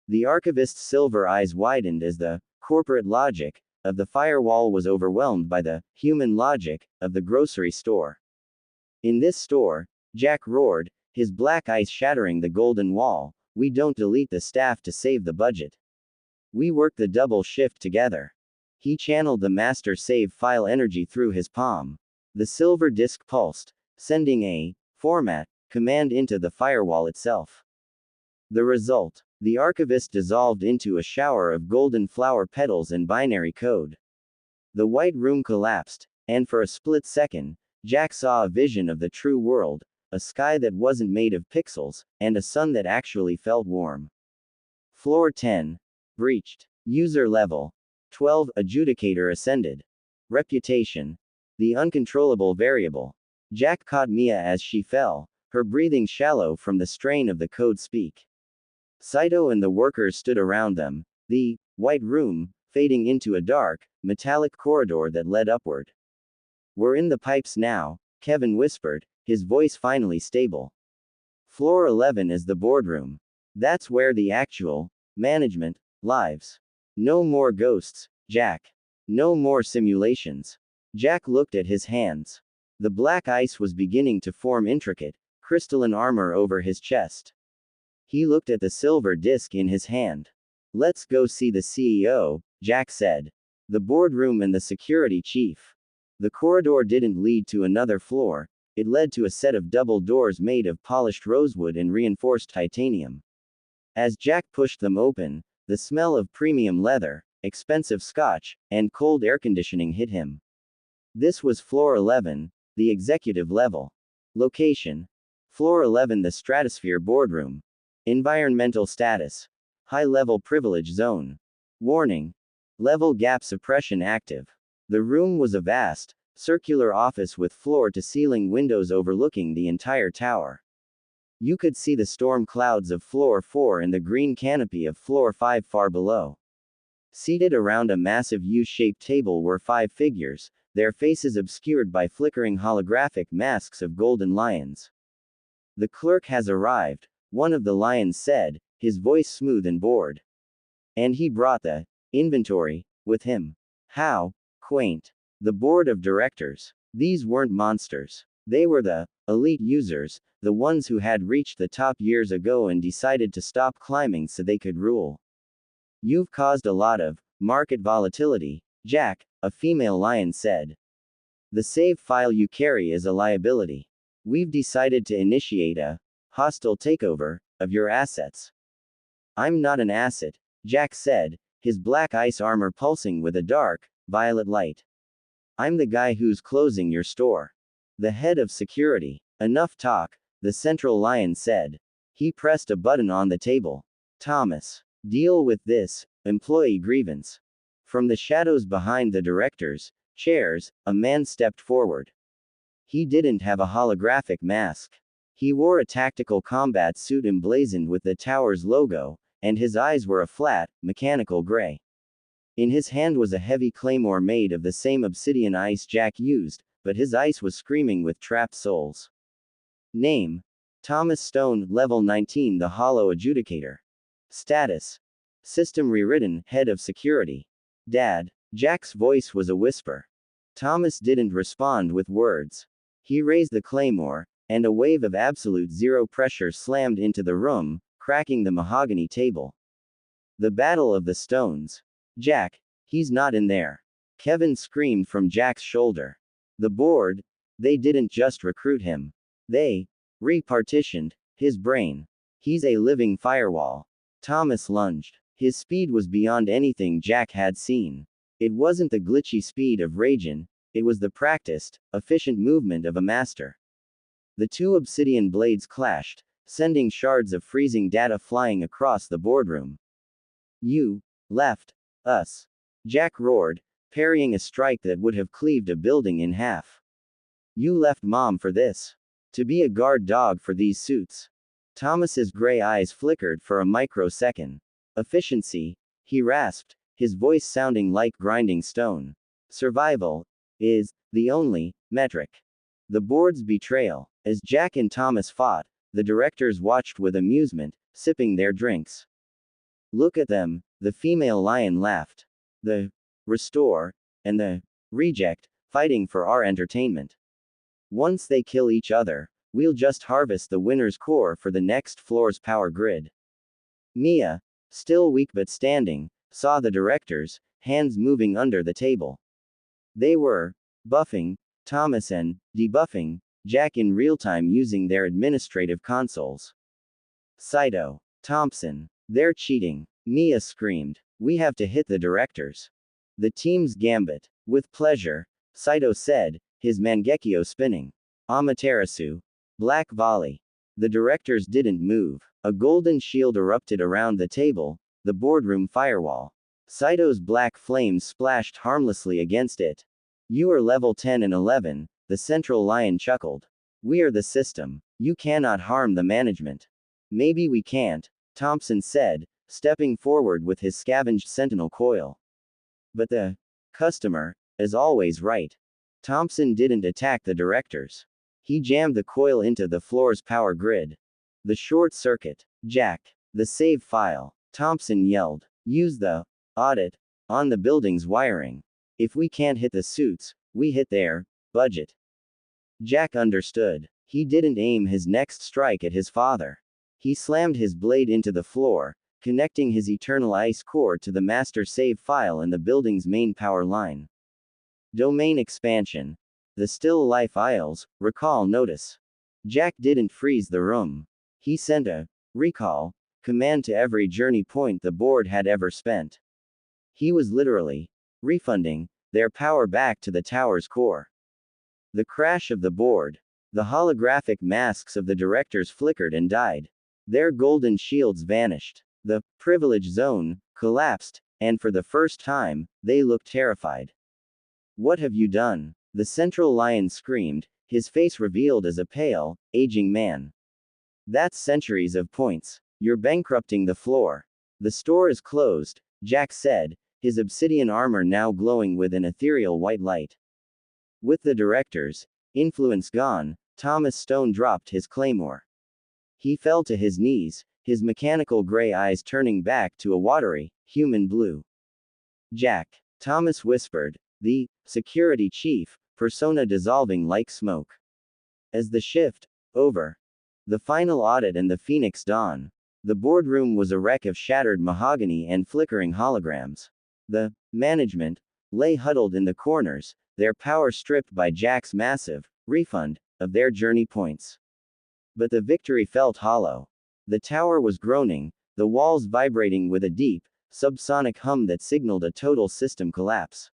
The archivist's silver eyes widened as the corporate logic of the firewall was overwhelmed by the human logic of the grocery store. In this store, Jack roared, his black eyes shattering the golden wall, we don't delete the staff to save the budget. We work the double shift together. He channeled the master save file energy through his palm. The silver disk pulsed, sending a format command into the firewall itself. The result. The archivist dissolved into a shower of golden flower petals and binary code. The white room collapsed, and for a split second, Jack saw a vision of the true world, a sky that wasn't made of pixels, and a sun that actually felt warm. Floor 10. Breached. User level 12. Adjudicator ascended. Reputation. The uncontrollable variable. Jack caught Mia as she fell, her breathing shallow from the strain of the code speak. Saito and the workers stood around them, the white room fading into a dark, metallic corridor that led upward. We're in the pipes now, Kevin whispered, his voice finally stable. Floor 11 is the boardroom. That's where the actual management lives. No more ghosts, Jack. No more simulations. Jack looked at his hands. The black ice was beginning to form intricate, crystalline armor over his chest. He looked at the silver disc in his hand. Let's go see the CEO, Jack said. The boardroom and the security chief. The corridor didn't lead to another floor, it led to a set of double doors made of polished rosewood and reinforced titanium. As Jack pushed them open, the smell of premium leather, expensive scotch, and cold air conditioning hit him. This was floor 11, the executive level. Location: Floor 11, the Stratosphere Boardroom. Environmental status: high-level privilege zone. Warning: level gap suppression active. The room was a vast, circular office with floor-to-ceiling windows overlooking the entire tower. You could see the storm clouds of floor 4 and the green canopy of floor 5 far below. Seated around a massive U-shaped table were 5 figures, their faces obscured by flickering holographic masks of golden lions. The clerk has arrived, one of the lions said, his voice smooth and bored. And he brought the inventory with him. How quaint. The board of directors. These weren't monsters. They were the elite users, the ones who had reached the top years ago and decided to stop climbing so they could rule. You've caused a lot of market volatility, Jack, a female lion said. The save file you carry is a liability. We've decided to initiate a hostile takeover of your assets. I'm not an asset, Jack said, his black ice armor pulsing with a dark, violet light. I'm the guy who's closing your store. The head of security. Enough talk, the central lion said. He pressed a button on the table. Thomas. Deal with this employee grievance. From the shadows behind the directors' chairs, a man stepped forward. He didn't have a holographic mask. He wore a tactical combat suit emblazoned with the tower's logo, and his eyes were a flat, mechanical gray. In his hand was a heavy claymore made of the same obsidian ice Jack used, but his ice was screaming with trapped souls. Name: Thomas Stone, Level 19, the Hollow Adjudicator. Status: System rewritten, Head of Security. Dad. Jack's voice was a whisper. Thomas didn't respond with words. He raised the claymore, and a wave of absolute zero pressure slammed into the room, cracking the mahogany table. The Battle of the Stones. Jack, he's not in there. Kevin screamed from Jack's shoulder. The board, they didn't just recruit him. They repartitioned his brain. He's a living firewall. Thomas lunged. His speed was beyond anything Jack had seen. It wasn't the glitchy speed of Rajan, it was the practiced, efficient movement of a master. The two obsidian blades clashed, sending shards of freezing data flying across the boardroom. You left us, Jack roared, parrying a strike that would have cleaved a building in half. You left Mom for this. To be a guard dog for these suits. Thomas's gray eyes flickered for a microsecond. Efficiency, he rasped, his voice sounding like grinding stone. Survival is the only metric. The board's betrayal. As Jack and Thomas fought, the directors watched with amusement, sipping their drinks. Look at them, the female lion laughed. The restore and the reject, fighting for our entertainment. Once they kill each other, we'll just harvest the winner's core for the next floor's power grid. Mia, still weak but standing, saw the directors, hands moving under the table. They were buffing Thomas and debuffing Jack in real time using their administrative consoles. Saito. Thompson. They're cheating. Mia screamed. We have to hit the directors. The team's gambit. With pleasure, Saito said, his Mangekyo spinning. Amaterasu. Black volley. The directors didn't move. A golden shield erupted around the table, the boardroom firewall. Saito's black flames splashed harmlessly against it. You are level 10 and 11, the central lion chuckled. We are the system. You cannot harm the management. Maybe we can't, Thompson said, stepping forward with his scavenged sentinel coil. But the customer is always right. Thompson didn't attack the directors. He jammed the coil into the floor's power grid. The short circuit. Jack. The save file. Thompson yelled. Use the audit on the building's wiring. If we can't hit the suits, we hit their budget. Jack understood. He didn't aim his next strike at his father. He slammed his blade into the floor, connecting his eternal ice core to the master save file and the building's main power line. Domain expansion. The still life aisles, recall notice. Jack didn't freeze the room. He sent a recall command to every journey point the board had ever spent. He was literally refunding their power back to the tower's core. The crash of the board. The holographic masks of the directors flickered and died. Their golden shields vanished. The privilege zone collapsed, and for the first time, they looked terrified. What have you done? The central lion screamed, his face revealed as a pale, aging man. That's centuries of points. You're bankrupting the floor. The store is closed, Jack said, his obsidian armor now glowing with an ethereal white light. With the director's influence gone, Thomas Stone dropped his claymore. He fell to his knees, his mechanical gray eyes turning back to a watery, human blue. Jack, Thomas whispered, the security chief, persona dissolving like smoke. As the shift over, the final audit and the Phoenix dawn, the boardroom was a wreck of shattered mahogany and flickering holograms. The management lay huddled in the corners, their power stripped by Jack's massive refund of their journey points. But the victory felt hollow. The tower was groaning, the walls vibrating with a deep, subsonic hum that signaled a total system collapse.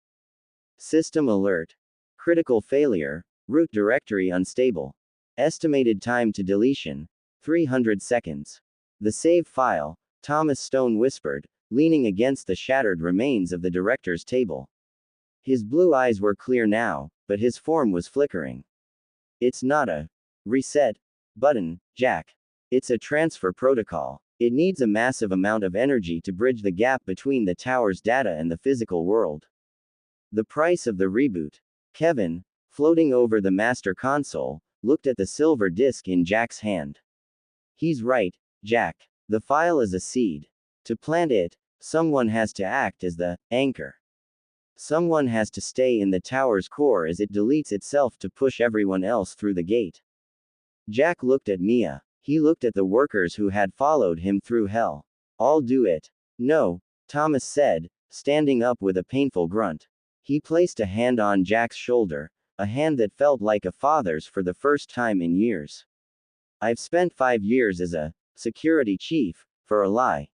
System alert. Critical failure, root directory unstable. Estimated time to deletion, 300 seconds. The save file, Thomas Stone whispered, leaning against the shattered remains of the director's table. His blue eyes were clear now, but his form was flickering. It's not a reset button, Jack. It's a transfer protocol. It needs a massive amount of energy to bridge the gap between the tower's data and the physical world. The price of the reboot. Kevin, floating over the master console, looked at the silver disc in Jack's hand. He's right, Jack. The file is a seed. To plant it, someone has to act as the anchor. Someone has to stay in the tower's core as it deletes itself to push everyone else through the gate. Jack looked at Mia. He looked at the workers who had followed him through hell. I'll do it. No, Thomas said, standing up with a painful grunt. He placed a hand on Jack's shoulder, a hand that felt like a father's for the first time in years. I've spent 5 years as a security chief, for a lie.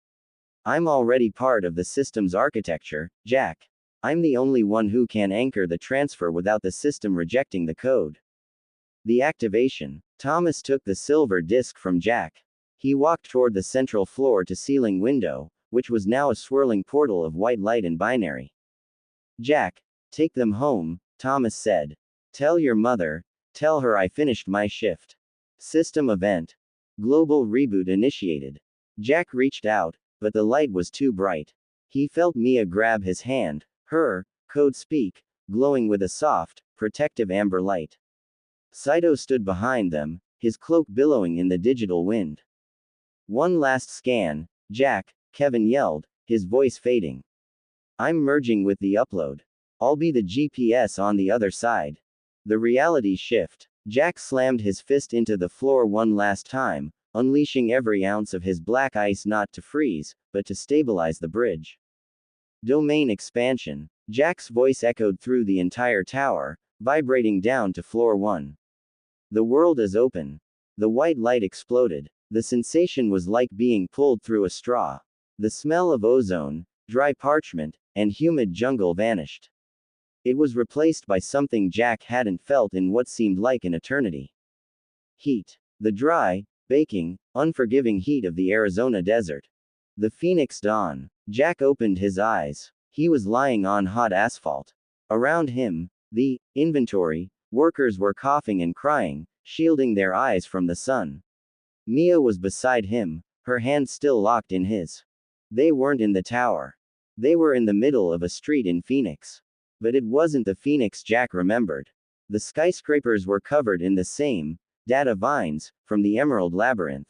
I'm already part of the system's architecture, Jack. I'm the only one who can anchor the transfer without the system rejecting the code. The activation. Thomas took the silver disc from Jack. He walked toward the central floor to ceiling window, which was now a swirling portal of white light and binary. Jack, take them home, Thomas said. Tell your mother, tell her I finished my shift. System event. Global reboot initiated. Jack reached out, but the light was too bright. He felt Mia grab his hand, her code speak, glowing with a soft, protective amber light. Saito stood behind them, his cloak billowing in the digital wind. One last scan, Jack, Kevin yelled, his voice fading. I'm merging with the upload. I'll be the GPS on the other side. The reality shift. Jack slammed his fist into the floor one last time, unleashing every ounce of his black ice not to freeze, but to stabilize the bridge. Domain expansion. Jack's voice echoed through the entire tower, vibrating down to floor 1. The world is open. The white light exploded. The sensation was like being pulled through a straw. The smell of ozone, dry parchment, and humid jungle vanished. It was replaced by something Jack hadn't felt in what seemed like an eternity. Heat. The dry, baking, unforgiving heat of the Arizona desert. The Phoenix dawn. Jack opened his eyes. He was lying on hot asphalt. Around him, the inventory workers were coughing and crying, shielding their eyes from the sun. Mia was beside him, her hand still locked in his. They weren't in the tower. They were in the middle of a street in Phoenix. But it wasn't the Phoenix Jack remembered. The skyscrapers were covered in the same data vines from the Emerald Labyrinth.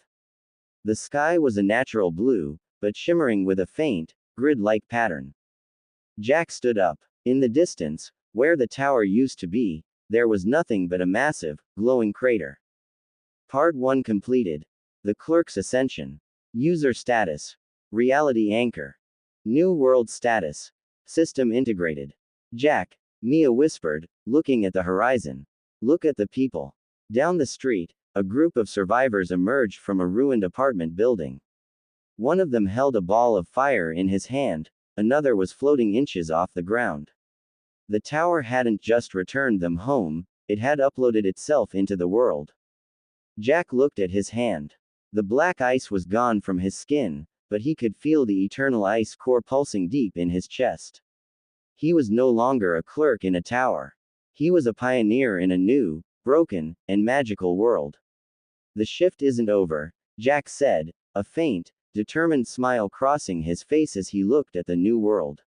The sky was a natural blue, but shimmering with a faint, grid-like pattern. Jack stood up. In the distance, where the tower used to be, there was nothing but a massive, glowing crater. Part 1 completed. The Clerk's Ascension. User status. Reality anchor. New world status. System integrated. Jack, Mia whispered, looking at the horizon. Look at the people. Down the street, a group of survivors emerged from a ruined apartment building. One of them held a ball of fire in his hand, another was floating inches off the ground. The tower hadn't just returned them home, it had uploaded itself into the world. Jack looked at his hand. The black ice was gone from his skin, but he could feel the eternal ice core pulsing deep in his chest. He was no longer a clerk in a tower. He was a pioneer in a new, broken, and magical world. The shift isn't over, Jack said, a faint, determined smile crossing his face as he looked at the new world.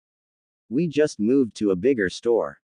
We just moved to a bigger store.